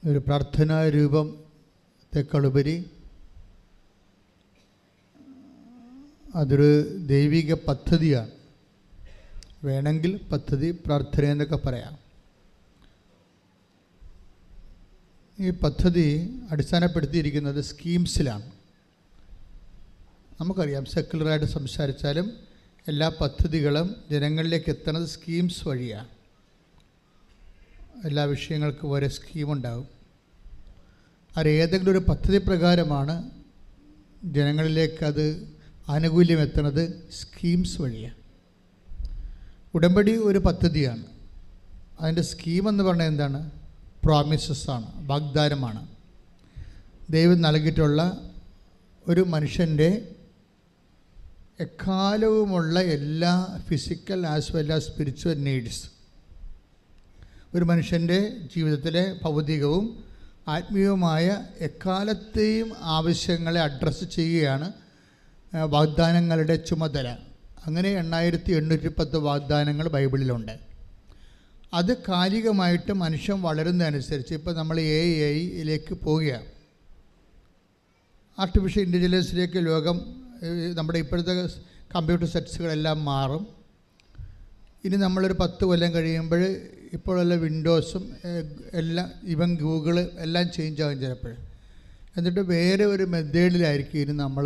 ഒരു പ്രാർത്ഥനാ രൂപത്തെക്കാളുപരി അതൊരു ദൈവിക പദ്ധതിയാണ്. വേണമെങ്കിൽ പദ്ധതി പ്രാർത്ഥന എന്നൊക്കെ പറയാം. ഈ പദ്ധതി അടിസ്ഥാനപ്പെടുത്തിയിരിക്കുന്നത് സ്കീംസിലാണ്. നമുക്കറിയാം, സെക്കുലറായിട്ട് സംസാരിച്ചാലും എല്ലാ പദ്ധതികളും ജനങ്ങളിലേക്ക് എത്തുന്നത് സ്കീംസ് വഴിയാണ്. എല്ലാ വിഷയങ്ങൾക്കും ഓരോ സ്കീമുണ്ടാകും. അത് ഏതെങ്കിലും ഒരു പദ്ധതി പ്രകാരമാണ് ജനങ്ങളിലേക്ക് അത് ആനുകൂല്യം എത്തുന്നത് സ്കീംസ് വഴിയാണ്. ഉടമ്പടി ഒരു പദ്ധതിയാണ്. അതിൻ്റെ സ്കീമെന്ന് പറഞ്ഞാൽ എന്താണ്? പ്രോമിസസ്സാണ്, വാഗ്ദാനമാണ്. ദൈവം നൽകിയിട്ടുള്ള ഒരു മനുഷ്യൻ്റെ എക്കാലവുമുള്ള എല്ലാ physical as well as spiritual needs, ഒരു മനുഷ്യൻ്റെ ജീവിതത്തിലെ ഭൗതികവും ആത്മീയവുമായ എക്കാലത്തെയും ആവശ്യങ്ങളെ അഡ്രസ്സ് ചെയ്യുകയാണ് വാഗ്ദാനങ്ങളുടെ ചുമതല. അങ്ങനെ 8810 വാഗ്ദാനങ്ങൾ ബൈബിളിലുണ്ട്. അത് കാലികമായിട്ട് മനുഷ്യൻ വളരുന്നതനുസരിച്ച് ഇപ്പോൾ നമ്മൾ AI-യിലേക്ക് പോവുകയാണ്. ആർട്ടിഫിഷ്യൽ ഇൻ്റലിജൻസിലേക്ക് ലോകം, നമ്മുടെ ഇപ്പോഴത്തെ കമ്പ്യൂട്ടർ സെറ്റ്സുകളെല്ലാം മാറും. ഇനി നമ്മളൊരു 10 കൊല്ലം കഴിയുമ്പോൾ ഇപ്പോഴുള്ള വിൻഡോസും എല്ലാം, ഇവൻ ഗൂഗിൾ എല്ലാം ചേഞ്ച് ആകും ചിലപ്പോൾ. എന്നിട്ട് വേറെ ഒരു മെത്തേഡിലായിരിക്കും ഇനി നമ്മൾ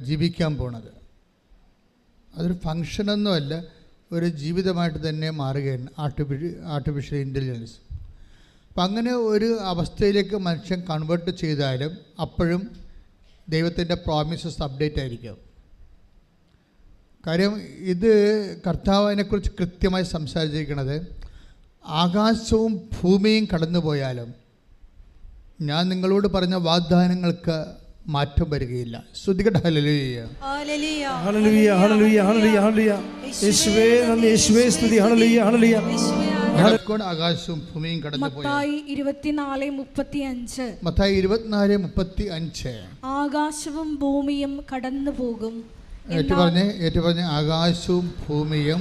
ജീവിക്കാൻ പോണത്. അതൊരു ഫങ്ഷനൊന്നുമല്ല, ഒരു ജീവിതമായിട്ട് തന്നെ മാറുകയാണ് ആർട്ടിഫിഷ്യൽ ഇൻ്റലിജൻസ്. അപ്പം അങ്ങനെ ഒരു അവസ്ഥയിലേക്ക് മനുഷ്യൻ കൺവേർട്ട് ചെയ്താലും അപ്പോഴും ദൈവത്തിൻ്റെ പ്രോമിസസ് അപ്ഡേറ്റ് ആയിരിക്കും. കാര്യം ഇത് കർത്താവ് അതിനെക്കുറിച്ച് കൃത്യമായി സംസാരിച്ചിരിക്കുന്നത്, ആകാശവും ഭൂമിയും കടന്നു പോയാലും ഞാൻ നിങ്ങളോട് പറഞ്ഞ വാഗ്ദാനങ്ങൾക്ക് മാറ്റം വരികയില്ല. സ്തുതിക്കട്ടെ. ഹല്ലേലൂയ, ഹല്ലേലൂയ, ഹല്ലേലൂയ, ഹല്ലേലൂയ, ഹല്ലേലൂയ. യേശുവേ നന്ദി, യേശുവേ സ്തുതി. ഹല്ലേലൂയ, ഹല്ലേലൂയ. ആകാശവും ഭൂമിയും കടന്നു പോയി. മത്തായി 24:35. മത്തായി 24:35. ആകാശവും ഭൂമിയും കടന്നു പോകും. ഏറ്റുപറഞ്ഞ് ആകാശവും ഭൂമിയും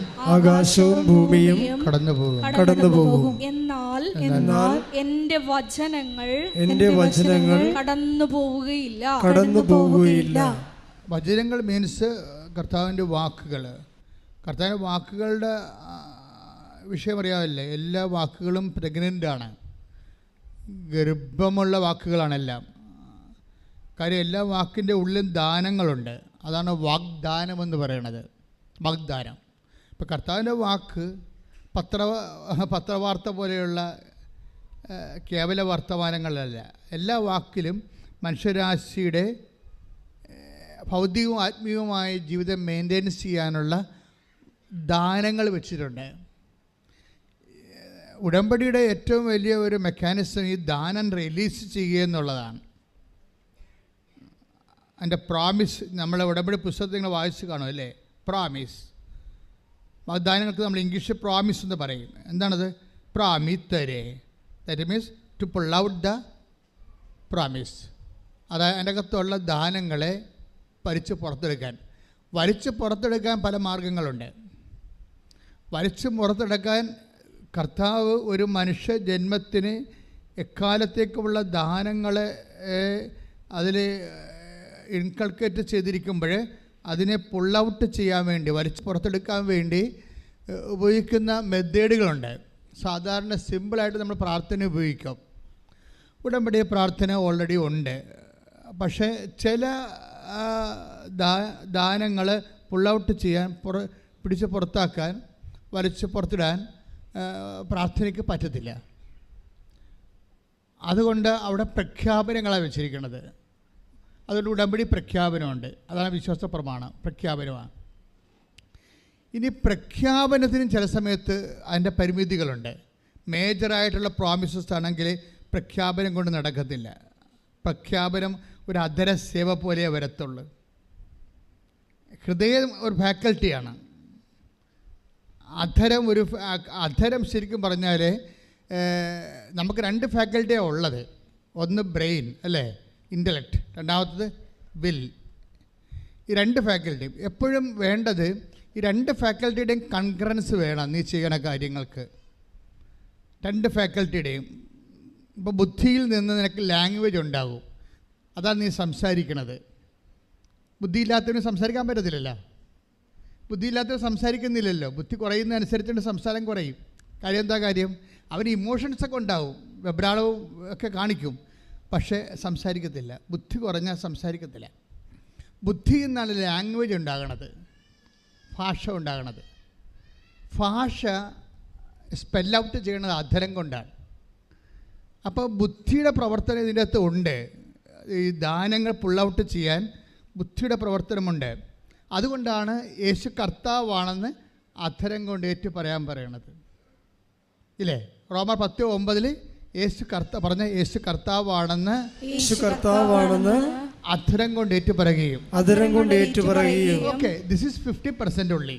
കടന്നു പോകും. എന്നാൽ എന്റെ വചനങ്ങൾ കടന്നു പോവുകയില്ല. വചനങ്ങൾ മീൻസ് കർത്താവിൻ്റെ വാക്കുകൾ. കർത്താവിൻ്റെ വാക്കുകളുടെ വിഷയം അറിയാമല്ലേ? എല്ലാ വാക്കുകളും പ്രഗ്നൻ്റാണ്, ഗർഭമുള്ള വാക്കുകളാണെല്ലാം. കാര്യം എല്ലാ വാക്കിൻ്റെ ഉള്ളിലും ദാനങ്ങളുണ്ട്. അതാണ് വാഗ്ദാനമെന്ന് പറയുന്നത്. വാഗ്ദാനം. ഇപ്പോൾ കർത്താവിൻ്റെ വാക്ക് പത്രവാർത്ത പോലെയുള്ള കേവല വർത്തമാനങ്ങളല്ല. എല്ലാ വാക്കിലും മനുഷ്യരാശിയുടെ ഭൗതികവും ആത്മീയവുമായ ജീവിതം മെയിൻറ്റെയിൻസ് ചെയ്യാനുള്ള ദാനങ്ങൾ വെച്ചിട്ടുണ്ട്. ഉടമ്പടിയുടെ ഏറ്റവും വലിയ ഒരു മെക്കാനിസം ഈ ദാനം റിലീസ് ചെയ്യുക എന്നുള്ളതാണ്. അതിൻ്റെ പ്രോമിസ്, നമ്മളെ ഉടമ്പടി പുസ്തകത്തിൽ നിങ്ങൾ വായിച്ച് കാണും അല്ലേ? പ്രോമിസ്. വാഗ്ദാനങ്ങൾക്ക് നമ്മൾ ഇംഗ്ലീഷിൽ പ്രോമിസ് എന്ന് പറയും. എന്താണത്? പ്രാമിത്തരെ. That means to pull out the promise. അതായത് അതിൻ്റെ അകത്തുള്ള ദാനങ്ങളെ വലിച്ച് പുറത്തെടുക്കാൻ പല മാർഗങ്ങളുണ്ട്. വലിച്ച് പുറത്തെടുക്കാൻ കർത്താവ് ഒരു മനുഷ്യ ജന്മത്തിന് എക്കാലത്തേക്കുമുള്ള ദാനങ്ങളെ അതിൽ ഇൻകൾക്കേറ്റ് ചെയ്തിരിക്കുമ്പോൾ അതിനെ പുൾ ഔട്ട് ചെയ്യാൻ വേണ്ടി, വലിച്ച് പുറത്തെടുക്കാൻ വേണ്ടി ഉപയോഗിക്കുന്ന മെത്തേഡുകളുണ്ട്. സാധാരണ സിമ്പിളായിട്ട് നമ്മൾ പ്രാർത്ഥന ഉപയോഗിക്കും. ഉടമ്പടി പ്രാർത്ഥന ഓൾറെഡി ഉണ്ട്. പക്ഷേ ചില ദാനങ്ങൾ പുൾ ഔട്ട് ചെയ്യാൻ, പിടിച്ച് പുറത്താക്കാൻ, വലിച്ച് പുറത്തിടാൻ പ്രാർത്ഥനയ്ക്ക് പറ്റത്തില്ല. അതുകൊണ്ട് അവിടെ പ്രഖ്യാപനങ്ങളാണ് വെച്ചിരിക്കുന്നത്. അതുകൊണ്ട് ഉടമ്പടി പ്രഖ്യാപനമുണ്ട്. അതാണ് വിശ്വാസ പ്രമാണം, പ്രഖ്യാപനമാണ്. ഇനി പ്രഖ്യാപനത്തിനും ചില സമയത്ത് അതിൻ്റെ പരിമിതികളുണ്ട്. മേജറായിട്ടുള്ള പ്രോമിസസ് ആണെങ്കിൽ പ്രഖ്യാപനം കൊണ്ട് നടക്കത്തില്ല. പ്രഖ്യാപനം ഒരു അധര സേവ പോലെ വരത്തുള്ളൂ. ഹൃദയം ഒരു ഫാക്കൽറ്റിയാണ്. അധരം ശരിക്കും പറഞ്ഞാൽ നമുക്ക് 2 ഫാക്കൽറ്റിയാണ് ഉള്ളത്. ഒന്ന് ബ്രെയിൻ അല്ലേ, ഇൻ്റലക്റ്റ്. രണ്ടാമത്തത് വിൽ. ഈ 2 ഫാക്കൽറ്റിയും എപ്പോഴും വേണ്ടത്, ഈ 2 ഇപ്പോൾ ബുദ്ധിയിൽ നിന്ന് നിനക്ക് ലാംഗ്വേജ് ഉണ്ടാകും. അതാണ് നീ സംസാരിക്കണത്. ബുദ്ധിയില്ലാത്തവന് സംസാരിക്കാൻ പറ്റത്തില്ലല്ലോ. ബുദ്ധിയില്ലാത്തവർ സംസാരിക്കുന്നില്ലല്ലോ. ബുദ്ധി കുറയുന്നതനുസരിച്ചുകൊണ്ട് സംസാരം കുറയും. കാര്യം എന്താ കാര്യം? അവന് ഇമോഷൻസൊക്കെ ഉണ്ടാവും, വെബ്രാളവും ഒക്കെ കാണിക്കും, പക്ഷേ സംസാരിക്കത്തില്ല. ബുദ്ധി കുറഞ്ഞാൽ സംസാരിക്കത്തില്ല. ബുദ്ധിയിൽ നിന്നാണ് ലാംഗ്വേജ് ഉണ്ടാകണത്, ഭാഷ ഉണ്ടാകണത്. ഭാഷ സ്പെൽ ഔട്ട് ചെയ്യണത് അധരം കൊണ്ടാണ്. അപ്പോൾ ബുദ്ധിയുടെ പ്രവർത്തനം ഇതിൻ്റെ അകത്ത് ഉണ്ട്. ഈ ദാനങ്ങൾ പുൾ ഔട്ട് ചെയ്യാൻ ബുദ്ധിയുടെ പ്രവർത്തനമുണ്ട്. അതുകൊണ്ടാണ് യേശു കർത്താവാണെന്ന് അധരം കൊണ്ട് ഏറ്റു പറയാൻ പറയണത്, ഇല്ലേ? റോമർ 10:9 യേശു കർത്താവാണെന്ന് അധരം കൊണ്ട് ഏറ്റു പറയുകയും ഓക്കെ, ദിസ് ഈസ് 50% ഉള്ളി.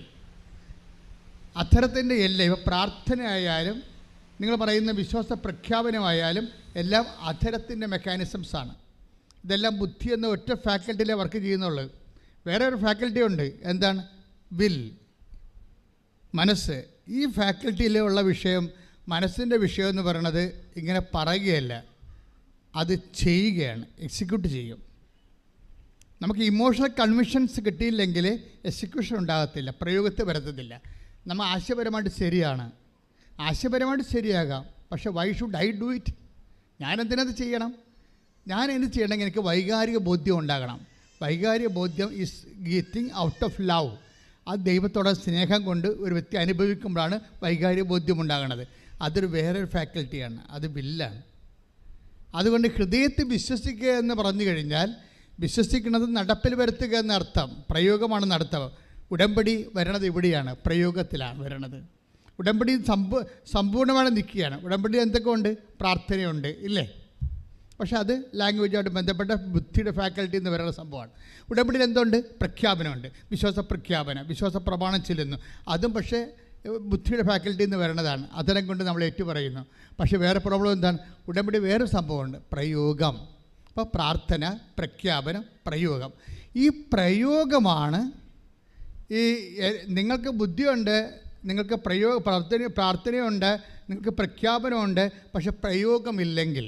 അധരത്തിൻ്റെ എല്ലാം ഇപ്പോൾ പ്രാർത്ഥനയായാലും നിങ്ങൾ പറയുന്ന വിശ്വാസ പ്രഖ്യാപനമായാലും എല്ലാം അധരത്തിൻ്റെ മെക്കാനിസംസാണ്. ഇതെല്ലാം ബുദ്ധി എന്ന ഒറ്റ ഫാക്കൽറ്റിയിലേ വർക്ക് ചെയ്യുന്നുള്ളൂ. വേറെ ഒരു ഫാക്കൽറ്റി ഉണ്ട്. എന്താണ്? വിൽ, മനസ്സ്. ഈ ഫാക്കൽറ്റിയിലുള്ള വിഷയം, മനസ്സിൻ്റെ വിഷയം എന്ന് പറയുന്നത് ഇങ്ങനെ പറയുകയല്ല, അത് ചെയ്യുകയാണ്, എക്സിക്യൂട്ട് ചെയ്യും. നമുക്ക് ഇമോഷണൽ കൺവിഷൻസ് കിട്ടിയില്ലെങ്കിൽ എക്സിക്യൂഷൻ ഉണ്ടാകത്തില്ല, പ്രയോഗത്തിൽ വരത്തില്ല. നമ്മൾ ആശയപരമായിട്ട് ശരിയാണ്, ആശയപരമായിട്ട് ശരിയാകാം, പക്ഷേ why should I do it? ഞാനെന്തിനത് ചെയ്യണം? ഞാൻ എന്ത് ചെയ്യണമെങ്കിൽ എനിക്ക് വൈകാരിക ബോധ്യം ഉണ്ടാകണം. വൈകാരിക ബോധ്യം is getting out of love. ആ ദൈവത്തോടെ സ്നേഹം കൊണ്ട് ഒരു വ്യക്തി അനുഭവിക്കുമ്പോഴാണ് വൈകാരിക ബോധ്യം ഉണ്ടാകുന്നത്. അതൊരു വേറൊരു ഫാക്കൽറ്റിയാണ്, അത് വില്ലാണ്. അതുകൊണ്ട് ഹൃദയത്തിൽ വിശ്വസിക്കുക എന്ന് പറഞ്ഞു കഴിഞ്ഞാൽ വിശ്വസിക്കുന്നത് നടപ്പിൽ വരുത്തുക എന്നർത്ഥം. പ്രയോഗമാണ് നടത്തം. ഉടമ്പടി വരണത് ഇവിടെയാണ്, പ്രയോഗത്തിലാണ് വരണത്. ഉടമ്പടി സമ്പൂർണ്ണമായി നിൽക്കുകയാണ്. ഉടമ്പടി എന്തൊക്കെ ഉണ്ട്? പ്രാർത്ഥനയുണ്ട്, ഇല്ലേ? പക്ഷേ അത് ലാംഗ്വേജുമായിട്ട് ബന്ധപ്പെട്ട ബുദ്ധിയുടെ ഫാക്കൽറ്റി എന്ന് പറയുന്ന സംഭവമാണ്. ഉടമ്പടിയിൽ എന്തുണ്ട്? പ്രഖ്യാപനമുണ്ട്, വിശ്വാസ പ്രഖ്യാപനം, വിശ്വാസ പ്രമാണം ചെല്ലുന്നു. അതും പക്ഷേ ബുദ്ധിയുടെ ഫാക്കൽറ്റി എന്ന് പറയുന്നതാണ്. അത്തരം കൊണ്ട് നമ്മൾ ഏറ്റുപറയുന്നു. പക്ഷേ വേറെ പ്രോബ്ലം എന്താണ്? ഉടമ്പടി വേറെ സംഭവമുണ്ട്, പ്രയോഗം. അപ്പോൾ പ്രാർത്ഥന, പ്രഖ്യാപനം, പ്രയോഗം. ഈ പ്രയോഗമാണ് ഈ നിങ്ങൾക്ക് ബുദ്ധിയുണ്ട്, നിങ്ങൾക്ക് പ്രാർത്ഥനയുണ്ട്, നിങ്ങൾക്ക് പ്രഖ്യാപനമുണ്ട്, പക്ഷെ പ്രയോഗമില്ലെങ്കിൽ,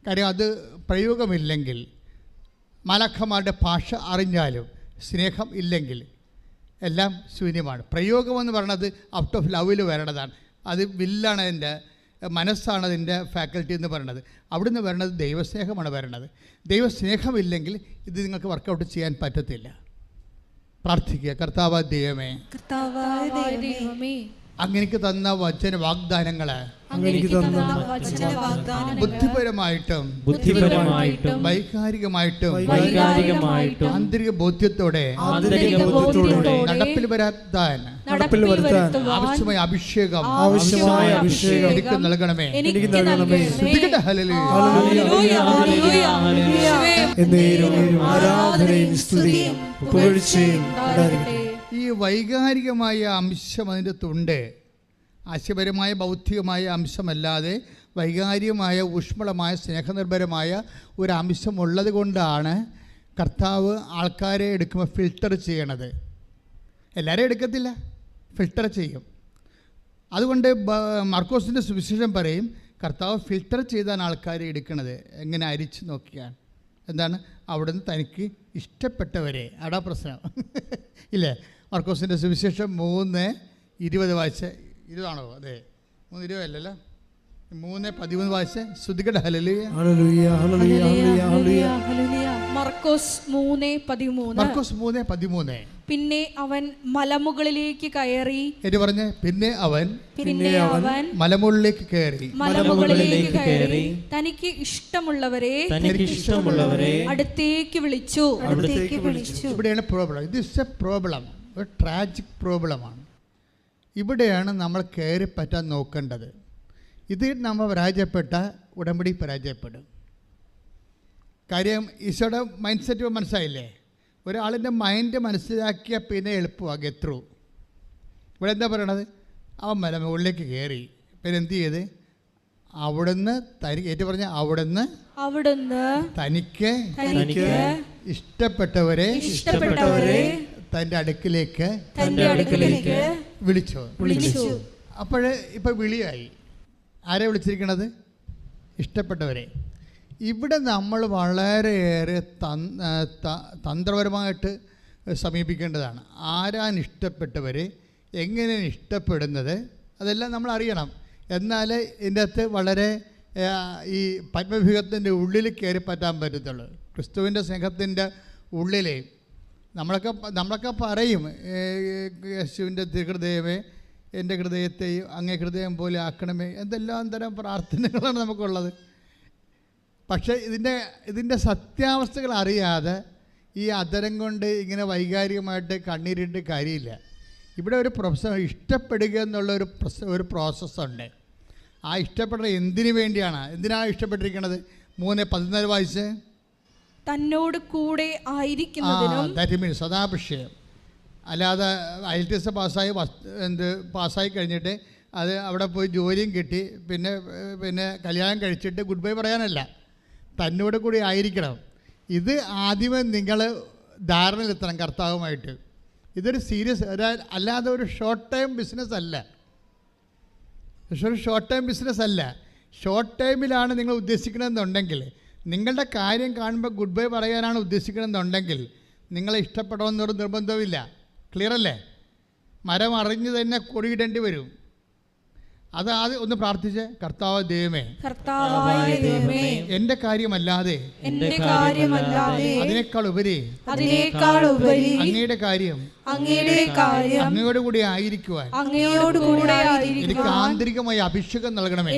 കാര്യം അത് പ്രയോഗമില്ലെങ്കിൽ, മാലാഖമാരുടെ ഭാഷ അറിഞ്ഞാലും സ്നേഹം ഇല്ലെങ്കിൽ എല്ലാം ശൂന്യമാണ്. പ്രയോഗമെന്ന് പറയുന്നത് ഔട്ട് ഓഫ് ലവിൽ വരണതാണ്. അത് വില്ലാണ്, അതിൻ്റെ മനസ്സാണ് അതിൻ്റെ ഫാക്കൽറ്റി എന്ന് പറയുന്നത്. അവിടുന്ന് വരണത് ദൈവസ്നേഹമാണ് വരണത്. ദൈവസ്നേഹമില്ലെങ്കിൽ ഇത് നിങ്ങൾക്ക് വർക്കൗട്ട് ചെയ്യാൻ പറ്റത്തില്ല. പ്രാർത്ഥിക്കുക. കർത്താവായ ദൈവമേ, അങ്ങനെക്ക് തന്ന വചന വാഗ്ദാനങ്ങള് ബുദ്ധിപരമായിട്ടും വൈകാരികമായിട്ടും ആന്തരിക ബോധ്യത്തോടെ നടപ്പിൽ വരാത്താൻ ആവശ്യമായ അഭിഷേകം എനിക്ക് നൽകണമേ. ഈ വൈകാരികമായ അംശം അതിൻ്റെ തുണ്ട്. ആശയപരമായ ബൗദ്ധികമായ അംശമല്ലാതെ വൈകാരികമായ ഊഷ്മളമായ സ്നേഹനിർഭരമായ ഒരു അംശമുള്ളത് കൊണ്ടാണ് കർത്താവ് ആൾക്കാരെ എടുക്കുമ്പോൾ ഫിൽട്ടർ ചെയ്യണത്. എല്ലാവരെയും എടുക്കത്തില്ല, ഫിൽട്ടർ ചെയ്യും. അതുകൊണ്ട് മാർക്കോസിൻ്റെ സുവിശേഷം പറയും, കർത്താവ് ഫിൽട്ടർ ചെയ്താണ് ആൾക്കാരെ എടുക്കുന്നത്. എങ്ങനെ അരിച്ച് നോക്കിയാണ്. എന്താണ്? അവിടുന്ന് തനിക്ക് ഇഷ്ടപ്പെട്ടവരെ. അടാ പ്രശ്നം ഇല്ലേ? മാർക്കോസിൻ്റെ സുവിശേഷം 3:20 വായിച്ച് 20ആണോ? അതെ, 3:20 അല്ലല്ലോ, 3:13 വായിച്ച് ശ്രുതികട ഹല്ലേലൂയ. മർക്കോസ് 3:13. പിന്നെ അവൻ മലമുകളിലേക്ക് കയറി. പറഞ്ഞേ, പിന്നെ അവൻ മലമുകളിലേക്ക് കയറി തനിക്ക് ഇഷ്ടമുള്ളവരെ അടുത്തേക്ക് വിളിച്ചു. ഇവിടെയാണ് പ്രോബ്ലം. ഇത് ഇസ് എ പ്രോബ്ലം, ഒരു ട്രാജിക് പ്രോബ്ലമാണ്. ഇവിടെയാണ് നമ്മൾ കയറി പറ്റാൻ നോക്കേണ്ടത്. ഇതിൽ നമ്മൾ പരാജയപ്പെട്ട ഉടമ്പടി പരാജയപ്പെടും. കാര്യം ഈശോയുടെ മൈൻഡ് സെറ്റ് മനസ്സിലായില്ലേ? ഒരാളിൻ്റെ മൈൻഡ് മനസ്സിലാക്കിയാൽ പിന്നെ എളുപ്പമാണ് ഗെറ്റ് ത്രൂ. ഇവിടെ എന്താ പറയണത്? അവൻ മുകളിലേക്ക് കയറി. പിന്നെ എന്ത് ചെയ്ത്? അവിടുന്ന് അവിടുന്ന് തനിക്ക് ഇഷ്ടപ്പെട്ടവരെ തൻ്റെ അടുക്കിലേക്ക് വിളിച്ചു. അപ്പോൾ ഇപ്പോൾ വിളിയായി. ആരെ വിളിച്ചിരിക്കണത്? ഇഷ്ടപ്പെട്ടവരെ. ഇവിടെ നമ്മൾ വളരെയേറെ തന്ത്രപരമായിട്ട് സമീപിക്കേണ്ടതാണ്. ആരാണ് ഇഷ്ടപ്പെട്ടവർ, എങ്ങനെയാണ് ഇഷ്ടപ്പെടുന്നത്, അതെല്ലാം നമ്മൾ അറിയണം. എന്നാൽ ഇതിൻ്റെ അകത്ത് വളരെ ഈ പത്മവ്യൂഹത്തിൻ്റെ ഉള്ളിൽ കയറി പറ്റാൻ പറ്റത്തുള്ളൂ. ക്രിസ്തുവിൻ്റെ സ്നേഹത്തിൻ്റെ ഉള്ളിൽ നമ്മളൊക്കെ പറയും, യേശുവിൻ്റെ തിരുഹൃദയമേ എൻ്റെ ഹൃദയത്തെയും അങ്ങേ ഹൃദയം പോലെ ആക്കണമേ, എന്തെല്ലാം തരം പ്രാർത്ഥനകളാണ് നമുക്കുള്ളത്. പക്ഷേ ഇതിൻ്റെ സത്യാവസ്ഥകൾ അറിയാതെ ഈ അധരം കൊണ്ട് ഇങ്ങനെ വൈകാരികമായിട്ട് കണ്ണീരിട്ട് കാര്യമില്ല. ഇവിടെ ഒരു ഇഷ്ടപ്പെടുക എന്നുള്ള ഒരു പ്രോസസ്സുണ്ട്. ആ ഇഷ്ടപ്പെടുന്നത് എന്തിനാണ് ഇഷ്ടപ്പെട്ടിരിക്കുന്നത്? 3:14 വായിച്ച്. തന്നോട് കൂടെ ആയിരിക്കുന്നതിനും. That means സദാഭിഷേകം. അല്ലാതെ IELTS പാസ്സായി കഴിഞ്ഞിട്ട് അത് അവിടെ പോയി ജോലിയും കിട്ടി പിന്നെ കല്യാണം കഴിച്ചിട്ട് ഗുഡ് ബൈ പറയാനല്ല, തന്നോട് കൂടി ആയിരിക്കണം. ഇത് ആദ്യമേ നിങ്ങൾ ധാരണയിലെത്തണം കർത്താവുമായിട്ട്. ഇതൊരു സീരിയസ്, അല്ലാതെ ഒരു ഷോർട്ട് ടൈം ബിസിനസ് അല്ല. ഷോർട്ട് ടൈമിലാണ് നിങ്ങൾ ഉദ്ദേശിക്കണമെന്നുണ്ടെങ്കിൽ, നിങ്ങളുടെ കാര്യം കാണുമ്പോൾ ഗുഡ് ബൈ പറയാനാണ് ഉദ്ദേശിക്കണമെന്നുണ്ടെങ്കിൽ നിങ്ങളെ ഇഷ്ടപ്പെടണമെന്നൊരു നിർബന്ധവുമില്ല. ക്ലിയർ അല്ലേ? മരം അറിഞ്ഞ് തന്നെ കൊടിയിടേണ്ടി വരും. അത് ആദ്യം ഒന്ന് പ്രാർത്ഥിച്ച്, കർത്താവ് ദൈവമേ, എൻ്റെ കാര്യമല്ലാതെ അതിനേക്കാൾ ഉപരി അങ്ങയുടെ കാര്യം അങ്ങയോട് കൂടി ആയിരിക്കുവാൻ എനിക്ക് ആന്തരികമായ അഭിഷേകം നൽകണമേ,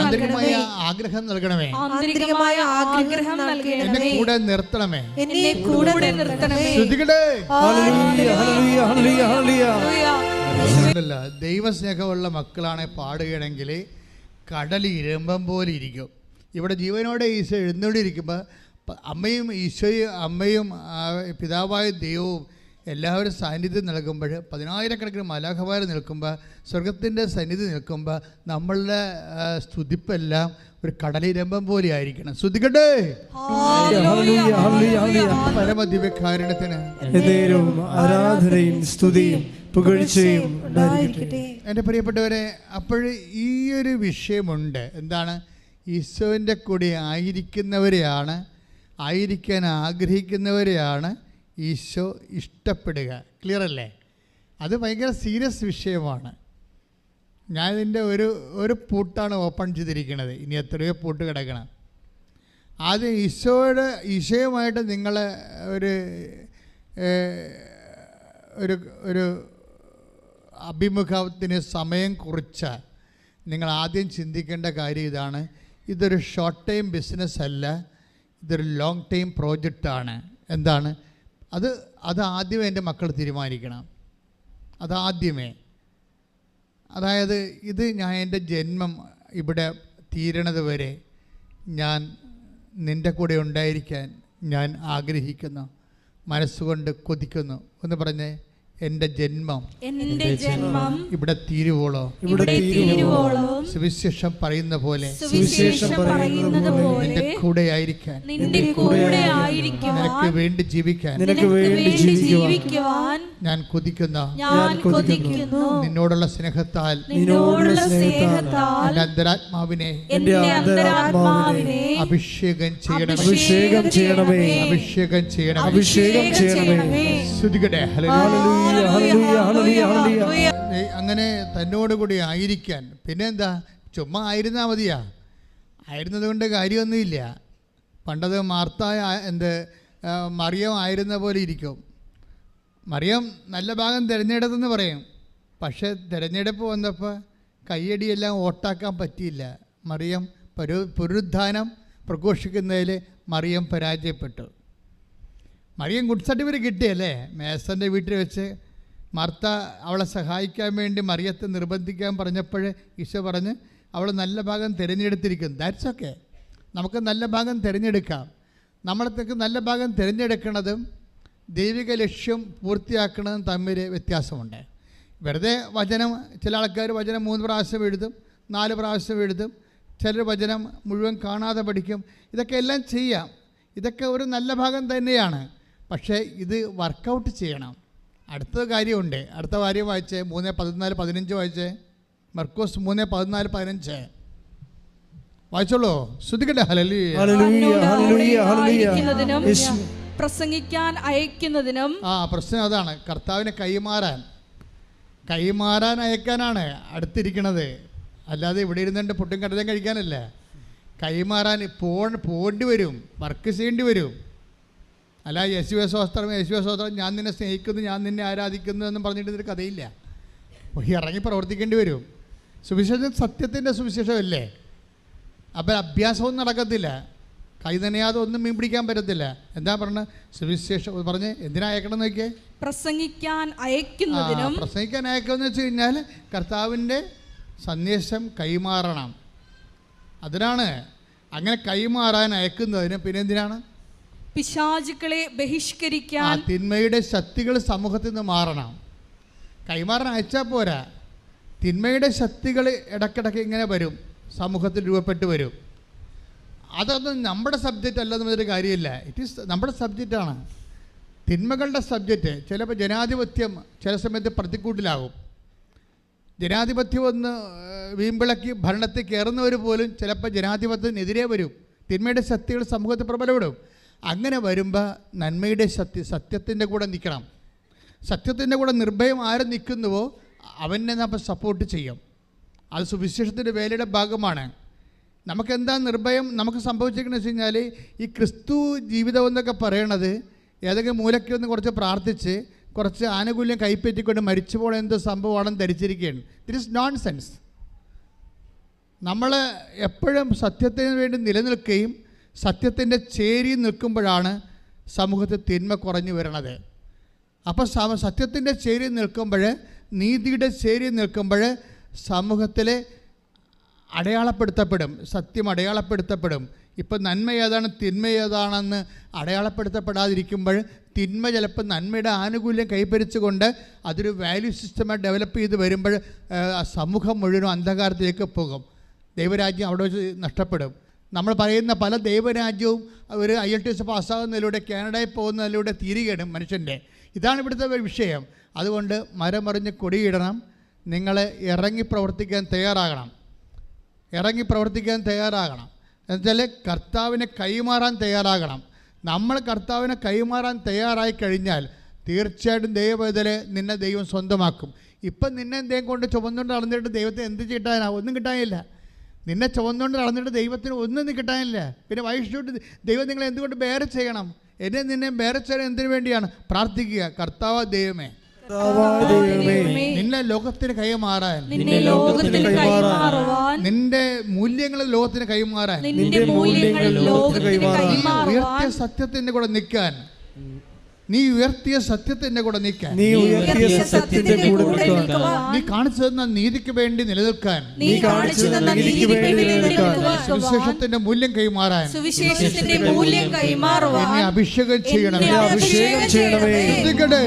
ആന്തരികമായ ആഗ്രഹം നൽകണമേ, എന്നെ കൂടെ നിർത്തണമേ. ദൈവസ്നേഹമുള്ള മക്കളാണ് പാടുകയാണെങ്കിൽ കടൽ ഇരമ്പം പോലെ ഇരിക്കും. ഇവിടെ ജീവനോടെ ഈശോ എഴുന്നോണ്ടിരിക്കുമ്പോൾ അമ്മയും പിതാവായ ദൈവവും എല്ലാവരും സാന്നിധ്യം നൽകുമ്പോൾ, 10,000-കണക്കിന് മാലാഖമാർ നിൽക്കുമ്പോൾ, സ്വർഗത്തിൻ്റെ സന്നിധി നിൽക്കുമ്പോൾ നമ്മളുടെ സ്തുതിപ്പെല്ലാം ഒരു കടലിരമ്പം പോലെ ആയിരിക്കണം. സ്തുതിക്കട്ടെ പരമദിവ്യകാരുണ്യത്തിന് ആരാധനയും സ്തുതിയും പുകഴ്ചയും ഉണ്ടായിരിക്കട്ടെ. എൻ്റെ പ്രിയപ്പെട്ടവരെ, അപ്പോൾ ഈ ഒരു വിഷയമുണ്ട്. എന്താണ്? ഈശോൻ്റെ കൂടെ ആയിരിക്കാൻ ആഗ്രഹിക്കുന്നവരെയാണ് ഈശോ ഇഷ്ടപ്പെടുക. ക്ലിയർ അല്ലേ? അത് ഭയങ്കര സീരിയസ് വിഷയമാണ്. ഞാനിതിൻ്റെ ഒരു പൂട്ടാണ് ഓപ്പൺ ചെയ്തിരിക്കുന്നത്. ഇനി എത്രയോ പൂട്ട് കിടക്കണം. ആദ്യം ഈശോയുമായിട്ട് നിങ്ങൾ ഒരു അഭിമുഖത്തിന് സമയം കുറിച്ച് നിങ്ങൾ ആദ്യം ചിന്തിക്കേണ്ട കാര്യം ഇതാണ്: ഇതൊരു ഷോർട്ട് ടൈം ബിസിനസ് അല്ല, ഇതൊരു ലോങ് ടൈം പ്രോജക്റ്റാണ്. എന്താണ് അത് ആദ്യമേ എൻ്റെ മക്കൾ തീരുമാനിക്കണം. അതാദ്യമേ, അതായത് ഇത് എൻ്റെ ജന്മം ഇവിടെ തീരണത് വരെ ഞാൻ നിൻ്റെ കൂടെ ഉണ്ടായിരിക്കാൻ ഞാൻ ആഗ്രഹിക്കുന്നു, മനസ്സുകൊണ്ട് കൊതിക്കുന്നു. എന്ന് പറഞ്ഞേ, എൻ്റെ ജന്മം ഇവിടെ തീരുവോളം സുവിശേഷം പറയുന്ന പോലെ നിന്റെ കൂടെ ആയിരിക്കാൻ, നിനക്ക് വേണ്ടി ജീവിക്കാൻ ഞാൻ കൊതിക്കുന്നു. നിന്നോടുള്ള സ്നേഹത്താൽ എൻ്റെ അന്തരാത്മാവിനെ അഭിഷേകം ചെയ്യണമേ. ശ്രുതികട്ടെ. അങ്ങനെ തന്നോടുകൂടി ആയിരിക്കാൻ. പിന്നെന്താ? ചുമ്മാ ആയിരുന്നാൽ മതിയാ? ആയിരുന്നത് കൊണ്ട് കാര്യമൊന്നുമില്ല. പണ്ടത് മറിയം ആയിരുന്ന പോലെ ഇരിക്കും. മറിയം നല്ല ഭാഗം തിരഞ്ഞെടുത്തെന്ന് പറയും. പക്ഷേ തിരഞ്ഞെടുപ്പ് വന്നപ്പോൾ കയ്യടിയെല്ലാം ഓട്ടാക്കാൻ പറ്റിയില്ല. മറിയം പുനരുദ്ധാനം പ്രഘോഷിക്കുന്നതിൽ മറിയം പരാജയപ്പെട്ടു. മറിയം ഗുഡ് സർട്ടിഫിക്കറ്റ് കിട്ടിയല്ലേ? മേസൻ്റെ വീട്ടിൽ വെച്ച് മാർത്ത അവളെ സഹായിക്കാൻ വേണ്ടി മറിയത്തെ നിർബന്ധിക്കാൻ പറഞ്ഞപ്പോൾ ഈശോ പറഞ്ഞ് അവൾ നല്ല ഭാഗം തിരഞ്ഞെടുത്തിരിക്കുന്നു. That's okay. നമുക്ക് നല്ല ഭാഗം തിരഞ്ഞെടുക്കാം. നമ്മളത്തേക്ക് നല്ല ഭാഗം തിരഞ്ഞെടുക്കുന്നതും ദൈവിക ലക്ഷ്യം പൂർത്തിയാക്കുന്നതും തമ്മിൽ വ്യത്യാസമുണ്ട്. വെറുതെ വചനം, ചില ആൾക്കാർ വചനം 3 പ്രാവശ്യം എഴുതും, 4 പ്രാവശ്യം എഴുതും, ചിലർ വചനം മുഴുവൻ കാണാതെ പഠിക്കും. ഇതൊക്കെ എല്ലാം ചെയ്യാം. ഇതൊക്കെ ഒരു നല്ല ഭാഗം തന്നെയാണ്. പക്ഷേ ഇത് വർക്കൗട്ട് ചെയ്യണം. അടുത്ത കാര്യമുണ്ട്. അടുത്ത കാര്യം വായിച്ചേ, 3:14-15 വായിച്ചേ. മർക്കോസ് 3:14-15. വായിച്ചോളൂ, ശ്രദ്ധിക്കട്ടെ. ഹല്ലേലൂയ. ഹല്ലേലൂയ, ഹല്ലേലൂയ, ഹല്ലേലൂയ. ആയിരിക്കുന്നതിനും യേശു. പ്രസംഗിക്കാൻ അയക്കുന്നതിനും. പ്രശ്നം അതാണ്. കർത്താവിനെ കൈമാറാൻ അയക്കാനാണ് അടുത്തിരിക്കണത്. അല്ലാതെ ഇവിടെ ഇരുന്നുകൊണ്ട് പുട്ടും കടലും കഴിക്കാനല്ല. കൈമാറാൻ പോകേണ്ടി വരും, വർക്ക് ചെയ്യേണ്ടി വരും. അല്ല യേശുവേ സ്വസ്ത്രം ഞാൻ നിന്നെ സ്നേഹിക്കുന്നു, ഞാൻ നിന്നെ ആരാധിക്കുന്നു എന്നും പറഞ്ഞിട്ട് ഇതൊരു കഥയില്ല. ഇറങ്ങി പ്രവർത്തിക്കേണ്ടി വരും. സുവിശേഷം സത്യത്തിൻ്റെ സുവിശേഷമല്ലേ. അപ്പം അഭ്യാസമൊന്നും നടക്കത്തില്ല. കൈ നനയാതെ ഒന്നും മീൻ പിടിക്കാൻ പറ്റത്തില്ല. എന്താ പറഞ്ഞത്? സുവിശേഷം പറഞ്ഞ് എന്തിനാ അയക്കണം നോക്കിയേ? പ്രസംഗിക്കാൻ അയക്കുന്നതിനും. പ്രസംഗിക്കാൻ അയക്കുമെന്ന് വെച്ച് കഴിഞ്ഞാൽ കർത്താവിൻ്റെ സന്ദേശം കൈമാറണം. അതിനാണ്. അങ്ങനെ കൈമാറാൻ അയക്കുന്നതിന് പിന്നെ എന്തിനാണ്? പിശാചുക്കളെ ബഹിഷ്കരിക്കാൻ. തിന്മയുടെ ശക്തികൾ സമൂഹത്തിൽ നിന്ന് മാറണം. കൈമാറാൻ അയച്ചാൽ പോരാ. തിന്മയുടെ ശക്തികൾ ഇടയ്ക്കിടയ്ക്ക് ഇങ്ങനെ വരും, സമൂഹത്തിൽ രൂപപ്പെട്ട് വരും. അതൊന്നും നമ്മുടെ സബ്ജക്റ്റ് അല്ലെന്നൊരു കാര്യമില്ല. ഇറ്റ് ഈസ് നമ്മുടെ സബ്ജക്റ്റാണ്. തിന്മകളുടെ സബ്ജക്റ്റ്. ചിലപ്പോൾ ജനാധിപത്യം ചില സമയത്ത് പ്രതിക്കൂട്ടിലാകും. ജനാധിപത്യം ഒന്ന് വീമ്പിളക്കി ഭരണത്തിൽ കയറുന്നവർ പോലും ചിലപ്പോൾ ജനാധിപത്യത്തിനെതിരെ വരും. തിന്മയുടെ ശക്തികൾ സമൂഹത്തിൽ പ്രബലപ്പെടും. അങ്ങനെ വരുമ്പോൾ നന്മയുടെ ശക്തി സത്യത്തിൻ്റെ കൂടെ നിൽക്കണം. സത്യത്തിൻ്റെ കൂടെ നിർഭയം ആര് നിൽക്കുന്നുവോ അവനെ നമ്മൾ സപ്പോർട്ട് ചെയ്യും. അത് സുവിശേഷത്തിൻ്റെ വേലയുടെ ഭാഗമാണ്. നമുക്കെന്താ നിർഭയം നമുക്ക് സംഭവിച്ചിരിക്കുന്നത് വെച്ച് കഴിഞ്ഞാൽ ഈ ക്രിസ്തു ജീവിതം എന്നൊക്കെ പറയണത് ഏതെങ്കിലും മൂലയ്ക്കൊന്ന് കുറച്ച് പ്രാർത്ഥിച്ച് കുറച്ച് ആനുകൂല്യം കൈപ്പറ്റിക്കൊണ്ട് മരിച്ചു പോകണ എന്ത് സംഭവമാണെന്ന് ധരിച്ചിരിക്കുകയാണ്. ദിറ്റ് ഈസ് നോൺ സെൻസ്. നമ്മൾ എപ്പോഴും സത്യത്തിന് വേണ്ടി നിലനിൽക്കുകയും സത്യത്തിൻ്റെ ചേരി നിൽക്കുമ്പോഴാണ് സമൂഹത്തിൽ തിന്മ കുറഞ്ഞു വരണത്. അപ്പോൾ സത്യത്തിൻ്റെ ചേരി നിൽക്കുമ്പോൾ, നീതിയുടെ ചേരി നിൽക്കുമ്പോൾ സമൂഹത്തിൽ അടയാളപ്പെടുത്തപ്പെടും, സത്യം അടയാളപ്പെടുത്തപ്പെടും. ഇപ്പം നന്മ ഏതാണ് തിന്മ ഏതാണെന്ന് അടയാളപ്പെടുത്തപ്പെടാതിരിക്കുമ്പോൾ തിന്മ ചിലപ്പോൾ നന്മയുടെ ആനുകൂല്യം കൈപ്പരിച്ചുകൊണ്ട് അതൊരു വാല്യൂ സിസ്റ്റമായി ഡെവലപ്പ് ചെയ്ത് വരുമ്പോൾ സമൂഹം മുഴുവനും അന്ധകാരത്തിലേക്ക് പോകും. ദൈവരാജ്യം അവിടെ വെച്ച് നഷ്ടപ്പെടും. നമ്മൾ പറയുന്ന പല ദൈവരാജ്യവും ഒരു IELTS പാസ്സാകുന്നതിലൂടെ കാനഡയിൽ പോകുന്നതിലൂടെ തീരുകയാണ് മനുഷ്യൻ്റെ. ഇതാണ് ഇവിടുത്തെ വിഷയം. അതുകൊണ്ട് മരമറിഞ്ഞ് കൊടിയിടണം. നിങ്ങൾ ഇറങ്ങി പ്രവർത്തിക്കാൻ തയ്യാറാകണം. എന്നുവെച്ചാൽ കർത്താവിനെ കൈമാറാൻ തയ്യാറാകണം. നമ്മൾ കർത്താവിനെ കൈമാറാൻ തയ്യാറായി കഴിഞ്ഞാൽ തീർച്ചയായിട്ടും ദൈവവേദന നിന്നെ ദൈവം സ്വന്തമാക്കും. ഇപ്പം നിന്നെ എന്തെങ്കിലും കൊണ്ട് ചുമന്നുകൊണ്ട് നടന്നിട്ട് ദൈവത്തെ എന്ത് കിട്ടാനാ? ഒന്നും കിട്ടാനില്ല. നിന്നെ ചുമന്നുകൊണ്ട് നടന്നിട്ട് ദൈവത്തിന് ഒന്നും കിട്ടാനില്ല. പിന്നെ വൈഷ്ണു ദൈവം നിങ്ങളെ എന്തുകൊണ്ട് ബേറെ ചെയ്യണം? എന്നെ നിന്നെ ബേറെ ചെയ്യാൻ എന്തിനു വേണ്ടിയാണ്? പ്രാർത്ഥിക്കുക. കർത്താവ് ദൈവമേ, നിന്നെ ലോകത്തിന് കൈമാറാൻ, നിന്റെ മൂല്യങ്ങൾ ലോകത്തിന് കൈമാറാൻ, ഉയർത്തിയ സത്യത്തിന്റെ കൂടെ നിൽക്കാൻ, നീ ഉയർത്തിയ സത്യത്തിന്റെ കൂടെ നിൽക്കാൻ, നീ കാണിച്ചു തന്ന നീതിക്ക് വേണ്ടി നിലനിൽക്കാൻ, സുവിശേഷത്തിന്റെ മൂല്യം കൈമാറാൻ എന്നെ അഭിഷേകം ചെയ്യണമേ. ശ്രദ്ധിക്കട്ടെ.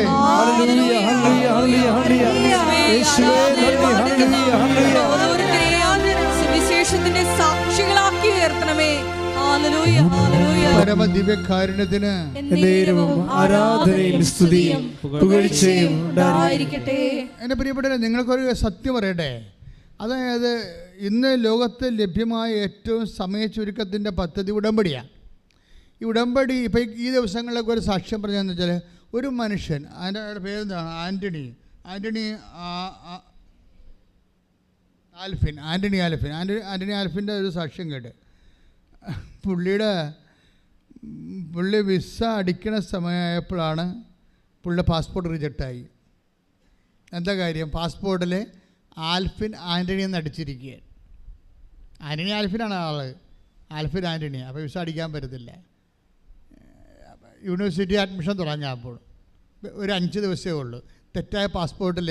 സുവിശേഷത്തിന്റെ സാക്ഷികളാക്കി ഉയർത്തണമേ. പരമദിവ്യകാരുണ്യത്തിന് ആരാധനയും സ്തുതിയും പുകഴ്ചയും ഉണ്ടായിരിക്കട്ടെ. എൻ്റെ പ്രിയപ്പെട്ടവരെ, നിങ്ങൾക്കൊരു സത്യം പറയട്ടെ. അതായത് ഇന്ന് ലോകത്ത് ലഭ്യമായ ഏറ്റവും സമയ ചുരുക്കത്തിൻ്റെ പദ്ധതി ഉടമ്പടിയാണ്. ഈ ഉടമ്പടി ഇപ്പം ഈ ദിവസങ്ങളിലൊക്കെ ഒരു സാക്ഷ്യം പറഞ്ഞതെന്ന് വെച്ചാൽ, ഒരു മനുഷ്യൻ, അതിൻ്റെ പേരെന്താണ്, ആൻ്റണി ആൽഫിൻ്റെ ഒരു സാക്ഷ്യം കേട്ട്, പുള്ളി വിസ അടിക്കണ സമയമായപ്പോഴാണ് പുള്ളിയുടെ പാസ്പോർട്ട് റിജക്റ്റായി. എന്താ കാര്യം? പാസ്പോർട്ടിൽ ആൻ്റണി എന്ന് അടിച്ചിരിക്കുകയാണ്. ആൻ്റണിയാണ് ആൾ, ആൻ്റണി. അപ്പോൾ വിസ അടിക്കാൻ പറ്റത്തില്ല. യൂണിവേഴ്സിറ്റി അഡ്മിഷൻ തുടങ്ങിയപ്പോൾ ഒരു 5 ദിവസമേ ഉള്ളൂ. തെറ്റായ പാസ്പോർട്ടിൽ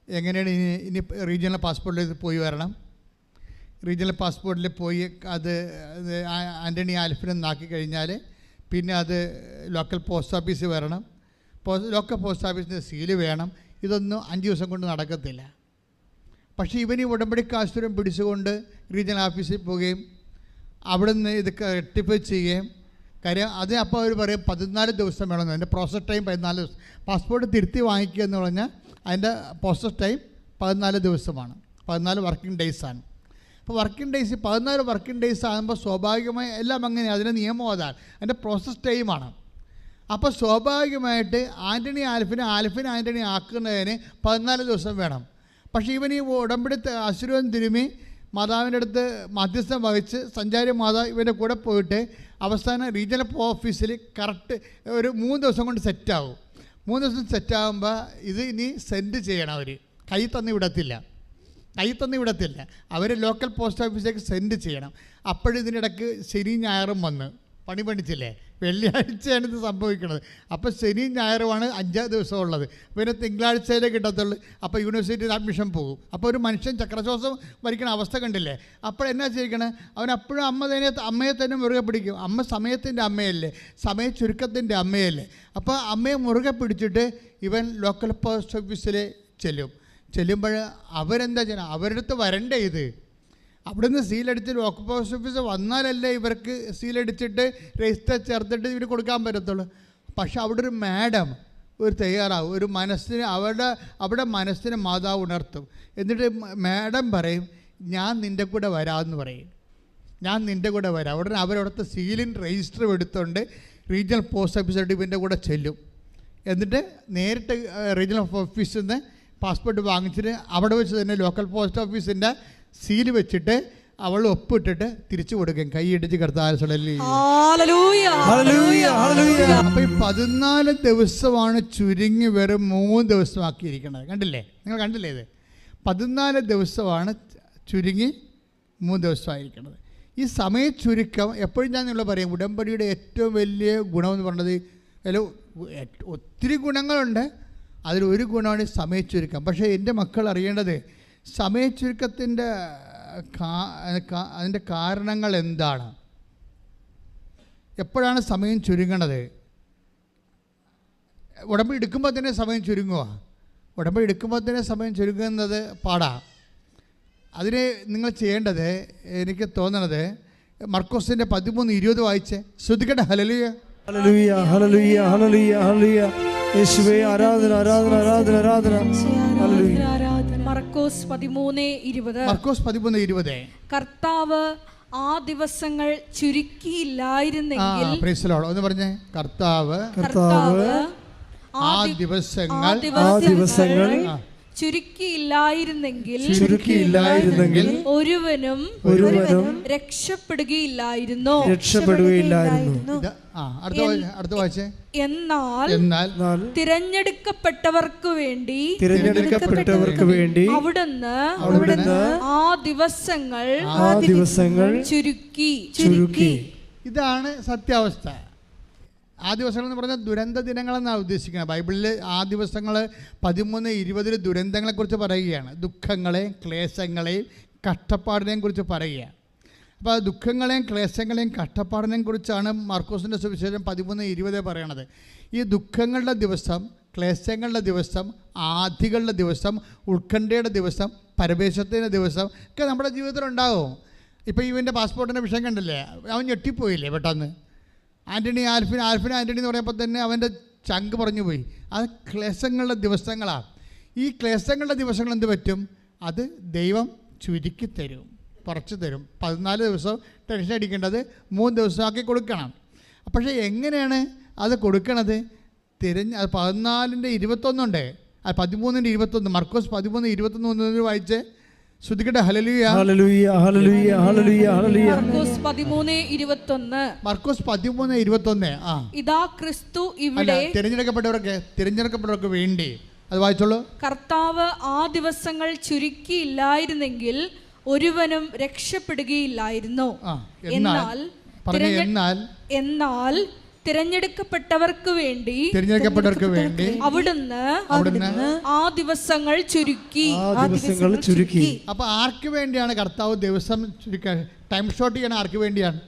എങ്ങനെയാണ് ഇനി റീജിയണൽ പാസ്പോർട്ടിൽ പോയി വരണം. റീജിയണൽ പാസ്പോർട്ടിൽ പോയി അത് ആൻ്റണി ആൽഫിനെന്നാക്കി കഴിഞ്ഞാൽ പിന്നെ അത് ലോക്കൽ പോസ്റ്റ് ഓഫീസിൽ വരണം. ലോക്കൽ പോസ്റ്റ് ഓഫീസിൻ്റെ സീല് വേണം. ഇതൊന്നും 5 ദിവസം കൊണ്ട് നടക്കത്തില്ല. പക്ഷേ ഇവന് ഉടമ്പടി കാശുരം പിടിച്ചുകൊണ്ട് റീജിയണൽ ഓഫീസിൽ പോവുകയും അവിടെ നിന്ന് ഇത് റെക്ടിഫൈ ചെയ്യുകയും, കാര്യം അത് അപ്പോൾ അവർ പറയും 14 ദിവസം വേണമെന്ന്. അതിൻ്റെ പ്രോസസ് ടൈം 14 ദിവസം. പാസ്പോർട്ട് തിരുത്തി വാങ്ങിക്കുക എന്ന് പറഞ്ഞാൽ അതിൻ്റെ പ്രോസസ് ടൈം 14 ദിവസമാണ്. 14 വർക്കിംഗ് ഡേയ്സാണ്. അപ്പോൾ വർക്കിംഗ് ഡേയ്സ് 14 വർക്കിംഗ് ഡേയ്സ് ആകുമ്പോൾ സ്വാഭാവികമായി എല്ലാം അങ്ങനെയാണ്. അതിൻ്റെ നിയമം അതാണ്, അതിൻ്റെ പ്രോസസ് ടൈമാണ്. അപ്പോൾ സ്വാഭാവികമായിട്ട് ആൻ്റണി ആൻറ്റണി ആക്കുന്നതിന് 14 ദിവസം വേണം. പക്ഷേ ഇവൻ ഈ ഉടമ്പടി അസുരൻ തിരുമി മാതാവിൻ്റെ അടുത്ത് മധ്യസ്ഥം വഹിച്ച് സഞ്ചാരി മാതാവ് ഇവൻ്റെ കൂടെ പോയിട്ട് അവസാനം റീജിയണൽ ഓഫീസിൽ കറക്റ്റ് ഒരു 3 ദിവസം കൊണ്ട് സെറ്റാവും. 3 ദിവസം സെറ്റാകുമ്പോൾ ഇത് ഇനി സെൻഡ് ചെയ്യണം. അവർ കൈ തന്നി വിടത്തില്ല. അവർ ലോക്കൽ പോസ്റ്റ് ഓഫീസിലേക്ക് സെൻഡ് ചെയ്യണം. അപ്പോഴിതിനിടയ്ക്ക് ശനി ഞായറും വന്ന് പണി പണിച്ചില്ലേ, വെള്ളിയാഴ്ചയാണ് ഇത് സംഭവിക്കുന്നത്. അപ്പോൾ ശനി ഞായറുമാണ് 5 ദിവസം ഉള്ളത്. പിന്നെ തിങ്കളാഴ്ചയിലേ കിട്ടത്തുള്ളൂ. അപ്പോൾ യൂണിവേഴ്സിറ്റിയിൽ അഡ്മിഷൻ പോകും. അപ്പോൾ ഒരു മനുഷ്യൻ ചക്രശ്വാസം വരിക്കണ അവസ്ഥ കണ്ടില്ലേ. അപ്പോൾ എന്നാ ചെയ്യിക്കണം, അവൻ അപ്പോഴും അമ്മയെ തന്നെ മുറുകെ പിടിക്കും. അമ്മ സമയത്തിൻ്റെ അമ്മയല്ലേ, സമയ ചുരുക്കത്തിൻ്റെ അമ്മയല്ലേ. അപ്പോൾ അമ്മയെ മുറുകെ പിടിച്ചിട്ട് ഇവൻ ലോക്കൽ പോസ്റ്റ് ഓഫീസിൽ ചെല്ലുമ്പോൾ അവരെന്താ ചെയ്യണം, അവരുടെ അടുത്ത് വരണ്ടേ ഇത്. അവിടുന്ന് സീലടിച്ച് ലോക്കൽ പോസ്റ്റ് ഓഫീസ് വന്നാലല്ലേ ഇവർക്ക് സീലടിച്ചിട്ട് രജിസ്റ്റർ ചേർത്തിട്ട് ഇവർ കൊടുക്കാൻ പറ്റത്തുള്ളൂ. പക്ഷെ അവിടെ ഒരു മാഡം തയ്യാറാവും, ഒരു മനസ്സിന് അവിടെ മനസ്സിന് മാതാവ് ഉണർത്തും. എന്നിട്ട് മാഡം പറയും, ഞാൻ നിൻ്റെ കൂടെ വരാമെന്ന് പറയും. ഉടനെ അവരവിടുത്തെ സീലിൻ രജിസ്റ്റർ എടുത്തുകൊണ്ട് റീജിയണൽ പോസ്റ്റ് ഓഫീസർ ഇവൻ്റെ കൂടെ ചെല്ലും. എന്നിട്ട് നേരിട്ട് റീജിയണൽ ഓഫീസിൽ നിന്ന് പാസ്പോർട്ട് വാങ്ങിച്ചിട്ട് അവിടെ വെച്ച് തന്നെ ലോക്കൽ പോസ്റ്റ് ഓഫീസിൻ്റെ സീല് വെച്ചിട്ട് അവൾ ഒപ്പിട്ടിട്ട് തിരിച്ചു കൊടുക്കും. കൈയിടിച്ച് കർത്താവിനെ. അപ്പോൾ ഈ 14 ദിവസമാണ് ചുരുങ്ങി വെറും 3 ദിവസമാക്കിയിരിക്കുന്നത്. നിങ്ങൾ കണ്ടില്ലേ ഇത്? 14 ദിവസമാണ് ചുരുങ്ങി 3 ദിവസമായിരിക്കുന്നത്. ഈ സമയ ചുരുക്കം എപ്പോഴും ഞാൻ നിങ്ങൾ പറയും, ഉടമ്പടിയുടെ ഏറ്റവും വലിയ ഗുണമെന്ന് പറഞ്ഞത്, ഒത്തിരി ഗുണങ്ങളുണ്ട്, അതിലൊരു ഗുണമാണ് സമയ ചുരുക്കം. പക്ഷേ എൻ്റെ മക്കൾ അറിയേണ്ടത് സമയ ചുരുക്കത്തിൻ്റെ അതിൻ്റെ കാരണങ്ങൾ എന്താണ്, എപ്പോഴാണ് സമയം ചുരുങ്ങണത്? ഉടമ്പടി എടുക്കുമ്പോൾ തന്നെ സമയം ചുരുങ്ങുന്നത് പാടാ. അതിന് നിങ്ങൾ ചെയ്യേണ്ടത്, എനിക്ക് തോന്നണത് മർക്കോസിൻ്റെ 13:20 വായിച്ച് ശ്രദ്ധിക്കട്ടെ. ഹല്ലേലൂയ, ഹല്ലേലൂയ, ഹല്ലേലൂയ, ഹല്ലേലൂയ, ഹല്ലേലൂയ. യേശുവേ ആരാധന, ആരാധന, ആരാധന, ആരാധന. ഹല്ലേലൂയ. മർക്കോസ് 13:20 കർത്താവ് ആ ദിവസങ്ങൾ ചുരുക്കിയില്ലായിരുന്നെങ്കിൽ, ഒന്ന് പറഞ്ഞേ, കർത്താവ് ആ ദിവസങ്ങൾ ചുരുക്കിയില്ലായിരുന്നെങ്കിൽ ഒരുവനും രക്ഷപ്പെടുകയില്ലായിരുന്നു. അടുത്ത വായിച്ചേ. എന്നാൽ തിരഞ്ഞെടുക്കപ്പെട്ടവർക്ക് വേണ്ടി അവിടുന്ന് ആ ദിവസങ്ങൾ ചുരുക്കി. ഇതാണ് സത്യാവസ്ഥ. ആ ദിവസങ്ങൾ എന്ന് പറഞ്ഞാൽ ദുരന്ത ദിനങ്ങളെന്നാണ് ഉദ്ദേശിക്കുന്നത്. ബൈബിളിൽ ആ ദിവസങ്ങൾ 13:20 ദുരന്തങ്ങളെക്കുറിച്ച് പറയുകയാണ്. ദുഃഖങ്ങളെയും ക്ലേശങ്ങളെയും കഷ്ടപ്പാടിനെയും കുറിച്ച് പറയുകയാണ്. അപ്പോൾ ദുഃഖങ്ങളെയും ക്ലേശങ്ങളെയും കഷ്ടപ്പാടിനെയും കുറിച്ചാണ് മാർക്കോസിൻ്റെ സുവിശേഷം 13:20 പറയണത്. ഈ ദുഃഖങ്ങളുടെ ദിവസം, ക്ലേശങ്ങളുടെ ദിവസം, ആധികളുടെ ദിവസം, ഉത്കണ്ഠയുടെ ദിവസം, പരവേശത്തിൻ്റെ ദിവസം ഒക്കെ നമ്മുടെ ജീവിതത്തിലുണ്ടാകും. ഇപ്പോൾ ഇവൻ്റെ പാസ്പോർട്ടിൻ്റെ വിഷയം കണ്ടില്ലേ, അവൻ ഞെട്ടിപ്പോയില്ലേ പെട്ടെന്ന്. ആൻ്റണി ആൽഫിൻ എന്ന് പറയുമ്പോൾ തന്നെ അവൻ്റെ ചങ്ക് പറഞ്ഞു പോയി. അത് ക്ലേശങ്ങളുടെ ദിവസങ്ങളാണ്. ഈ ക്ലേശങ്ങളുടെ ദിവസങ്ങൾ എന്ത് പറ്റും? അത് ദൈവം ചുരുക്കി തരും, കുറച്ച് തരും. 14 ദിവസം ടെൻഷൻ അടിക്കേണ്ടത് 3 ദിവസമാക്കി കൊടുക്കണം. പക്ഷേ എങ്ങനെയാണ് അത് കൊടുക്കണത്? 14:21 ഉണ്ട്, 13:21. മർക്കോസ് 13:21 വായിച്ച് ശ്രദ്ധിക്കട്ടെ. ഹല്ലേലൂയ, ഹല്ലേലൂയ, ഹല്ലേലൂയ, ഹല്ലേലൂയ, ഹല്ലേലൂയ. മർക്കോസ് 13:21. ഇതാ ക്രിസ്തു ഇവിടെ. തിരഞ്ഞെടുക്കപ്പെട്ടവർക്ക് വേണ്ടി അത് വായിച്ചോളൂ. കർത്താവ് ആ ദിവസങ്ങൾ ചുരുക്കിയില്ലായിരുന്നെങ്കിൽ ഒരുവനും രക്ഷപ്പെടുകയില്ലായിരുന്നു. എന്നാൽ തിരഞ്ഞെടുക്കപ്പെട്ടവർക്ക് വേണ്ടി അവിടുന്ന് ആ ദിവസങ്ങൾ ചുരുക്കി. അപ്പൊ ആർക്ക് വേണ്ടിയാണ് കർത്താവ് ദിവസം ചുരുക്കാൻ, ടൈം ഷോർട്ട് ചെയ്യണം? ആർക്ക് വേണ്ടിയാണ്?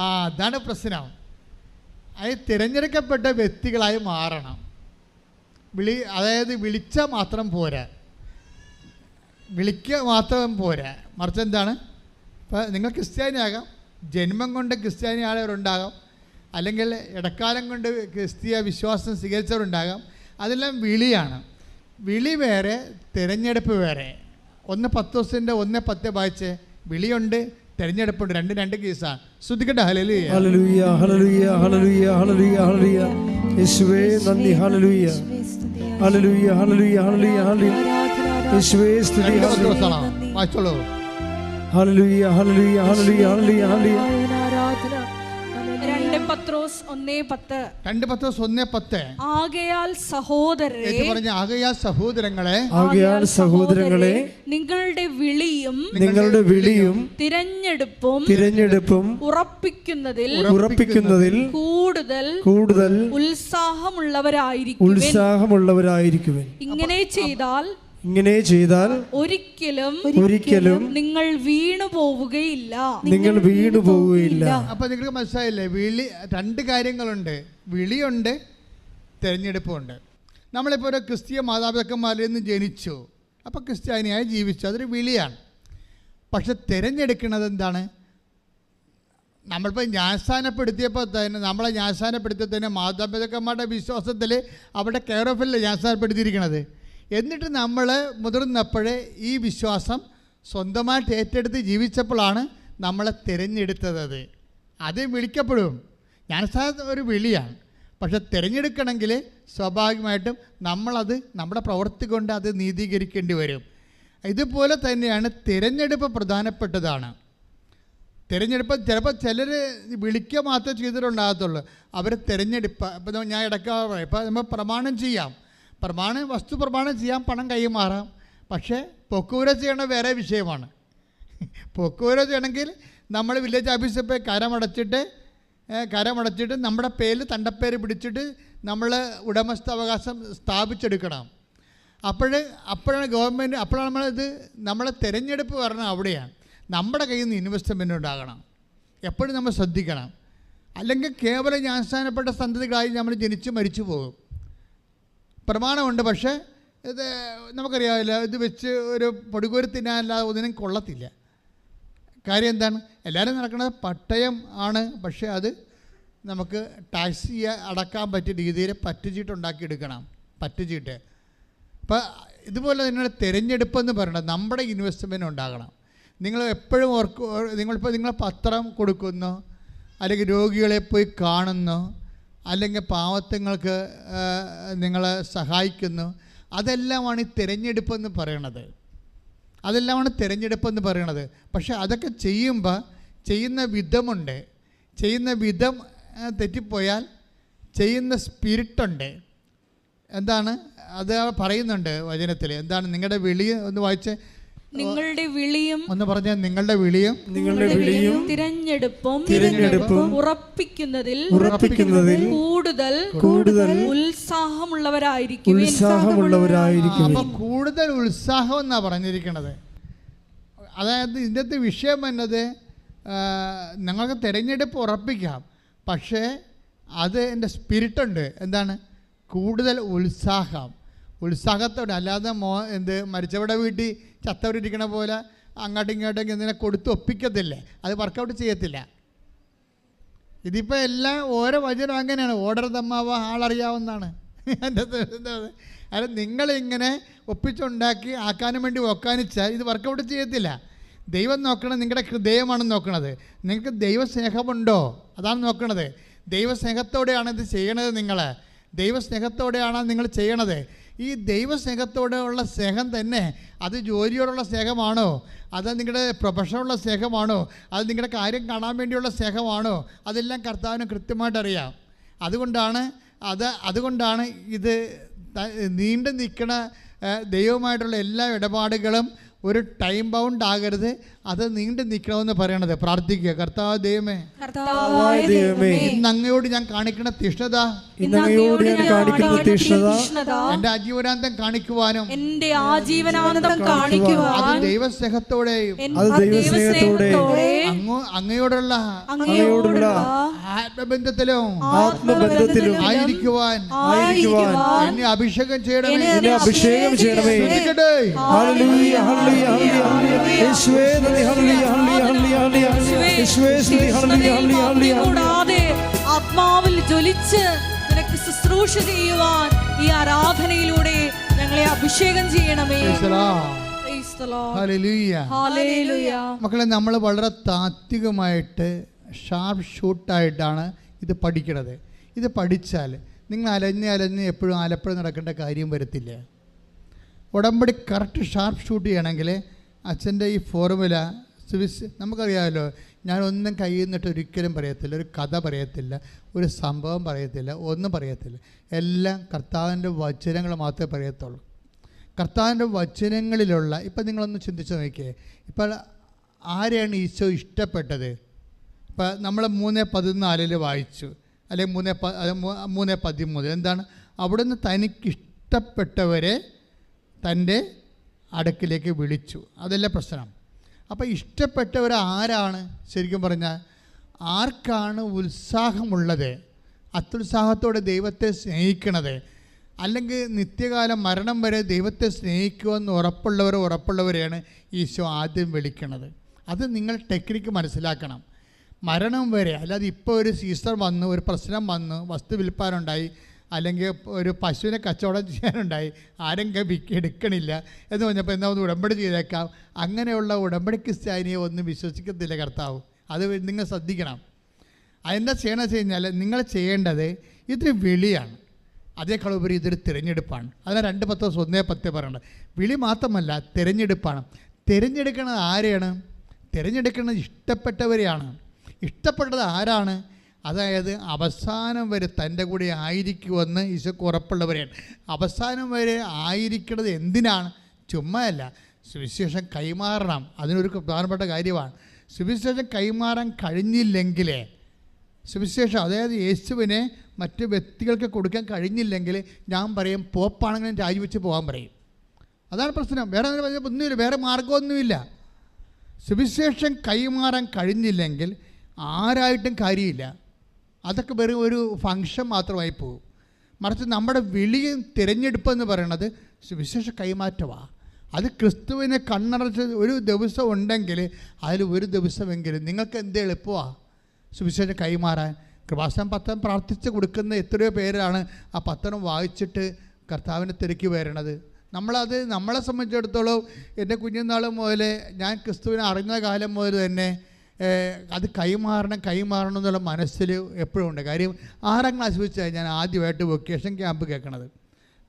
അതാണ് പ്രശ്നം. അത് തിരഞ്ഞെടുക്കപ്പെട്ട വ്യക്തികളായി മാറണം. അതായത് വിളിക്കുക മാത്രം പോരാ, മറിച്ച് എന്താണ്? ഇപ്പം നിങ്ങൾ ക്രിസ്ത്യാനിയാകാം, ജന്മം കൊണ്ട് ക്രിസ്ത്യാനി ആയവരുണ്ടാകാം, അല്ലെങ്കിൽ ഇടക്കാലം കൊണ്ട് ക്രിസ്തീയ വിശ്വാസം സ്വീകരിച്ചവരുണ്ടാകാം. അതെല്ലാം വിളിയാണ്. വിളി വേറെ, തിരഞ്ഞെടുപ്പ് വേറെ. 1 പത്രോസിൻ്റെ 1:10 വായിച്ച് വിളിയുണ്ട്, തിരഞ്ഞെടുപ്പുണ്ട്. രണ്ട് കേസാണ്. ശ്രദ്ധിക്കട്ടെ. ഹല്ലേലൂയ. ഹല്ലേലൂയ ഹല്ലേലൂയ ഹല്ലേലൂയ ഹല്ലേലൂയ ഹല്ലേലൂയ. യേശുവേ നന്ദി. ഹല്ലേലൂയ ഹല്ലേലൂയ ഹല്ലേലൂയ ഹല്ലേലൂയ ഹല്ലേലൂയ. യേശുവേ സ്തുതി. വായിച്ചോളൂ. ഹല്ലേലൂയ ഹല്ലേലൂയ ഹല്ലേലൂയ ഹല്ലേലൂയ ഹല്ലേലൂയ. 2 പത്രോസ് 1:10. 2 പത്രോസ് 1:10. ആകയാൽ സഹോദരരെ, പറഞ്ഞ ആകയാൽ സഹോദരങ്ങളെ, ആകയാൽ സഹോദരങ്ങളെ, നിങ്ങളുടെ വിളിയും തിരഞ്ഞെടുപ്പും ഉറപ്പിക്കുന്നതിൽ കൂടുതൽ ഉത്സാഹമുള്ളവരായിരിക്കുവിൻ. ഇങ്ങനെ ചെയ്താൽ ഒരിക്കലും നിങ്ങൾ വീണു പോവുകയില്ല. അപ്പൊ നിങ്ങൾക്ക് മനസ്സിലായില്ലേ? വിളി, 2 കാര്യങ്ങളുണ്ട്. വിളിയുണ്ട്, തിരഞ്ഞെടുപ്പുണ്ട്. നമ്മളിപ്പോൾ ഒരു ക്രിസ്തീയ മാതാപിതാക്കന്മാരിൽ നിന്ന് ജനിച്ചു, അപ്പോൾ ക്രിസ്ത്യാനിയായി ജീവിച്ചു, അതൊരു വിളിയാണ്. പക്ഷെ തിരഞ്ഞെടുക്കുന്നത് എന്താണ്? നമ്മളിപ്പോൾ ജ്ഞാനസ്ഥാനപ്പെടുത്തിയപ്പോൾ തന്നെ, നമ്മളെ ജ്ഞാനസ്ഥാനപ്പെടുത്തിയ തന്നെ മാതാപിതാക്കന്മാരുടെ വിശ്വാസത്തിൽ അവിടെ കെയർ ഓഫിലല്ലേ ജ്ഞാനസ്ഥാനപ്പെടുത്തിയിരിക്കണത്. എന്നിട്ട് നമ്മൾ മുതിർന്നപ്പോഴേ ഈ വിശ്വാസം സ്വന്തമായിട്ട് ഏറ്റെടുത്ത് ജീവിച്ചപ്പോഴാണ് നമ്മളെ തിരഞ്ഞെടുത്തത്. അത് വിളിക്കപ്പെടും. ജ്ഞാനസ്ഥാനം ഒരു വിളിയാണ്. പക്ഷെ തിരഞ്ഞെടുക്കണമെങ്കിൽ സ്വാഭാവികമായിട്ടും നമ്മളത് നമ്മുടെ പ്രവൃത്തി കൊണ്ട് അത് നീതീകരിക്കേണ്ടി വരും. ഇതുപോലെ തന്നെയാണ് തിരഞ്ഞെടുപ്പ് പ്രധാനപ്പെട്ടതാണ്. തിരഞ്ഞെടുപ്പ് ചിലപ്പോൾ ചിലർ വിളിക്കുക മാത്രമേ ചെയ്തിട്ടുണ്ടാകത്തുള്ളൂ. അവർ തിരഞ്ഞെടുപ്പ്, ഇപ്പം ഞാൻ ഇടയ്ക്ക് ഇപ്പം നമ്മൾ പ്രമാണം ചെയ്യാം, വസ്തു പ്രമാണം ചെയ്യാം, പണം കൈമാറാം. പക്ഷേ പൊക്കൂര ചെയ്യണ വേറെ വിഷയമാണ്. പൊക്കൂര ചെയ്യണമെങ്കിൽ നമ്മൾ വില്ലേജ് ഓഫീസിൽ പോയി കരമടച്ചിട്ട് നമ്മുടെ പേരിൽ തണ്ടപ്പേര് പിടിച്ചിട്ട് നമ്മൾ ഉടമസ്ഥാവകാശം സ്ഥാപിച്ചെടുക്കണം. അപ്പോഴാണ് ഗവൺമെൻറ്, അപ്പോഴാണ് നമ്മളെ തിരഞ്ഞെടുപ്പ് പറഞ്ഞാൽ അവിടെയാണ്. നമ്മുടെ കയ്യിൽ നിന്ന് ഇൻവെസ്റ്റ്മെൻ്റ് ഉണ്ടാകണം. എപ്പോഴും നമ്മൾ ശ്രദ്ധിക്കണം. അല്ലെങ്കിൽ കേവലം ജ്ഞാനസ്ഥാനപ്പെട്ട സന്തതികളായി നമ്മൾ ജനിച്ച് മരിച്ചു പോകും. പ്രമാണമുണ്ട്, പക്ഷേ ഇത് നമുക്കറിയാവില്ല, ഇത് വെച്ച് ഒരു പൊടികോരി തിന്നാനല്ലാതെ ഒന്നിനും കൊള്ളത്തില്ല. കാര്യം എന്താണ്? എല്ലാവരും നടക്കുന്നത് പട്ടയം ആണ്. പക്ഷേ അത് നമുക്ക് ടാക്സ് അടക്കാൻ പറ്റിയ രീതിയിൽ പറ്റുചീട്ടുണ്ടാക്കിയെടുക്കണം. പറ്റുചീട്ട്. അപ്പോൾ ഇതുപോലെ തന്നെ തിരഞ്ഞെടുപ്പെന്ന് പറയുന്നത് നമ്മുടെ ഇൻവെസ്റ്റ്മെൻറ്റ് ഉണ്ടാകണം. നിങ്ങൾ എപ്പോഴും നിങ്ങൾ പത്രം കൊടുക്കുന്നു, അല്ലെങ്കിൽ രോഗികളെ പോയി കാണുന്നു, അല്ലെങ്കിൽ പാവത്തങ്ങൾക്ക് നിങ്ങളെ സഹായിക്കുന്നു. അതെല്ലാമാണ് ഈ തിരഞ്ഞെടുപ്പെന്ന് പറയണത്. പക്ഷേ അതൊക്കെ ചെയ്യുമ്പോൾ ചെയ്യുന്ന വിധമുണ്ട്. ചെയ്യുന്ന വിധം തെറ്റിപ്പോയാൽ ചെയ്യുന്ന സ്പിരിറ്റുണ്ട്. എന്താണ് അത് പറയുന്നുണ്ട് വചനത്തിൽ? എന്താണ് നിങ്ങളുടെ വിളി? ഒന്ന് വായിച്ചേ. നിങ്ങളുടെ വിളിയും ഒന്ന് പറഞ്ഞാൽ നിങ്ങളുടെ വിളിയും തിരഞ്ഞെടുപ്പും ഉറപ്പിക്കുന്നതിൽ കൂടുതൽ ഉത്സാഹമുള്ളവരായിരിക്കും. അപ്പൊ കൂടുതൽ ഉത്സാഹം എന്നാ പറഞ്ഞിരിക്കണത്. അതായത് ഇതിൻ്റെ വിഷയം എന്നത് നിങ്ങൾക്ക് തിരഞ്ഞെടുപ്പ് ഉറപ്പിക്കാം, പക്ഷേ അത് എൻ്റെ സ്പിരിറ്റുണ്ട്. എന്താണ്? കൂടുതൽ ഉത്സാഹത്തോടെ. അല്ലാതെ മരിച്ചവരുടെ വീട്ടിൽ ചത്തവരിരിക്കണ പോലെ അങ്ങോട്ടും ഇങ്ങോട്ടും എന്തിനെ കൊടുത്ത് ഒപ്പിക്കത്തില്ലേ, അത് വർക്കൗട്ട് ചെയ്യത്തില്ല. ഇതിപ്പോൾ എല്ലാം ഓരോ വചനം അങ്ങനെയാണ്. ഓർഡർ തമ്മാവ ആളറിയാവുന്നതാണ്. അല്ല, നിങ്ങളിങ്ങനെ ഒപ്പിച്ചുണ്ടാക്കി ആക്കാനും വേണ്ടി ഒക്കാനിച്ചാൽ ഇത് വർക്കൗട്ട് ചെയ്യത്തില്ല. ദൈവം നോക്കണത് നിങ്ങളുടെ ഹൃദയമാണ് നോക്കണത്. നിങ്ങൾക്ക് ദൈവസ്നേഹമുണ്ടോ അതാണ് നോക്കണത്. ദൈവസ്നേഹത്തോടെയാണ് ഇത് ചെയ്യണത്. ദൈവസ്നേഹത്തോടെയാണ് നിങ്ങൾ ചെയ്യണത്. ഈ ദൈവസ്നേഹത്തോടെയുള്ള സ്നേഹം തന്നെ അത് ജോലിയോടുള്ള സ്നേഹമാണോ, അത് നിങ്ങളുടെ പ്രൊഫഷനുള്ള സ്നേഹമാണോ, അത് നിങ്ങളുടെ കാര്യം കാണാൻ വേണ്ടിയുള്ള സ്നേഹമാണോ, അതെല്ലാം കർത്താവിന് കൃത്യമായിട്ട് അറിയാം. അതുകൊണ്ടാണ് ഇത് നീണ്ടു നിൽക്കണ ദൈവമായിട്ടുള്ള എല്ലാ ഇടപാടുകളും ഒരു ടൈം ബൗണ്ട് ആകരുത്, അത് നീണ്ടു നിൽക്കണമെന്ന് പറയണത്. പ്രാർത്ഥിക്കുക. കർത്താവ് ദൈവമേ, ഇന്ന് അങ്ങയോട് ഞാൻ കാണിക്കുന്ന തീഷ്ണത എന്റെ ആജീവനാന്തം കാണിക്കുവാനും അത് ദൈവസ്നേഹത്തോടെയും അങ്ങയോടുള്ള ആത്മബന്ധത്തിലും ആയിരിക്കുവാൻ എന്നെ അഭിഷേകം ചെയ്യണമേ. കൂടാതെ ആത്മാവിൽ ജ്വലിച്ച് നിനക്ക് ശുശ്രൂഷ ചെയ്യുവാൻ ഈ ആരാധനയിലൂടെ ഞങ്ങളെ അഭിഷേകം ചെയ്യണമേ. the Lord. ഹല്ലേലൂയ. Hallelujah. മക്കളെ, നമ്മൾ വളരെ താത്വികമായിട്ട് ഷാർപ്പ് ഷൂട്ടായിട്ടാണ് ഇത് പഠിക്കുന്നത്. ഇത് പഠിച്ചാൽ നിങ്ങൾ അലഞ്ഞ് എപ്പോഴും ആലപ്പുഴ നടക്കേണ്ട കാര്യം വരത്തില്ല. ഉടമ്പടി കറക്റ്റ് ഷാർപ്പ് ഷൂട്ട് ചെയ്യണമെങ്കിൽ അച്ഛൻ്റെ ഈ ഫോർമുല നമുക്കറിയാമല്ലോ. ഞാനൊന്നും കയ്യിൽ നിന്നിട്ട് ഒരിക്കലും പറയത്തില്ല, ഒരു കഥ പറയത്തില്ല, ഒരു സംഭവം പറയത്തില്ല, ഒന്നും പറയത്തില്ല. എല്ലാം കർത്താവിൻ്റെ വചനങ്ങൾ മാത്രമേ പറയത്തുള്ളൂ. കർത്താവിൻ്റെ വചനങ്ങളിലുള്ള ഇപ്പം നിങ്ങളൊന്ന് ചിന്തിച്ച് നോക്കിയേ. ഇപ്പോൾ ആരെയാണ് ഈശോ ഇഷ്ടപ്പെട്ടത്? ഇപ്പം നമ്മൾ 3:14 വായിച്ചു, അല്ലെങ്കിൽ 3:13. എന്താണ്? അവിടുന്ന് തനിക്കിഷ്ടപ്പെട്ടവരെ തൻ്റെ അടുക്കിലേക്ക് വിളിച്ചു. അതല്ല പ്രശ്നം. അപ്പോൾ ഇഷ്ടപ്പെട്ടവർ ആരാണ്? ശരിക്കും പറഞ്ഞാൽ ആർക്കാണ് ഉത്സാഹമുള്ളത്, അത്യുത്സാഹത്തോടെ ദൈവത്തെ സ്നേഹിക്കണത്, അല്ലെങ്കിൽ നിത്യകാലം മരണം വരെ ദൈവത്തെ സ്നേഹിക്കുമെന്ന് ഉറപ്പുള്ളവരെയാണ് ഈശോ ആദ്യം വിളിക്കണത്. അത് നിങ്ങൾ ടെക്നിക്ക് മനസ്സിലാക്കണം. മരണം വരെ, അല്ലാതെ ഇപ്പോൾ ഒരു സീസൺ വന്നു, ഒരു പ്രശ്നം വന്നു, വസ്തു വിൽപ്പാനുണ്ടായി, അല്ലെങ്കിൽ ഒരു പശുവിനെ കച്ചവടം ചെയ്യാനുണ്ടായി, ആരും എടുക്കണില്ല എന്ന് പറഞ്ഞപ്പോൾ എന്താ ഒന്ന് ഉടമ്പടി ചെയ്തേക്കാം. അങ്ങനെയുള്ള ഉടമ്പടി ക്രിസ്ത്യാനിയെ ഒന്നും വിശ്വസിക്കത്തില്ല കർത്താവ്. അത് നിങ്ങൾ ശ്രദ്ധിക്കണം. അതെന്താ ചെയ്യണമെന്ന് വെച്ച് കഴിഞ്ഞാൽ നിങ്ങൾ ചെയ്യേണ്ടത് ഇതൊരു വിളിയാണ്, അതേക്കാളുപരി ഇതൊരു തിരഞ്ഞെടുപ്പാണ്. അതിന് 2 പത്രോസ് 1:10 പറയണത്. വിളി മാത്രമല്ല, തിരഞ്ഞെടുപ്പാണ്. തിരഞ്ഞെടുക്കുന്നത് ആരെയാണ്? തിരഞ്ഞെടുക്കുന്നത് ഇഷ്ടപ്പെട്ടവരെയാണ്. ഇഷ്ടപ്പെട്ടത് ആരാണ്? അതായത് അവസാനം വരെ തൻ്റെ കൂടെ ആയിരിക്കുമെന്ന് ഈശോക്ക് ഉറപ്പുള്ളവരെയാണ്. അവസാനം വരെ ആയിരിക്കുന്നത് എന്തിനാണ്? ചുമ്മായല്ല, സുവിശേഷം കൈമാറണം. അതിനൊരു പ്രധാനപ്പെട്ട കാര്യമാണ്. സുവിശേഷം കൈമാറാൻ കഴിഞ്ഞില്ലെങ്കിൽ, സുവിശേഷം അതായത് യേശുവിനെ മറ്റ് വ്യക്തികൾക്ക് കൊടുക്കാൻ കഴിഞ്ഞില്ലെങ്കിൽ, ഞാൻ പറയും പോപ്പാണെങ്കിലും രാജിവെച്ച് പോകാൻ പറയും. അതാണ് പ്രശ്നം. വേറെ ഒന്നുമില്ല, വേറെ മാർഗമൊന്നുമില്ല. സുവിശേഷം കൈമാറാൻ കഴിഞ്ഞില്ലെങ്കിൽ ആരായിട്ടും കാര്യമില്ല. അതൊക്കെ വെറും ഒരു ഫങ്ഷൻ മാത്രമായി പോകും. മറിച്ച് നമ്മുടെ വിളിയും തിരഞ്ഞെടുപ്പെന്ന് പറയുന്നത് സുവിശേഷ കൈമാറ്റമാണ്. അത് ക്രിസ്തുവിനെ കണ്ണടച്ച് ഒരു ദിവസം ഉണ്ടെങ്കിൽ അതിൽ ഒരു ദിവസമെങ്കിലും നിങ്ങൾക്ക് എന്ത് എളുപ്പമാണ് സുവിശേഷം കൈമാറാൻ. കൃപാസനം പത്രം പ്രാർത്ഥിച്ച് കൊടുക്കുന്ന എത്രയോ പേരാണ് ആ പത്രം വായിച്ചിട്ട് കർത്താവിനെ തിരക്കി വരണത്. നമ്മളെ സംബന്ധിച്ചിടത്തോളം എൻ്റെ കുഞ്ഞുനാൾ മുതൽ, ഞാൻ ക്രിസ്തുവിനെ അറിഞ്ഞ കാലം മുതൽ തന്നെ അത് കൈമാറണം എന്നുള്ള മനസ്സിൽ എപ്പോഴും ഉണ്ട്. കാര്യം 6ാം ക്ലാസ് വെച്ചാൽ ഞാൻ ആദ്യമായിട്ട് വൊക്കേഷൻ ക്യാമ്പ് കേൾക്കണത്.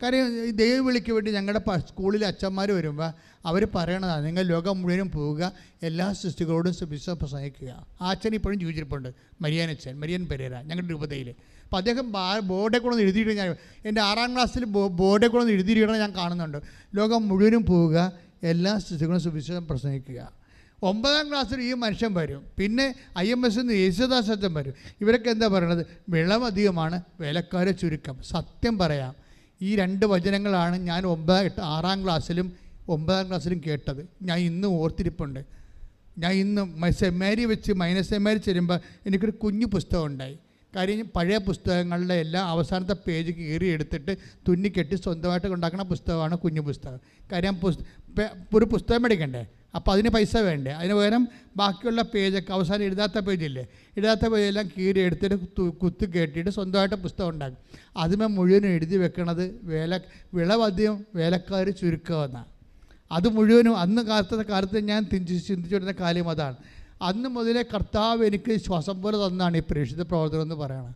കാര്യം ഈ ദൈവവിളിക്ക് വേണ്ടി ഞങ്ങളുടെ സ്കൂളിലെ അച്ഛന്മാർ വരുമ്പോൾ അവർ പറയണതാണ്, നിങ്ങൾ ലോകം മുഴുവനും പോവുക, എല്ലാ സൃഷ്ടികളോടും സുവിശേഷം പ്രസംഗിക്കുക. ആ അച്ഛൻ ഇപ്പോഴും ജീവിച്ചിരിപ്പുണ്ട്, മരിയൻ പെരേര, ഞങ്ങളുടെ രൂപതയിൽ. അപ്പോൾ അദ്ദേഹം ബോർഡെ കൂടെ ഒന്ന് എഴുതിയിട്ട്, ഞാൻ എൻ്റെ 6ാം ക്ലാസ്സിൽ ബോർഡെ കൂടെ ഒന്ന് എഴുതിയിടണം ഞാൻ കാണുന്നുണ്ട്. ലോകം മുഴുവനും പോവുക, എല്ലാ സൃഷ്ടികളും സുവിശേഷം പ്രസംഗിക്കുക. 9ാം ക്ലാസ്സിൽ ഈ മനുഷ്യൻ വരും. പിന്നെ IMS യേശുദാസ് അച്ഛൻ വരും. ഇവരൊക്കെ എന്താ പറയണത്? വിളവധികമാണ്, വേലക്കാരെ ചുരുക്കം. സത്യം പറയാം, ഈ 2 വചനങ്ങളാണ് ഞാൻ 6ാം ക്ലാസ്സിലും 9ാം ക്ലാസ്സിലും കേട്ടത്. ഞാൻ ഇന്നും ഓർത്തിരിപ്പുണ്ട്. ഞാൻ ഇന്നും സെമിനാരി വെച്ച് സെമിനാരി ചെല്ലുമ്പോൾ എനിക്കൊരു കുഞ്ഞു പുസ്തകം ഉണ്ടായി. കാര്യം പഴയ പുസ്തകങ്ങളുടെ എല്ലാം അവസാനത്തെ പേജ് കീറി എടുത്തിട്ട് തുന്നിക്കെട്ടി സ്വന്തമായിട്ട് ഉണ്ടാക്കുന്ന പുസ്തകമാണ് കുഞ്ഞു പുസ്തകം. കാര്യം ഒരു പുസ്തകം മേടിക്കണ്ടേ, അപ്പോൾ അതിന് പൈസ വേണ്ടേ. അതിന് പകരം ബാക്കിയുള്ള പേജൊക്കെ അവസാനം എഴുതാത്ത പേജെല്ലാം കീറി എടുത്തിട്ട് കുത്തി കെട്ടിയിട്ട് സ്വന്തമായിട്ട് പുസ്തകം ഉണ്ടാക്കും. അതിന് മുഴുവനും എഴുതി വെക്കണത് വിളവധികം വേലക്കാർ ചുരുക്കമെന്നാണ്. അത് മുഴുവനും അന്ന് കാലത്ത് ഞാൻ ചിന്തിച്ചുകൊണ്ടിരുന്ന കാര്യം അതാണ്. അന്ന് മുതലേ കർത്താവ് എനിക്ക് ശ്വാസം പോലെ തന്നാണ് ഈ പ്രേക്ഷിത പ്രവർത്തനം എന്ന് പറയണത്.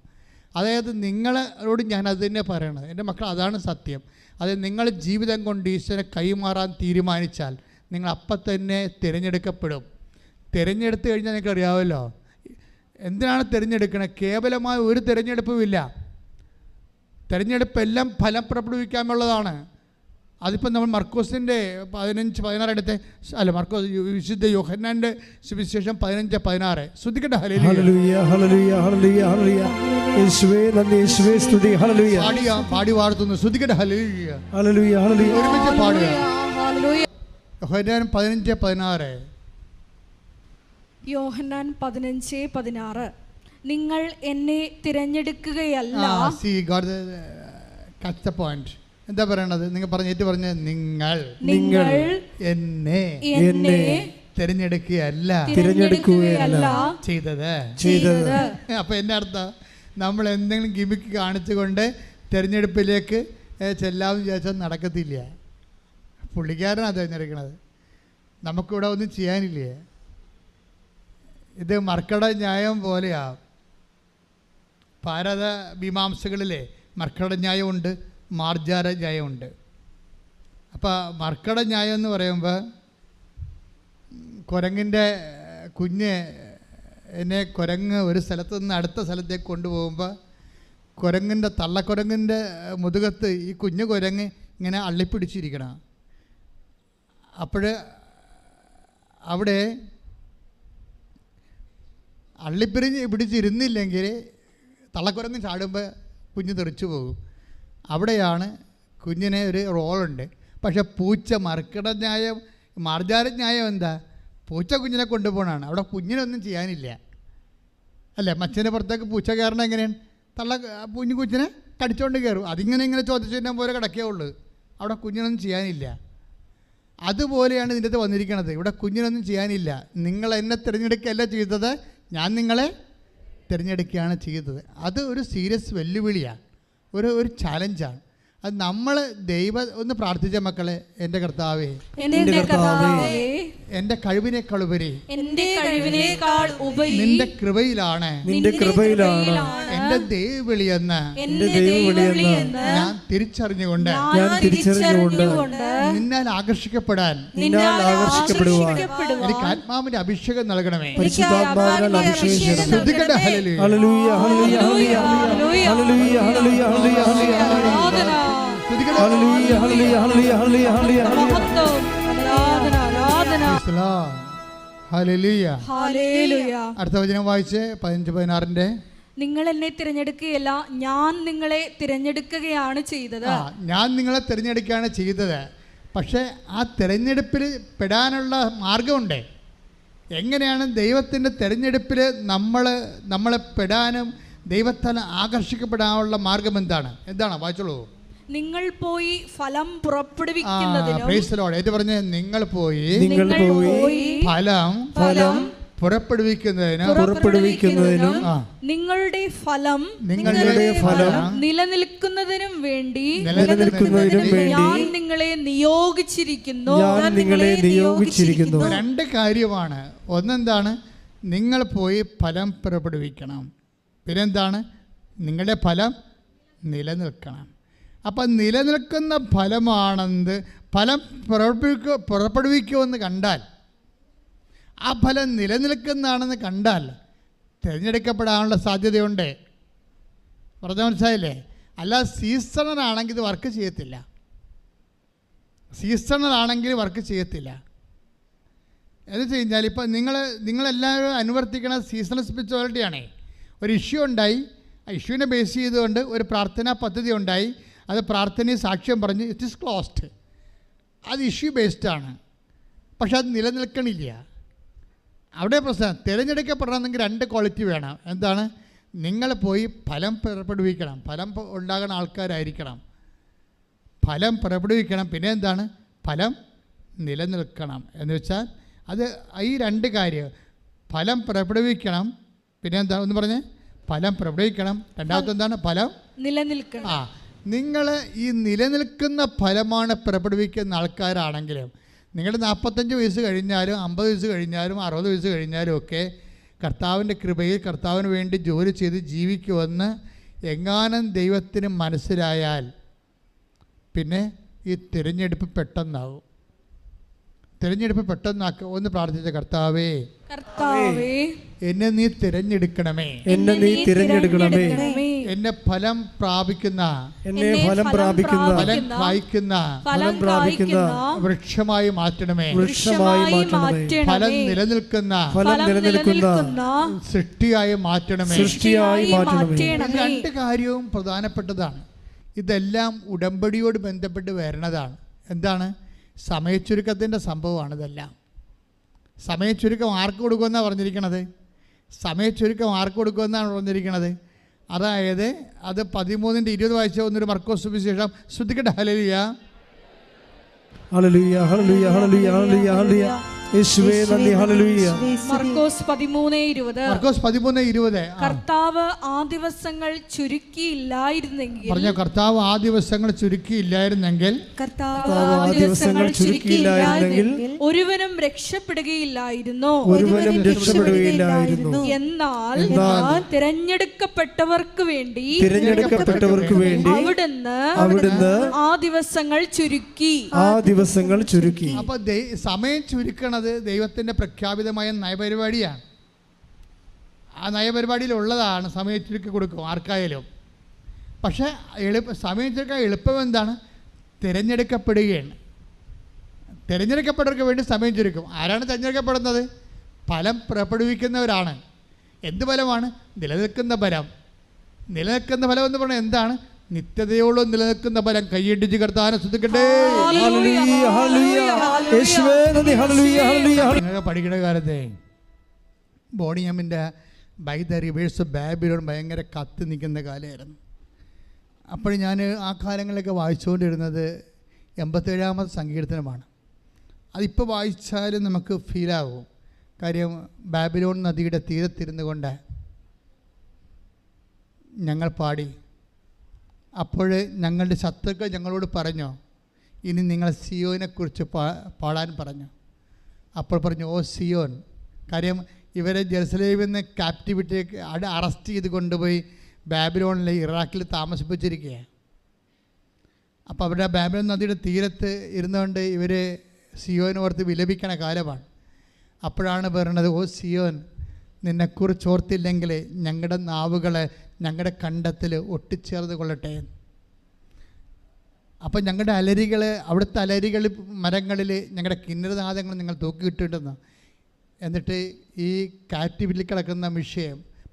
അതായത് നിങ്ങളോട് ഞാൻ അത് തന്നെ പറയണത്. എൻ്റെ മക്കൾ, അതാണ് സത്യം. അതായത് നിങ്ങൾ ജീവിതം കൊണ്ട് ഈശ്വരനെ കൈമാറാൻ തീരുമാനിച്ചാൽ നിങ്ങൾ അപ്പം തന്നെ തിരഞ്ഞെടുക്കപ്പെടും. തിരഞ്ഞെടുത്ത് കഴിഞ്ഞാൽ നിങ്ങൾക്ക് അറിയാമല്ലോ എന്തിനാണ് തിരഞ്ഞെടുക്കണത്. കേവലമായ ഒരു തിരഞ്ഞെടുപ്പുമില്ല. തിരഞ്ഞെടുപ്പെല്ലാം ഫലം പുറപ്പെടുവിക്കാനുള്ളതാണ്. അതിപ്പോൾ നമ്മൾ മർക്കോസിൻ്റെ 15-16 എടുത്ത് മർക്കോസ് വിശുദ്ധ യോഹന്നാൻ്റെ സുവിശേഷം 15-16 ശ്രദ്ധിക്കട്ടെ. പാടി വാഴ്ത്തുന്നു. ശ്രദ്ധിക്കട്ടെ. ഒരുമിച്ച് പാടുക. യോഹന്നാൻ 15-16. യോഹന്നാൻ 15-16. നിങ്ങൾ എന്നെ തിരഞ്ഞെടുക്കുകയല്ല. എന്താ പറയണത്? നിങ്ങൾ പറഞ്ഞ നിങ്ങൾ എന്നെ തിരഞ്ഞെടുക്കുകയല്ല ചെയ്തത്. അപ്പൊ എന്റെ അർത്ഥം, നമ്മൾ എന്തെങ്കിലും ഗിമിക്ക് കാണിച്ചുകൊണ്ട് തിരഞ്ഞെടുപ്പിലേക്ക് ചെല്ലാമെന്ന് വിചാരിച്ചാൽ നടക്കത്തില്ല. പുള്ളിക്കാരനാണ് തിരഞ്ഞെടുക്കണത്. നമുക്കിവിടെ ഒന്നും ചെയ്യാനില്ലേ? ഇത് മർക്കട ന്യായം പോലെയാ. ഭാരത മീമാംസകളിലെ മർക്കട ന്യായമുണ്ട്, മാർജാര ന്യായമുണ്ട്. അപ്പോൾ മർക്കട ന്യായം എന്ന് പറയുമ്പോൾ കുരങ്ങിൻ്റെ കുഞ്ഞ് എന്നെ കുരങ്ങ് ഒരു സ്ഥലത്ത് നിന്ന് അടുത്ത സ്ഥലത്തേക്ക് കൊണ്ടുപോകുമ്പോൾ കുരങ്ങിൻ്റെ തള്ളക്കുരങ്ങിൻ്റെ മുതുകത്ത് ഈ കുഞ്ഞു കുരങ്ങ് ഇങ്ങനെ അള്ളിപ്പിടിച്ചിരിക്കണം. അപ്പോൾ അവിടെ പിടിച്ചിരുന്നില്ലെങ്കിൽ തള്ളക്കുരങ്ങ് ചാടുമ്പോൾ കുഞ്ഞ് തെറിച്ചു പോകും. അവിടെയാണ് കുഞ്ഞിന് ഒരു റോളുണ്ട്. പക്ഷെ പൂച്ച മർക്കട ന്യായം, മാർജാര ന്യായം എന്താ? പൂച്ച കുഞ്ഞിനെ കൊണ്ടുപോകണമാണ്. അവിടെ കുഞ്ഞിനൊന്നും ചെയ്യാനില്ല അല്ലേ? മച്ചിൻ്റെ പുറത്തേക്ക് പൂച്ച കയറണം എങ്ങനെയാണ്? കുഞ്ഞു കൊച്ചിനെ കടിച്ചുകൊണ്ട് കയറും. ഇങ്ങനെ ചോദിച്ചതിൻ്റെ പോലെ കിടക്കേ ഉള്ളൂ. അവിടെ കുഞ്ഞിനൊന്നും ചെയ്യാനില്ല. അതുപോലെയാണ് ഇതിൻ്റെ അകത്ത് വന്നിരിക്കുന്നത്. ഇവിടെ കുഞ്ഞിനൊന്നും ചെയ്യാനില്ല. നിങ്ങൾ എന്നെ തിരഞ്ഞെടുക്കുകയല്ല ചെയ്തത്, ഞാൻ നിങ്ങളെ തിരഞ്ഞെടുക്കുകയാണ് ചെയ്തത്. അത് ഒരു സീരിയസ് വെല്ലുവിളിയാണ്, ഒരു ചാലഞ്ചാണ്. അത് നമ്മൾ ഒന്ന് പ്രാർത്ഥിച്ച മക്കളെ, എൻ്റെ കർത്താവേ, എൻ്റെ കഴിവിനേക്കാൾ ഉപരി നിന്റെ കൃപയിലാണ് എൻ്റെ ദൈവവിളിയെന്ന് ഞാൻ തിരിച്ചറിഞ്ഞുകൊണ്ട് നിന്നാൽ ആകർഷിക്കപ്പെടാൻ എനിക്ക് ആത്മാവിന്റെ അഭിഷേകം നൽകണമേ. അടുത്ത വചനം വായിച്ച് 15-16. നിങ്ങൾ എന്നെ തിരഞ്ഞെടുക്കുകയല്ല, ഞാൻ നിങ്ങളെ തിരഞ്ഞെടുക്കുകയാണ് ചെയ്തത്. ഞാൻ നിങ്ങളെ തിരഞ്ഞെടുക്കുകയാണ് ചെയ്തത്. പക്ഷേ ആ തിരഞ്ഞെടുപ്പിൽ പെടാനുള്ള മാർഗമുണ്ട്. എങ്ങനെയാണ് ദൈവത്തിൻ്റെ തിരഞ്ഞെടുപ്പിൽ നമ്മളെ പെടാനും ദൈവത്താൽ ആകർഷിക്കപ്പെടാനുള്ള മാർഗം എന്താണ്? വായിച്ചോളൂ. നിങ്ങൾ പോയി ഫലം പുറപ്പെടുവിക്കുന്നതിനും നിങ്ങൾ പോയി ഫലം പുറപ്പെടുവിക്കുന്നതിനും നിങ്ങളുടെ ഫലം നിലനിൽക്കുന്നതിനും വേണ്ടി ഞാൻ നിങ്ങളെ നിയോഗിച്ചിരിക്കുന്നു. രണ്ട് കാര്യമാണ്. ഒന്നെന്താണ്? നിങ്ങൾ പോയി ഫലം പുറപ്പെടുവിക്കണം. പിന്നെന്താണ്? നിങ്ങളുടെ ഫലം നിലനിൽക്കണം. അപ്പം നിലനിൽക്കുന്ന ഫലമാണെന്ന് ഫലം പുറപ്പെടുവിക്കുമെന്ന് കണ്ടാൽ, ആ ഫലം നിലനിൽക്കുന്നതാണെന്ന് കണ്ടാൽ തിരഞ്ഞെടുക്കപ്പെടാനുള്ള സാധ്യതയുണ്ട്. പറഞ്ഞ മനസ്സിലായില്ലേ? അല്ല, സീസണലാണെങ്കിൽ ഇത് വർക്ക് ചെയ്യത്തില്ല. എന്ന് വെച്ച് കഴിഞ്ഞാൽ ഇപ്പം നിങ്ങളെല്ലാവരും അനുവർത്തിക്കണ സീസണൽ സ്പിരിച്വാലിറ്റിയാണേ. ഒരു ഇഷ്യൂ ഉണ്ടായി, ആ ഇഷ്യൂവിനെ ബേസ് ചെയ്തുകൊണ്ട് ഒരു പ്രാർത്ഥനാ പദ്ധതി ഉണ്ടായി. അത് പ്രാർത്ഥനയെ സാക്ഷ്യം പറഞ്ഞ് ഇറ്റ് ഈസ് ക്ലോസ്ഡ്. അത് ഇഷ്യൂ ബേസ്ഡാണ്. പക്ഷെ അത് നിലനിൽക്കണില്ല. അവിടെ പ്രശ്നം. തിരഞ്ഞെടുക്കപ്പെടണമെങ്കിൽ രണ്ട് ക്വാളിറ്റി വേണം. എന്താണ്? നിങ്ങൾ പോയി ഫലം പുറപ്പെടുവിക്കണം. ഫലം ഉണ്ടാകുന്ന ആൾക്കാരായിരിക്കണം. ഫലം പുറപ്പെടുവിക്കണം. പിന്നെ എന്താണ്? ഫലം നിലനിൽക്കണം. എന്ന് വെച്ചാൽ അത് ഈ രണ്ട് കാര്യം. ഫലം പുറപ്പെടുവിക്കണം. പിന്നെ എന്താ ഒന്ന് പറഞ്ഞേ? ഫലം പുറപ്പെടുവിക്കണം. രണ്ടാമത്തെ എന്താണ്? ഫലം നിലനിൽക്കണം. നിങ്ങൾ ഈ നിലനിൽക്കുന്ന ഫലമാണ് പുറപ്പെടുവിക്കുന്ന ആൾക്കാരാണെങ്കിലും നിങ്ങൾ 45 വയസ്സ് കഴിഞ്ഞാലും 50 വയസ്സ് കഴിഞ്ഞാലും 60 വയസ്സ് കഴിഞ്ഞാലും ഒക്കെ കർത്താവിൻ്റെ കൃപയിൽ കർത്താവിന് വേണ്ടി ജോലി ചെയ്ത് ജീവിക്കുമെന്ന് എങ്ങാനും ദൈവത്തിന് മനസ്സിലായാൽ പിന്നെ ഈ തിരഞ്ഞെടുപ്പ് പെട്ടെന്നാവും. ഒന്ന് പ്രാർത്ഥിച്ച കർത്താവേ, എന്നെ നീ തിരഞ്ഞെടുക്കണമേ. എന്നെ ഫലം പ്രാപിക്കുന്ന ഫലം കായ്ക്കുന്ന വൃക്ഷമായി മാറ്റണമേ. ഫലം നിലനിൽക്കുന്ന സൃഷ്ടിയായി മാറ്റണമേ. രണ്ട് കാര്യവും പ്രധാനപ്പെട്ടതാണ്. ഇതെല്ലാം ഉടമ്പടിയോട് ബന്ധപ്പെട്ട് വരണതാണ്. എന്താണ്? സമയച്ചുരുക്കത്തിൻ്റെ സംഭവമാണ് ഇതെല്ലാം. സമയച്ചുരുക്കം ആർക്ക് കൊടുക്കുമെന്നാണ് പറഞ്ഞിരിക്കണത്? അതായത് അത് 13:20 വായിച്ച ഒന്നൊരു മർക്കോസ് സുവിശേഷം. ശ്രദ്ധിക്കട്ടെ. ഹല്ലേലൂയ, ഹല്ലേലൂയ, ഹല്ലേലൂയ, ഹല്ലേലൂയ, ഹല്ലേലൂയ, ഹല്ലേലൂയ. യേശുവേ നന്ദി. ഹല്ലേലൂയ. മർക്കോസ് 13:20. മർക്കോസ് 13:20. കർത്താവ് ആ ദിവസങ്ങൾ ചുരുക്കിയില്ലായിരുന്നെങ്കിൽ. പറഞ്ഞ കർത്താവ് ആ ദിവസങ്ങൾ ചുരുക്കിയില്ലായിരുന്നെങ്കിൽ ഒരുവനും രക്ഷപ്പെടുകയില്ലായിരുന്നു. എന്നാൽ തിരഞ്ഞെടുക്കപ്പെട്ടവർക്ക് വേണ്ടി അവിടുന്ന് ആ ദിവസങ്ങൾ ചുരുക്കി. അപ്പൊ സമയം ചുരുക്കണത് ദൈവത്തിന്റെ പ്രഖ്യാപിതമായ നയപരിപാടിയാണ്. ആ നയപരിപാടിയിലുള്ളതാണ് സമയം ചുരുക്കി കൊടുക്കും ആർക്കായാലും. പക്ഷേ സമയം ചുരുക്കാൻ എളുപ്പം എന്താണ്? തിരഞ്ഞെടുക്കപ്പെടുകയാണ്. തിരഞ്ഞെടുക്കപ്പെട്ടവർക്ക് വേണ്ടി സമയം ചുരുക്കും. ആരാണ് തിരഞ്ഞെടുക്കപ്പെടുന്നത്? ഫലം പുറപ്പെടുവിക്കുന്നവരാണ്. എന്ത് ഫലമാണ്? നിലനിൽക്കുന്ന ഫലം. നിലനിൽക്കുന്ന ഫലം എന്ന് പറഞ്ഞാൽ എന്താണ്? നിത്യതയോളം നിലനിൽക്കുന്ന ഫലം. കൈയടിച്ച് കർത്താവിനെ സ്തുതിക്കട്ടെ. നിങ്ങൾക്ക് പഠിക്കുന്ന കാലത്തെ ബോണിയമ്മിൻ്റെ by the rivers of Babylon ഭയങ്കര കത്തി നിൽക്കുന്ന കാലമായിരുന്നു. അപ്പോൾ ഞാൻ ആ കാലങ്ങളിലൊക്കെ വായിച്ചുകൊണ്ടിരുന്നത് 87-ാമത്തെ സങ്കീർത്തനമാണ്. അതിപ്പോൾ വായിച്ചാലും നമുക്ക് ഫീലാകും. കാര്യം ബാബിലോൺ നദിയുടെ തീരത്തിരുന്നു കൊണ്ട് ഞങ്ങൾ പാടി. അപ്പോൾ ഞങ്ങളുടെ ശത്രുക്കൾ ഞങ്ങളോട് പറഞ്ഞു, ഇനി നിങ്ങൾ സിയോനെക്കുറിച്ച് പാടാൻ പറഞ്ഞു. അപ്പോൾ പറഞ്ഞു, ഓ സിയോൻ. കാര്യം ഇവരെ ജെറുസലേമിൽ നിന്ന് ക്യാപ്റ്റിവിറ്റിക്ക് അറസ്റ്റ് ചെയ്ത് കൊണ്ടുപോയി ബാബിലോണിലെ ഇറാഖിൽ താമസിപ്പിച്ചിരിക്കുകയാണ്. അപ്പോൾ അവരുടെ ബാബിലോൺ നദിയുടെ തീരത്ത് ഇരുന്നുകൊണ്ട് ഇവർ സിയോനോർത്ത് വിലപിക്കണ കാലമാണ്. അപ്പോഴാണ് പറയുന്നത്, ഓ സിയോൻ, നിന്നെക്കുറിച്ച് ഓർത്തില്ലെങ്കിൽ ഞങ്ങളുടെ നാവുകളെ ഞങ്ങളുടെ കണ്ടത്തിൽ ഒട്ടിച്ചേർന്ന് കൊള്ളട്ടെ. അപ്പം ഞങ്ങളുടെ അലരികൾ, അവിടുത്തെ അലരികൾ മരങ്ങളിൽ ഞങ്ങളുടെ കിന്നരനാദങ്ങൾ നിങ്ങൾ തൂക്കിയിട്ടുണ്ടെന്ന്. എന്നിട്ട് ഈ കാറ്റിവിൽ കിടക്കുന്ന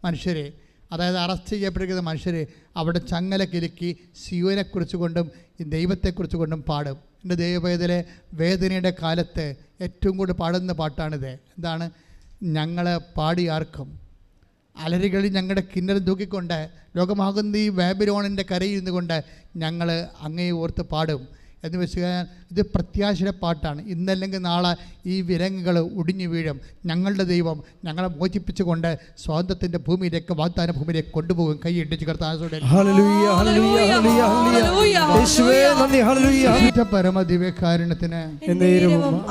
മനുഷ്യരെ, അതായത് അറസ്റ്റ് ചെയ്യപ്പെട്ടിരിക്കുന്ന മനുഷ്യർ അവിടെ ചങ്ങല കിലുക്കി സിയോനെക്കുറിച്ച് കൊണ്ടും ഈ ദൈവത്തെക്കുറിച്ച് കൊണ്ടും പാടും. എൻ്റെ ദൈവവേദനയിലെ വേദനയുടെ കാലത്ത് ഏറ്റവും കൂടുതൽ പാടുന്ന പാട്ടാണിത്. എന്താണ്? ഞങ്ങളെ പാടിയാർക്കും അലരികളിൽ ഞങ്ങളുടെ കിന്നരം തൂക്കിക്കൊണ്ട് ലോകമാകുന്ന ഈ ബാബിലോണിൻ്റെ കരയിൽ കൊണ്ട് ഞങ്ങൾ അങ്ങയെ ഓർത്ത് പാടും എന്ന് വെച്ച് കഴിഞ്ഞാൽ ഇത് പ്രത്യാശയുടെ പാട്ടാണ്. ഇന്നല്ലെങ്കിൽ നാളെ ഈ വിലങ്ങുകൾ ഒടിഞ്ഞു വീഴും. ഞങ്ങളുടെ ദൈവം ഞങ്ങളെ മോചിപ്പിച്ചുകൊണ്ട് സ്വാതന്ത്ര്യത്തിൻ്റെ ഭൂമിയിലേക്ക്, വാഗ്ദാന ഭൂമിയിലേക്ക് കൊണ്ടുപോകും. കൈയിട്ടിച്ച് പരമദിവ്യകാരുണ്യത്തിന്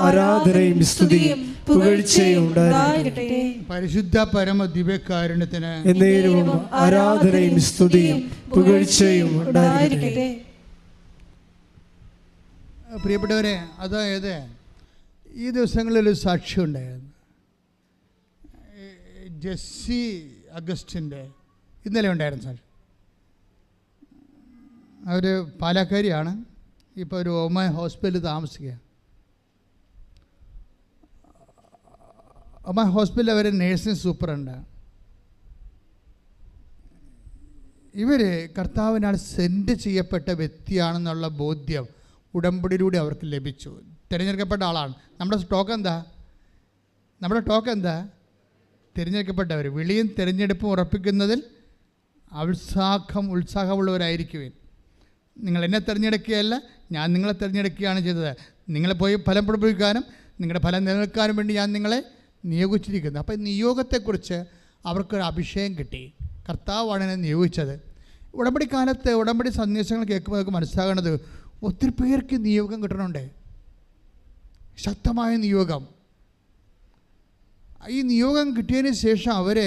ആരാധനയും സ്തുതിയും പുകഴ്ചയും പരിശുദ്ധ പരമദിവ്യകാരുണ്യത്തിന് ആരാധനയും സ്തുതിയും പുകഴ്ചയും ഉണ്ടായിരിക്കട്ടെ. പ്രിയപ്പെട്ടവരെ, അതായത് ഈ ദിവസങ്ങളിലൊരു സാക്ഷ്യം ഉണ്ടായിരുന്നു. ജെസ്സി അഗസ്റ്റിൻ്റെ ഇന്നലെ ഉണ്ടായിരുന്നു സാക്ഷ്യം. അവർ പാലക്കാരിയാണ്. ഇപ്പോൾ ഒരു ഒമാൻ ഹോസ്പിറ്റലിൽ താമസിക്കുക. ഒമാൻ ഹോസ്പിറ്റലിൽ അവർ നേഴ്സിംഗ് സൂപ്പറുണ്ട്. ഇവർ കർത്താവിനാൽ സെൻഡ് ചെയ്യപ്പെട്ട വ്യക്തിയാണെന്നുള്ള ബോധ്യം ഉടമ്പടിയിലൂടെ അവർക്ക് ലഭിച്ചു. തിരഞ്ഞെടുക്കപ്പെട്ട ആളാണ്. നമ്മുടെ ടോക്ക് എന്താ? തിരഞ്ഞെടുക്കപ്പെട്ടവർ. വിളിയും തിരഞ്ഞെടുപ്പും ഉറപ്പിക്കുന്നതിൽ ഉത്സാഹമുള്ളവരായിരിക്കുവേൻ. നിങ്ങൾ എന്നെ തിരഞ്ഞെടുക്കുകയല്ല, ഞാൻ നിങ്ങളെ തിരഞ്ഞെടുക്കുകയാണ് ചെയ്തത്. നിങ്ങളെ പോയി ഫലം പുറപ്പെടുവിക്കാനും നിങ്ങളുടെ ഫലം നിലനിൽക്കാനും വേണ്ടി ഞാൻ നിങ്ങളെ നിയോഗിച്ചിരിക്കുന്നത്. അപ്പോൾ നിയോഗത്തെക്കുറിച്ച് അവർക്കൊരു അഭിഷേകം കിട്ടി. കർത്താവാണ് എന്നെ നിയോഗിച്ചത്. ഉടമ്പടി കാലത്ത് ഉടമ്പടി സന്ദേശങ്ങൾ കേൾക്കുമ്പോൾ നമുക്ക് മനസ്സിലാകേണ്ടത് ഒത്തിരി പേർക്ക് നിയോഗം കിട്ടണുണ്ട്. ശക്തമായ നിയോഗം. ഈ നിയോഗം കിട്ടിയതിന് ശേഷം അവർ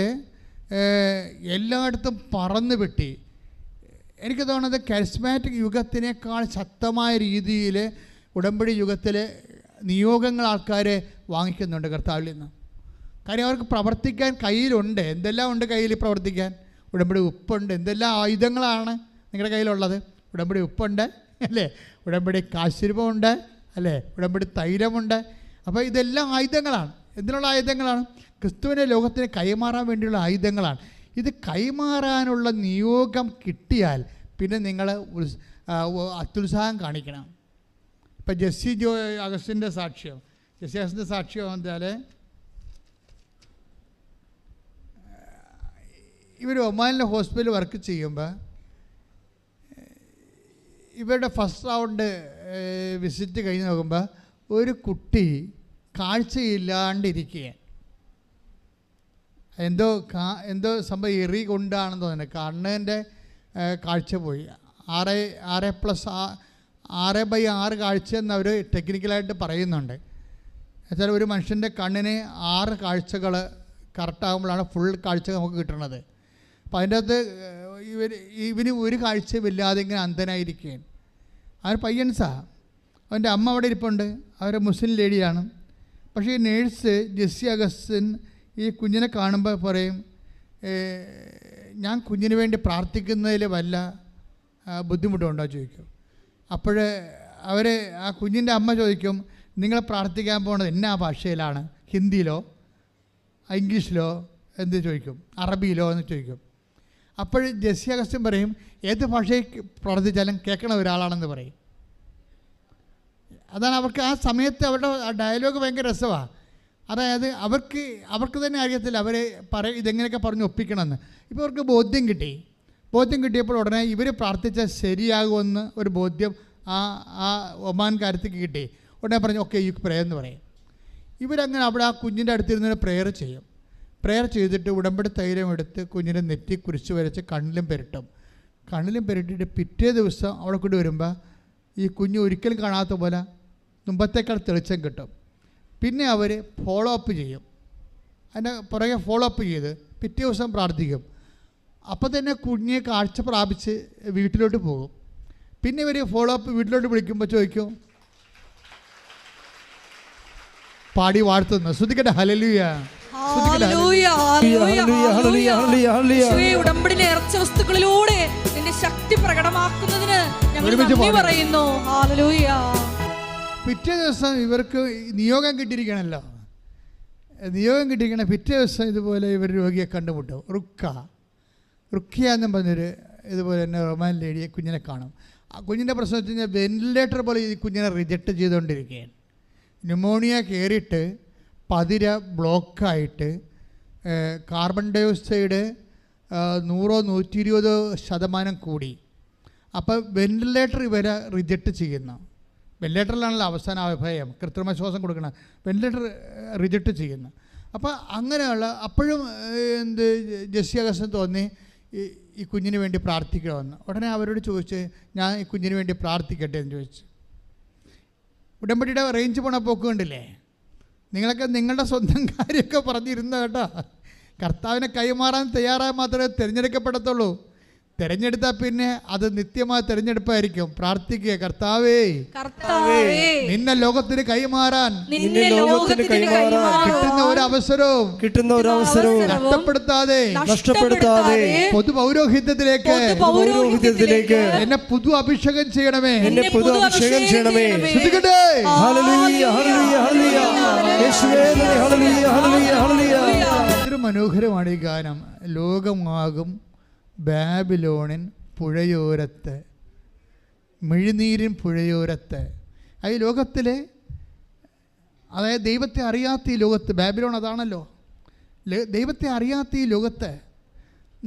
എല്ലായിടത്തും പറന്ന് വെട്ടി. എനിക്ക് തോന്നുന്നത് കരിസ്മാറ്റിക് യുഗത്തിനേക്കാൾ ശക്തമായ രീതിയിൽ ഉടമ്പടി യുഗത്തിൽ നിയോഗങ്ങൾ ആൾക്കാർ വാങ്ങിക്കുന്നുണ്ട് കർത്താവിൽ നിന്ന്. കാര്യം അവർക്ക് പ്രവർത്തിക്കാൻ കയ്യിലുണ്ട്. എന്തെല്ലാം ഉണ്ട് കയ്യിൽ പ്രവർത്തിക്കാൻ? ഉടമ്പടി ഉപ്പുണ്ട്. എന്തെല്ലാം ആയുധങ്ങളാണ് നിങ്ങളുടെ കയ്യിലുള്ളത്? ഉടമ്പടി ഉപ്പുണ്ട് അല്ലേ? ഉടമ്പടി കാശിരൂപമുണ്ട് അല്ലേ? ഉടമ്പടി തൈലമുണ്ട്. അപ്പോൾ ഇതെല്ലാം ആയുധങ്ങളാണ്. എന്തിനുള്ള ആയുധങ്ങളാണ്? ക്രിസ്തുവിനെ ലോകത്തിന് കൈമാറാൻ വേണ്ടിയുള്ള ആയുധങ്ങളാണ്. ഇത് കൈമാറാനുള്ള നിയോഗം കിട്ടിയാൽ പിന്നെ നിങ്ങൾ അത്യുത്സാഹം കാണിക്കണം. ഇപ്പം ജെസ്സി അഗസ്റ്റിൻ്റെ സാക്ഷ്യം എന്താൽ ഇവർ ഒമാനിലെ ഹോസ്പിറ്റലിൽ വർക്ക് ചെയ്യുമ്പോൾ ഇവരുടെ ഫസ്റ്റ് റൗണ്ട് വിസിറ്റ് കഴിഞ്ഞ് നോക്കുമ്പോൾ ഒരു കുട്ടി കാഴ്ചയില്ലാണ്ടിരിക്കുക. എന്തോ സംഭവം എറി കൊണ്ടാണെന്ന് തോന്നുന്നത്. കണ്ണിൻ്റെ കാഴ്ച പോയി. 6/6 കാഴ്ച എന്നവർ ടെക്നിക്കലായിട്ട് പറയുന്നുണ്ട്. എന്നുവെച്ചാൽ ഒരു മനുഷ്യൻ്റെ കണ്ണിന് 6 കാഴ്ചകൾ കറക്റ്റാകുമ്പോഴാണ് ഫുൾ കാഴ്ച നമുക്ക് കിട്ടുന്നത്. അപ്പോൾ അതിൻ്റെ അകത്ത് ഇവന് ഒരു കാഴ്ചയുമില്ലാതെ ഇങ്ങനെ അന്ധനായിരിക്കുകയാണ്. അവർ പയ്യൻസാണ്. അവൻ്റെ അമ്മ അവിടെ ഇരിപ്പുണ്ട്. അവർ മുസ്ലിം ലേഡിയാണ്. പക്ഷേ ഈ നേഴ്സ് ജെസ്സി അഗസ്റ്റിൻ ഈ കുഞ്ഞിനെ കാണുമ്പോൾ പറയും, ഞാൻ കുഞ്ഞിന് വേണ്ടി പ്രാർത്ഥിക്കുന്നതിൽ വല്ല ബുദ്ധിമുട്ടുണ്ടോ ചോദിക്കും. അപ്പോൾ ആ കുഞ്ഞിൻ്റെ അമ്മ ചോദിക്കും, നിങ്ങൾ പ്രാർത്ഥിക്കാൻ പോകുന്നത് എന്നാ ഭാഷയിലാണ്? ഹിന്ദിയിലോ ഇംഗ്ലീഷിലോ എന്ത് ചോദിക്കും, അറബിയിലോ എന്ന് ചോദിക്കും. അപ്പോൾ ജെസ്സി അഗസ്റ്റിൻ പറയും, ഏത് ഭാഷയിൽ പ്രാർത്ഥിച്ചാലും കേൾക്കണ ഒരാളാണെന്ന് പറയും. അതാണ് അവർക്ക് ആ സമയത്ത് അവരുടെ ഡയലോഗ് ഭയങ്കര രസമാണ്. അതായത് അവർക്ക് തന്നെ അറിയത്തില്ല ഇതെങ്ങനെയൊക്കെ പറഞ്ഞ് ഒപ്പിക്കണമെന്ന്. ഇപ്പോൾ അവർക്ക് ബോധ്യം കിട്ടിയപ്പോൾ ഉടനെ ഇവർ പ്രാർത്ഥിച്ചാൽ ശരിയാകുമെന്ന് ഒരു ബോധ്യം ആ ഒമാൻകാരത്തേക്ക് കിട്ടി. ഉടനെ പറഞ്ഞു, ഓക്കെ യു പ്രേ എന്ന് പറയും. ഇവരങ്ങനെ അവിടെ ആ കുഞ്ഞിൻ്റെ അടുത്തിരുന്ന് പ്രെയർ ചെയ്യും. പ്രെയർ ചെയ്തിട്ട് ഉടമ്പടി തൈലം എടുത്ത് കുഞ്ഞിനെ നെറ്റി കുരിശ് വരച്ച് കണ്ണിലും പെരട്ടിയിട്ട് പിറ്റേ ദിവസം അവിടെ കൂടി വരുമ്പോൾ ഈ കുഞ്ഞ് ഒരിക്കലും കാണാത്ത പോലെ മുമ്പത്തേക്കാൾ തെളിച്ചം കിട്ടും. പിന്നെ അവർ ഫോളോ അപ്പ് ചെയ്യും. അതിൻ്റെ പുറകെ ഫോളോ അപ്പ് ചെയ്ത് പിറ്റേ ദിവസം പ്രാർത്ഥിക്കും. അപ്പോൾ തന്നെ കുഞ്ഞ് കാഴ്ച പ്രാപിച്ച് വീട്ടിലോട്ട് പോകും. പിന്നെ ഇവർ ഫോളോ അപ്പ് വീട്ടിലോട്ട് വിളിക്കുമ്പോൾ ചോദിക്കും, പാടി വാഴ്ത്തുന്നു. ശ്രദ്ധിക്കട്ടെ, ഹല്ലേലൂയ. ഉടമ്പടി നേർച്ച വസ്തുക്കളിലൂടെ നിന്റെ ശക്തി പ്രകടമാക്കുന്നതിന് ഞങ്ങൾ നന്ദി പറയുന്നു. ഹല്ലേലൂയ. പിറ്റേ ദിവസം ഇവർക്ക് നിയോഗം കിട്ടിയിരിക്കണമല്ലോ. പിറ്റേ ദിവസം ഇതുപോലെ ഇവർ രോഗിയെ കണ്ടുമുട്ടും. റുക്കിയ എന്നും പറഞ്ഞൊരു ഇതുപോലെ തന്നെ റൊമാൻ ലേഡിയെ കുഞ്ഞിനെ കാണും. ആ കുഞ്ഞിൻ്റെ പ്രശ്നം വെച്ച് കഴിഞ്ഞാൽ വെന്റിലേറ്റർ പോലെ ഈ കുഞ്ഞിനെ റിജക്റ്റ് ചെയ്തുകൊണ്ടിരിക്കുകയാണ്. ന്യൂമോണിയ കയറിയിട്ട് പതിര ബ്ലോക്കായിട്ട് കാർബൺ ഡയോക്സൈഡ് 100-120% കൂടി. അപ്പോൾ വെന്റിലേറ്റർ ഇവരെ റിജക്റ്റ് ചെയ്യുന്നു. വെന്റിലേറ്ററിലാണല്ലോ അവസാന അഭയം, കൃത്രിമ ശ്വാസം കൊടുക്കണം. വെന്റിലേറ്റർ റിജക്റ്റ് ചെയ്യുന്നു. അപ്പോൾ അങ്ങനെയുള്ള അപ്പോഴും ജെസ്സി അഗസ്റ്റിന് തോന്നി ഈ കുഞ്ഞിന് വേണ്ടി പ്രാർത്ഥിക്കണമെന്ന്. ഉടനെ അവരോട് ചോദിച്ച്, ഞാൻ ഈ കുഞ്ഞിന് വേണ്ടി പ്രാർത്ഥിക്കട്ടെ എന്ന് ചോദിച്ചു. ഉടമ്പടിയുടെ റേഞ്ച് പോണ പോക്ക് കണ്ടില്ലേ? നിങ്ങളൊക്കെ നിങ്ങളുടെ സ്വന്തം കാര്യമൊക്കെ പറഞ്ഞിരുന്ന കേട്ടോ. കർത്താവിനെ കൈമാറാൻ തയ്യാറായാൽ മാത്രമേ തിരഞ്ഞെടുക്കപ്പെടത്തുള്ളൂ. തിരഞ്ഞെടുത്താൽ പിന്നെ അത് നിത്യമായ തിരഞ്ഞെടുപ്പായിരിക്കും. പ്രാർത്ഥിക്കുക, കർത്താവേ നിന്നെ ലോകത്തിന് കൈമാറാൻ കിട്ടുന്ന ഒരു അവസരവും നഷ്ടപ്പെടുത്താതെ പൊതു പൗരോഹിത്യത്തിലേക്ക് എന്നെ പുതു അഭിഷേകം ചെയ്യണമേ. ശ്രദ്ധിക്കട്ടെ, ഒരു മനോഹരമാണ് ഈ ഗാനം. ലോകമാകും ബാബിലോണിൻ പുഴയോരത്ത്, മിഴിനീരിൻ പുഴയോരത്ത്. ഈ ലോകത്തിലെ, അതായത് ദൈവത്തെ അറിയാത്ത ഈ ലോകത്ത്, ബാബിലോൺ അതാണല്ലോ, ദൈവത്തെ അറിയാത്ത ഈ ലോകത്ത്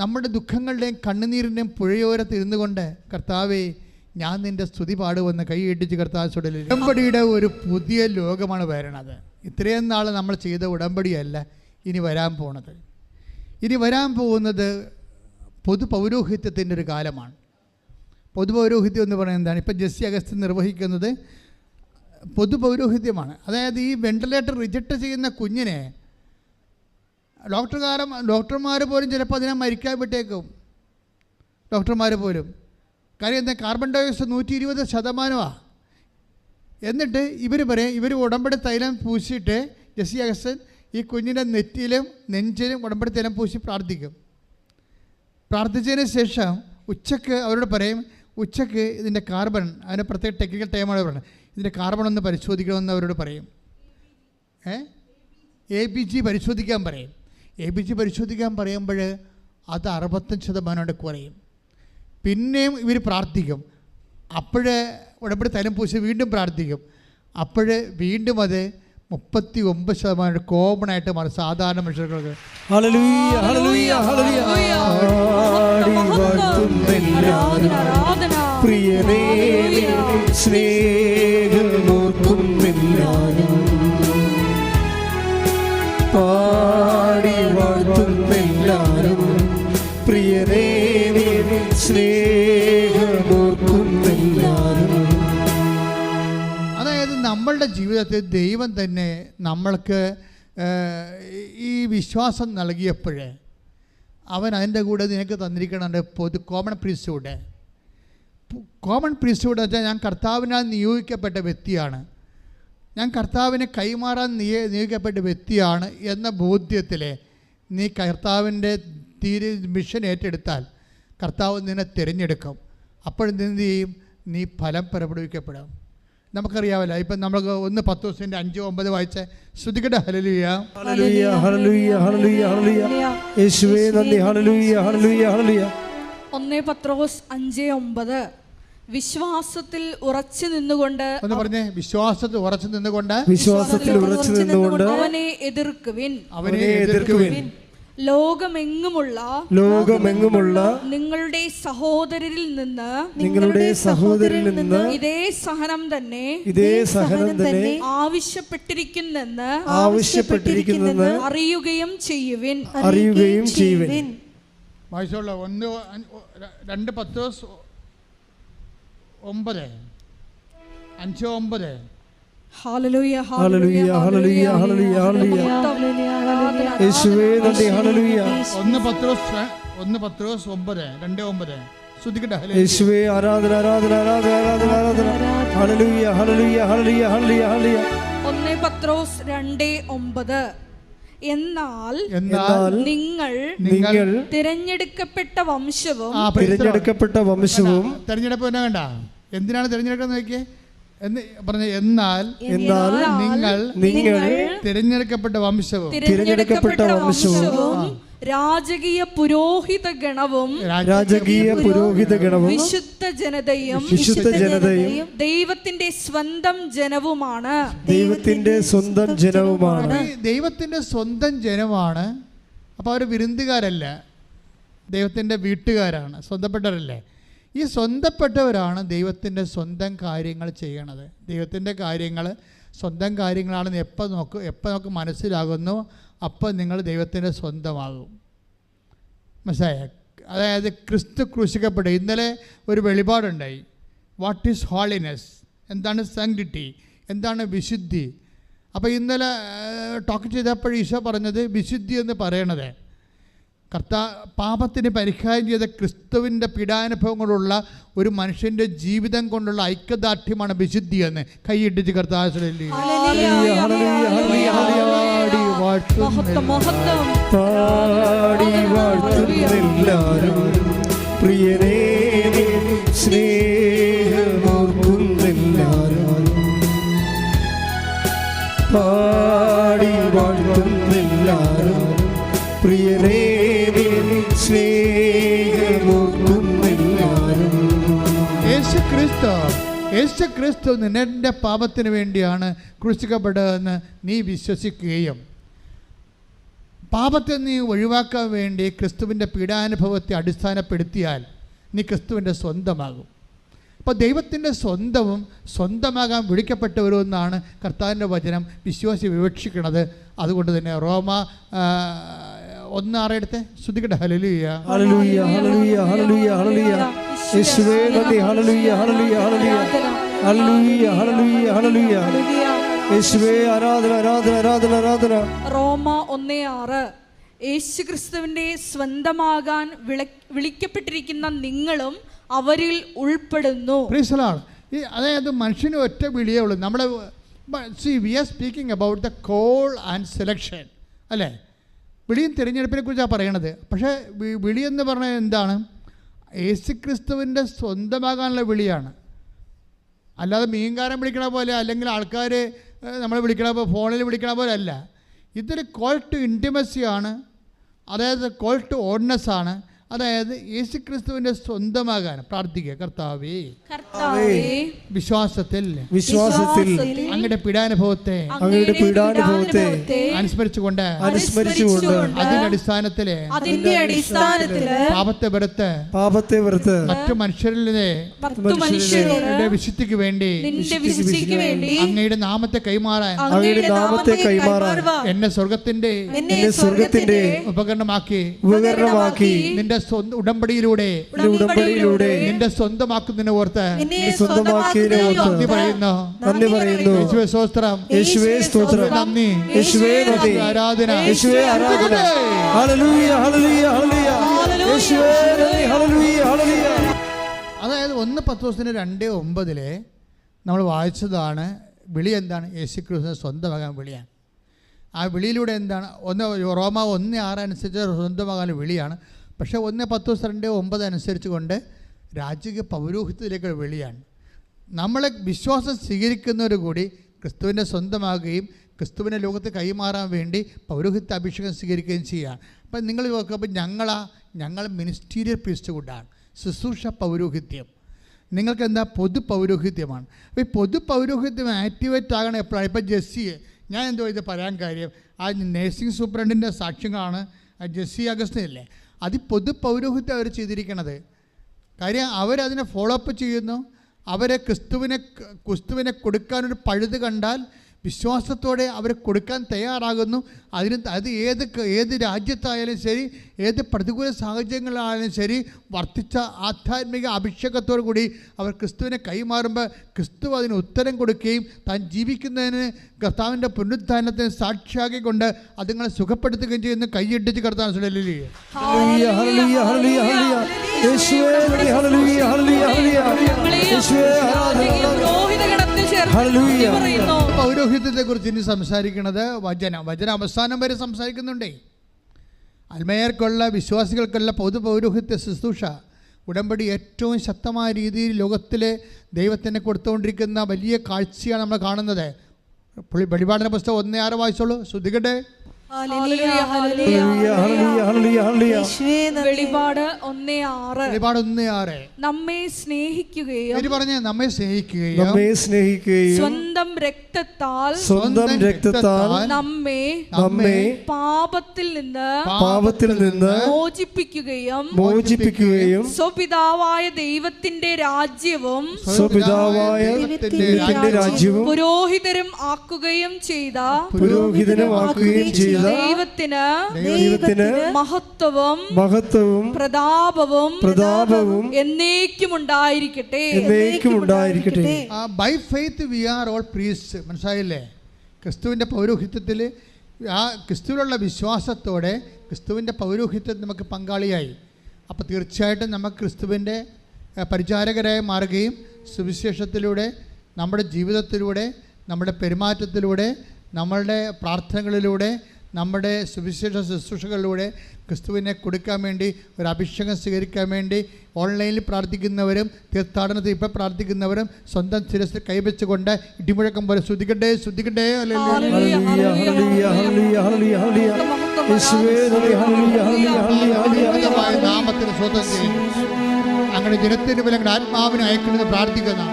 നമ്മുടെ ദുഃഖങ്ങളുടെയും കണ്ണുനീരിൻ്റെയും പുഴയോരത്ത് ഇരുന്നു കൊണ്ട്, കർത്താവേ ഞാൻ നിൻ്റെ സ്തുതി പാടുവെന്ന് കൈയിട്ടിച്ച് കർത്താവ് ചുടലിൽ. ഉടമ്പടിയുടെ ഒരു പുതിയ ലോകമാണ് വരണത്. ഇത്രയും നാൾ നമ്മൾ ചെയ്ത ഉടമ്പടിയല്ല ഇനി വരാൻ പോണത്. ഇനി വരാൻ പോകുന്നത് പൊതു പൗരോഹിത്യത്തിൻ്റെ ഒരു കാലമാണ്. പൊതു പൗരോഹിത്യം എന്ന് പറയുന്നത് എന്താണ്? ഇപ്പം ജെസ്സി അഗസ്റ്റിൻ നിർവഹിക്കുന്നത് പൊതു പൗരോഹിത്യമാണ്. അതായത് ഈ വെന്റിലേറ്റർ റിജക്റ്റ് ചെയ്യുന്ന കുഞ്ഞിനെ ഡോക്ടർമാർ പോലും ചിലപ്പോൾ അതിനെ മരിക്കാൻ വിട്ടേക്കും. ഡോക്ടർമാർ പോലും. കാര്യം എന്താ? Carbon dioxide 120%. എന്നിട്ട് ഇവർ ഉടമ്പടി തൈലം പൂശിയിട്ട് ജെസ്സി അഗസ്റ്റിൻ ഈ കുഞ്ഞിൻ്റെ നെറ്റിയിലും നെഞ്ചിലും ഉടമ്പടി തൈലം പൂശി പ്രാർത്ഥിക്കും. പ്രാർത്ഥിച്ചതിന് ശേഷം ഉച്ചയ്ക്ക് അവരോട് പറയും, ഉച്ചയ്ക്ക് ഇതിൻ്റെ കാർബൺ, അതിന് പ്രത്യേക ടെക്നിക്കൽ ടൈമാണ് പറയുന്നത്, ഇതിൻ്റെ കാർബൺ ഒന്ന് പരിശോധിക്കണമെന്ന് അവരോട് പറയും. ABG പരിശോധിക്കാൻ പറയും. ABG പരിശോധിക്കാൻ പറയുമ്പോൾ അത് 65% കുറയും. പിന്നെയും ഇവർ പ്രാർത്ഥിക്കും. അപ്പോഴേ ഉടമ്പടി തൈലം പൂശി വീണ്ടും പ്രാർത്ഥിക്കും. അപ്പോഴേ വീണ്ടും അത് 39% കോമൺ ആയിട്ട് മാറും സാധാരണ മനുഷ്യർക്ക്. ജീവിതത്തിൽ ദൈവം തന്നെ നമ്മൾക്ക് ഈ വിശ്വാസം നൽകിയപ്പോൾ അവൻ അതിൻ്റെ കൂടെ നിനക്ക് തന്നിരിക്കണുണ്ട് കോമൺ പ്രീസ്റ്റ്ഹുഡ്. കോമൺ പ്രീസ്റ്റ്ഹുഡ് വെച്ചാൽ ഞാൻ കർത്താവിനാൽ നിയോഗിക്കപ്പെട്ട വ്യക്തിയാണ്, ഞാൻ കർത്താവിനെ കൈമാറാൻ നിയോഗിക്കപ്പെട്ട വ്യക്തിയാണ് എന്ന ബോധ്യത്തിൽ നീ കർത്താവിൻ്റെ മിഷൻ ഏറ്റെടുത്താൽ കർത്താവ് നിന്നെ തിരഞ്ഞെടുക്കും. അപ്പോഴെന്ത് ചെയ്യും? നീ ഫലം പുറപ്പെടുവിക്കപ്പെടും. നമുക്കറിയാമല്ലോ, ഇപ്പം നമുക്ക് 1 പത്രോസിന്റെ 5-9 വായിച്ച് ശ്രുതികട. ഹല്ലേലൂയ ഹല്ലേലൂയ ഹല്ലേലൂയ ഹല്ലേലൂയ ഹല്ലേലൂയ യേശുവേ നന്ദി. ഹല്ലേലൂയ ഹല്ലേലൂയ ഹല്ലേലൂയ. 1 പത്രോസ് 5:9 വിശ്വാസത്തിൽ ഉറച്ചു നിന്നുകൊണ്ട്. ഒന്ന് പറഞ്ഞേ, വിശ്വാസത്തിൽ ഉറച്ചു നിന്നുകൊണ്ട്. വിശ്വാസത്തിൽ ഉറച്ചു നിന്നുകൊണ്ട് അവനെ എതിർക്കുവിൻ. അവനെ എതിർക്കുവിൻ. ലോകമെങ്ങുമുള്ള നിങ്ങളുടെ സഹോദരരിൽ നിന്ന് ഇതേ സഹനം തന്നെ ആവശ്യപ്പെട്ടിരിക്കുന്നെന്ന് അറിയുകയും ചെയ്യുവിൻ. വായിച്ചോളൂ. 2 പത്രോസ് 9, 5-9. ഹല്ലേലൂയ ഹല്ലേലൂയ ഹല്ലേലൂയ ഹല്ലേലൂയ ഹല്ലേലൂയ യേശുവേ നന്ദി. ഹല്ലേലൂയ 1 പത്രോസ് 9, 2-9. ശ്രുതികട. യേശുവേ ആരാധന ആരാധന ആരാധന ആരാധന ആരാധന. ഹല്ലേലൂയ ഹല്ലേലൂയ ഹല്ലേലൂയ ഹല്ലേലൂയ ഹല്ലേലൂയ. 1 പത്രോസ് 2:9 എന്നാൽ നിങ്ങൾ തിരഞ്ഞെടുക്കപ്പെട്ട വംശവും. തിരഞ്ഞെടുപ്പ് തന്നെ വേണ്ട. എന്തിനാണ് തിരഞ്ഞെടുക്കുന്നത് നോക്കിയേ എന്ന് പറഞ്ഞ. എന്നാൽ നിങ്ങൾ തിരഞ്ഞെടുക്കപ്പെട്ട വംശവും രാജകീയ പുരോഹിത ഗണവും വിശുദ്ധ ജനതയും ദൈവത്തിന്റെ സ്വന്തം ജനവുമാണ്. ദൈവത്തിന്റെ സ്വന്തം ജനമാണ്. അപ്പോൾ അവർ വിരുന്നുകാരല്ല, ദൈവത്തിൻ്റെ വീട്ടുകാരാണ്, സ്വന്തപ്പെട്ടവരല്ലേ. ഈ സ്വന്തപ്പെട്ടവരാണ് ദൈവത്തിൻ്റെ സ്വന്തം കാര്യങ്ങൾ ചെയ്യണത്. ദൈവത്തിൻ്റെ കാര്യങ്ങൾ സ്വന്തം കാര്യങ്ങളാണെന്ന് എപ്പോൾ നമുക്ക് മനസ്സിലാകുന്നു, അപ്പോൾ നിങ്ങൾ ദൈവത്തിൻ്റെ സ്വന്തമാകും. മനസ്സിലായോ? അതായത് ക്രിസ്തു ക്രൂശിക്കപ്പെട്ടു. ഇന്നലെ ഒരു വെളിപാടുണ്ടായി. വാട്ട് ഈസ് ഹോളിനെസ്, എന്താണ് സാങ്ക്ടിറ്റി, എന്താണ് വിശുദ്ധി. അപ്പോൾ ഇന്നലെ ടോക്ക് ചെയ്തപ്പോൾ ഈശോ പറഞ്ഞത് വിശുദ്ധി എന്ന് പറയണത് പാപത്തിന് പരിഹാരം ചെയ്ത ക്രിസ്തുവിൻ്റെ പീഡാനുഭവങ്ങളുള്ള ഒരു മനുഷ്യൻ്റെ ജീവിതം കൊണ്ടുള്ള ഐക്യദാർഢ്യമാണ് വിശുദ്ധി എന്ന് കൈയിട്ടിച്ച് കർത്താവ് പ്രിയനേ സ്നേഹമോർക്കുന്നെല്ലാരും പാടി വാഴ്ത്തുന്നെല്ലാരും പ്രിയനേ സ്നേഹമോർക്കുന്നെല്ലാരും. യേശു ക്രിസ്തു നിന്റെ പാപത്തിന് വേണ്ടിയാണ് ക്രൂശിക്കപ്പെട്ടതെന്ന് നീ വിശ്വസിക്കുകയും പാപത്തെ നീ ഒഴിവാക്കാൻ വേണ്ടി ക്രിസ്തുവിൻ്റെ പീഡാനുഭവത്തെ അടിസ്ഥാനപ്പെടുത്തിയാൽ നീ ക്രിസ്തുവിൻ്റെ സ്വന്തമാകും. അപ്പോൾ ദൈവത്തിൻ്റെ സ്വന്തമാകാൻ വിളിക്കപ്പെട്ടവരെന്നാണ് കർത്താവിൻ്റെ വചനം വിശ്വാസി വിവക്ഷിക്കുന്നത്. അതുകൊണ്ട് തന്നെ റോമ 1:6 എടുത്ത് ശ്രുതികട. ഹല്ലേലൂയ ഹല്ലേലൂയ ഹല്ലേലൂയ ഹല്ലേലൂയ ഹല്ലേലൂയ യേശുവേ നന്ദി. ഹല്ലേലൂയ ഹല്ലേലൂയ ഹല്ലേലൂയ ഹല്ലേലൂയ ഹല്ലേലൂയ ഹല്ലേലൂയ യേശുവേ ആരാധന ആരാധന ആരാധന ആരാധന. റോമ 1:6 യേശുക്രിസ്തുവിന്റെ സ്വന്തമാകാൻ വിളിക്കപ്പെട്ടിരിക്കുന്ന നിങ്ങളും അവരിൽ ഉൾപ്പെടുന്നു. അതായത് മനുഷ്യന് ഒറ്റ വിളിയേ ഉള്ളൂ. നമ്മുടെ we are speaking about the call and selection അല്ലേ? വിളിയും തിരഞ്ഞെടുപ്പിനെ കുറിച്ചാണ് പറയണത്. പക്ഷേ വിളിയെന്ന് പറഞ്ഞാൽ എന്താണ്? യേശുക്രിസ്തുവിൻ്റെ സ്വന്തമാകാനുള്ള വിളിയാണ്. അല്ലാതെ മീൻകാരൻ വിളിക്കണ പോലെ അല്ലെങ്കിൽ ആൾക്കാർ നമ്മൾ വിളിക്കണ പോലെ ഫോണിൽ വിളിക്കണ പോലെ അല്ല. ഇതൊരു കോൾ ടു ഇൻറ്റിമസിയാണ്. അതായത് കോൾ ടു ഓൺനെസ് ആണ്. അതായത് യേശുക്രിസ്തുവിന്റെ സ്വന്തമാകാൻ പ്രാർത്ഥിക്കുക. കർത്താവേ വിശ്വാസത്തിൽ അങ്ങയുടെ പീഡാനുഭവത്തെ അനുസ്മരിച്ചുകൊണ്ട് അതിന്റെ അടിസ്ഥാനത്തില് പാപത്തെ വെറുത്ത് മറ്റു മനുഷ്യരിലെ വിശുദ്ധിക്ക് വേണ്ടി അങ്ങയുടെ നാമത്തെ കൈമാറാൻ എന്നെ സ്വർഗത്തിന്റെ ഉപകരണമാക്കി നിന്റെ ഉടമ്പടിയിലൂടെ നിന്റെ സ്വന്തമാക്കുന്നതിനെ ഓർത്ത് നന്ദി പറയുന്നു. യേശുവേ സ്തോത്രം, യേശുവേ സ്തോത്രം, നന്ദി, യേശുവേ നന്ദി, ആരാധന, യേശുവേ ആരാധന. ഹല്ലേലൂയ ഹല്ലേലൂയ ഹല്ലേലൂയ യേശുവേ നന്ദി. ഹല്ലേലൂയ ഹല്ലേലൂയ. അതായത് 1 പത്രോസിന് 2:9 നമ്മൾ വായിച്ചതാണ്. വിളി എന്താണ്? യേശുക്രിസ്തുവിനെ സ്വന്തമാകാൻ വിളിയാണ്. ആ വിളിയിലൂടെ എന്താണ്? റോമ 1:6 അനുസരിച്ച് സ്വന്തമാകാൻ വിളിയാണ്. പക്ഷേ 1 പത്രോസ് 2:9 അനുസരിച്ച് കൊണ്ട് രാജകീയ പൗരോഹിത്യത്തിലേക്കുള്ള വിളിയാണ്. നമ്മളെ വിശ്വാസം സ്വീകരിക്കുന്നവർ കൂടി ക്രിസ്തുവിനെ സ്വന്തമാകുകയും ക്രിസ്തുവിനെ ലോകത്ത് കൈമാറാൻ വേണ്ടി പൗരോഹിത്യ അഭിഷേകം സ്വീകരിക്കുകയും ചെയ്യുകയാണ്. അപ്പം നിങ്ങൾ നോക്കുമ്പോൾ ഞങ്ങൾ മിനിസ്റ്റീരിയൽ പ്രീസ്റ്റ്ഹുഡാണ്, ശുശ്രൂഷ പൗരോഹിത്യം. നിങ്ങൾക്ക് എന്താ? പൊതു പൗരോഹിത്യമാണ്. അപ്പോൾ ഈ പൊതു പൗരോഹിത്യം ആക്ടിവേറ്റ് ആകണം എപ്പോഴാണ്? ഇപ്പം ജെസ്സിയെ ഞാൻ എന്തോ ഇത് പറയാൻ കാര്യം, ആ നഴ്സിംഗ് സൂപ്രണ്ടിൻ്റെ സാക്ഷ്യങ്ങളാണ് ജെസ്സി അഗസ്റ്റിനില്ലേ. അത് പൊതു പൗരോഹിത്യം അവർ ചെയ്തിരിക്കണത്. കാര്യം അവരതിനെ ഫോളോ അപ്പ് ചെയ്യുന്നു. അവരെ ക്രിസ്തുവിനെ കൊടുക്കാനൊരു പഴുത് കണ്ടാൽ വിശ്വാസത്തോടെ അവർ കൊടുക്കാൻ തയ്യാറാകുന്നു. അത് ഏത് രാജ്യത്തായാലും ശരി, ഏത് പ്രതികൂല സാഹചര്യങ്ങളായാലും ശരി, വർദ്ധിച്ച ആധ്യാത്മിക അഭിഷേകത്തോടു കൂടി അവർ ക്രിസ്തുവിനെ കൈമാറുമ്പോൾ ക്രിസ്തു അതിന് ഉത്തരം കൊടുക്കുകയും താൻ ജീവിക്കുന്നതിന് കർത്താവിൻ്റെ പുനരുത്ഥാനത്തിന് സാക്ഷിയാക്കിക്കൊണ്ട് അതുങ്ങളെ സുഖപ്പെടുത്തുകയും ചെയ്യുന്ന കൈയിട്ടിച്ച് കർത്താൻ പൗരോഹിത്യത്തെ കുറിച്ച് ഇനി സംസാരിക്കുന്നത് വചന അവസാനം വരെ സംസാരിക്കുന്നുണ്ടേ. അൽമയർക്കുള്ള വിശ്വാസികൾക്കുള്ള പൊതു പൗരോഹിത്യ ശുശ്രൂഷ ഉടമ്പടി ഏറ്റവും ശക്തമായ രീതിയിൽ ലോകത്തിലെ ദൈവത്തിനെ കൊടുത്തുകൊണ്ടിരിക്കുന്ന വലിയ കാഴ്ചയാണ് നമ്മൾ കാണുന്നത്. വെളിപാടിന പുസ്തകം 1:6 വായിച്ചോളൂ, ശ്രദ്ധിക്കട്ടെ. വെളിപാട് 1:6 നമ്മെ സ്നേഹിക്കുകയും സ്വന്തം രക്തത്താൽ നമ്മെ പാപത്തിൽ നിന്ന് മോചിപ്പിക്കുകയും സ്വപിതാവായ ദൈവത്തിന്റെ രാജ്യവും പുരോഹിതരും ആക്കുകയും ചെയ്ത ദൈവത്തിന് മഹത്വവും പ്രതാപവും എന്നേക്കും ഉണ്ടായിരിക്കട്ടെ. By faith we are all priest. മനസ്സിലായില്ലേ? ക്രിസ്തുവിൻ്റെ പൗരോഹിത്യത്തിൽ ആ ക്രിസ്തുവിലുള്ള വിശ്വാസത്തോടെ ക്രിസ്തുവിൻ്റെ പൗരോഹിത്യത്തിൽ നമുക്ക് പങ്കാളിയായി. അപ്പോൾ തീർച്ചയായിട്ടും നമുക്ക് ക്രിസ്തുവിൻ്റെ പരിചാരകരായി മാറുകയും സുവിശേഷത്തിലൂടെ, നമ്മുടെ ജീവിതത്തിലൂടെ, നമ്മുടെ പെരുമാറ്റത്തിലൂടെ, നമ്മളുടെ പ്രാർത്ഥനകളിലൂടെ, നമ്മുടെ സുവിശേഷ ശുശ്രൂഷകളിലൂടെ ക്രിസ്തുവിനെ കൊടുക്കാൻ വേണ്ടി ഒരു അഭിഷേകം സ്വീകരിക്കാൻ വേണ്ടി ഓൺലൈനിൽ പ്രാർത്ഥിക്കുന്നവരും തീർത്ഥാടനത്തിൽ ഇപ്പോൾ പ്രാർത്ഥിക്കുന്നവരും സ്വന്തം ശിരസിൽ കൈവച്ചുകൊണ്ട് ഇടിമുഴക്കം പോലെ ശ്രുതിക്കട്ടെ. നാമത്തിന് സ്വന്തം ചെയ്യും. അങ്ങനെ ജനത്തിന് പോലെ ആത്മാവിനെ അയക്കണമെന്ന് പ്രാർത്ഥിക്കുന്ന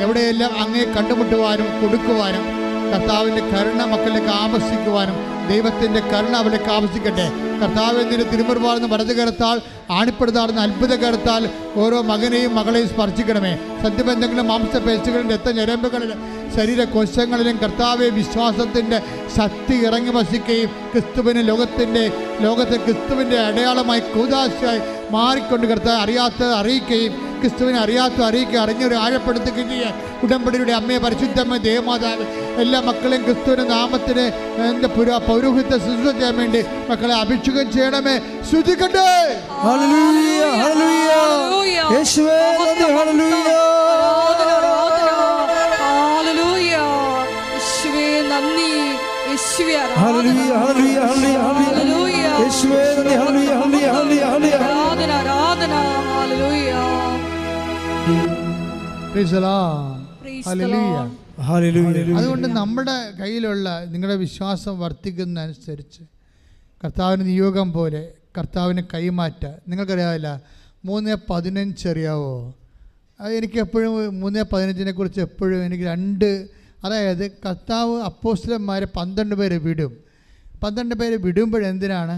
എവിടെയെല്ലാം അങ്ങേ കണ്ടുമുട്ടുവാനും കൊടുക്കുവാനും കർത്താവിൻ്റെ കരുണ മക്കളിലേക്ക് ആവശ്യിക്കുവാനും ദൈവത്തിൻ്റെ കരുണ അവരിലേക്ക് ആവശ്യിക്കട്ടെ. കർത്താവിൻ്റെ തിരുമുറുപാടുന്ന വലത് കരത്താൽ ആണിപ്പെടുത്താറുന്ന അത്ഭുത കരത്താൽ ഓരോ മകനെയും മകളെയും സ്പർശിക്കണമേ. സത്യബന്ധങ്ങളും മാംസപേശികളിലും രക്തഞരമ്പുകളിലും ശരീരകോശങ്ങളിലും കർത്താവെ വിശ്വാസത്തിൻ്റെ ശക്തി ഇറങ്ങി വസിക്കുകയും ലോകത്തെ ക്രിസ്തുവിൻ്റെ അടയാളമായി കൂദാശയായി മാറിക്കൊണ്ട് കർത്താവ് അറിയാത്തത് അറിയിക്കുകയും ക്രിസ്തുവിനെ അറിയിക്കുക അറിഞ്ഞൊരു ആഴപ്പെടുത്തുകയും ചെയ്യാൻ ഉടമ്പടിയുടെ അമ്മയെ പരിശുദ്ധമ്മ ദേവമാതാവ് എല്ലാ മക്കളെയും ക്രിസ്തുവിൻ്റെ നാമത്തിന് പൗരോഹിത്യ ശുശ്രൂഷ ചെയ്യാൻ വേണ്ടി മക്കളെ അഭിഷേകം ചെയ്യണമേ. ശ്രുതിക്കട്ടെ. അതുകൊണ്ട് നമ്മുടെ കയ്യിലുള്ള നിങ്ങളുടെ വിശ്വാസം വർദ്ധിക്കുന്നതനുസരിച്ച് കർത്താവിന് നിയോഗം പോലെ കർത്താവിന് കൈമാറ്റം. നിങ്ങൾക്കറിയാവില്ല 3:15 അറിയാവോ? അത് എനിക്ക് എപ്പോഴും 3:15 കുറിച്ച് എപ്പോഴും എനിക്ക് അതായത് കർത്താവ് അപ്പോസ്തലന്മാരെ 12 പേരെ വിടും. 12 പേരെ വിടുമ്പോഴെന്തിനാണ്?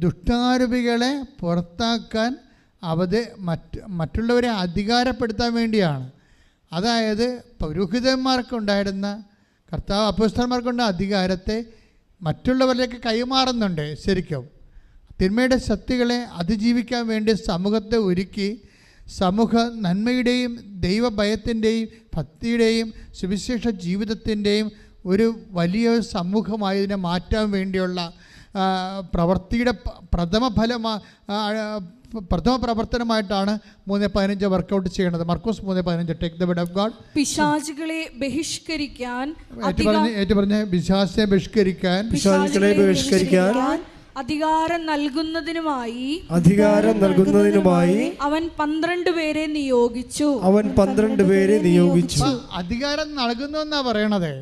ദുഷ്ടാരൂപികളെ പുറത്താക്കാൻ, മറ്റുള്ളവരെ അധികാരപ്പെടുത്താൻ വേണ്ടിയാണ്. അതായത് പൗരോഹിതന്മാർക്കുണ്ടായിരുന്ന അപ്പോസ്തലന്മാർക്കുണ്ട അധികാരത്തെ മറ്റുള്ളവരിലേക്ക് കൈമാറുന്നുണ്ട് ശരിക്കും. തിന്മയുടെ ശക്തികളെ അതിജീവിക്കാൻ വേണ്ടി സമൂഹത്തെ ഒരുക്കി സമൂഹ നന്മയുടെയും ദൈവഭയത്തിൻ്റെയും ഭക്തിയുടെയും സുവിശേഷ ജീവിതത്തിൻ്റെയും ഒരു വലിയ സമൂഹമായി ഇതിനെ മാറ്റാൻ വേണ്ടിയുള്ള പ്രവൃത്തിയുടെ പ്രഥമ പ്രവർത്തനമായിട്ടാണ് 3:15 വർക്കൗട്ട് ചെയ്യണത്. Markose 3:15. Take the word of God. പിശാചുകളെ ബഹിഷ്കരിക്കാൻ പിശാചിനെ ബഹിഷ്കരിക്കാൻ അധികാരം നൽകുന്നതിനുമായി അവൻ 12 പേരെ നിയോഗിച്ചു. അധികാരം നൽകുന്നു എന്നാ പറയണത്.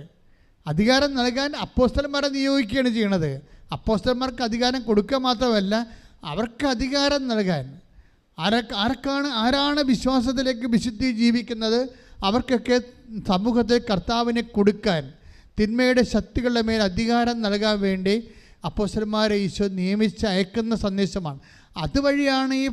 അധികാരം നൽകാൻ അപ്പോസ്തലന്മാരെ നിയോഗിക്കുകയാണ് ചെയ്യണത്. അപ്പോസ്തലന്മാർക്ക് അധികാരം കൊടുക്കുക മാത്രമല്ല, അവർക്ക് അധികാരം നൽകാൻ. ആരാണ് വിശ്വാസത്തിലേക്ക് വിശുദ്ധി ജീവിക്കുന്നത്, അവർക്കൊക്കെ സമൂഹത്തിൽ കർത്താവിനെ കൊടുക്കാൻ, തിന്മയുടെ ശക്തികളുടെ മേൽ അധികാരം നൽകാൻ വേണ്ടി അപ്പോസ്തലന്മാരെ ഈശോ നിയമിച്ച് അയക്കുന്ന സന്ദേശമാണ്. അതുവഴിയാണ് ഈ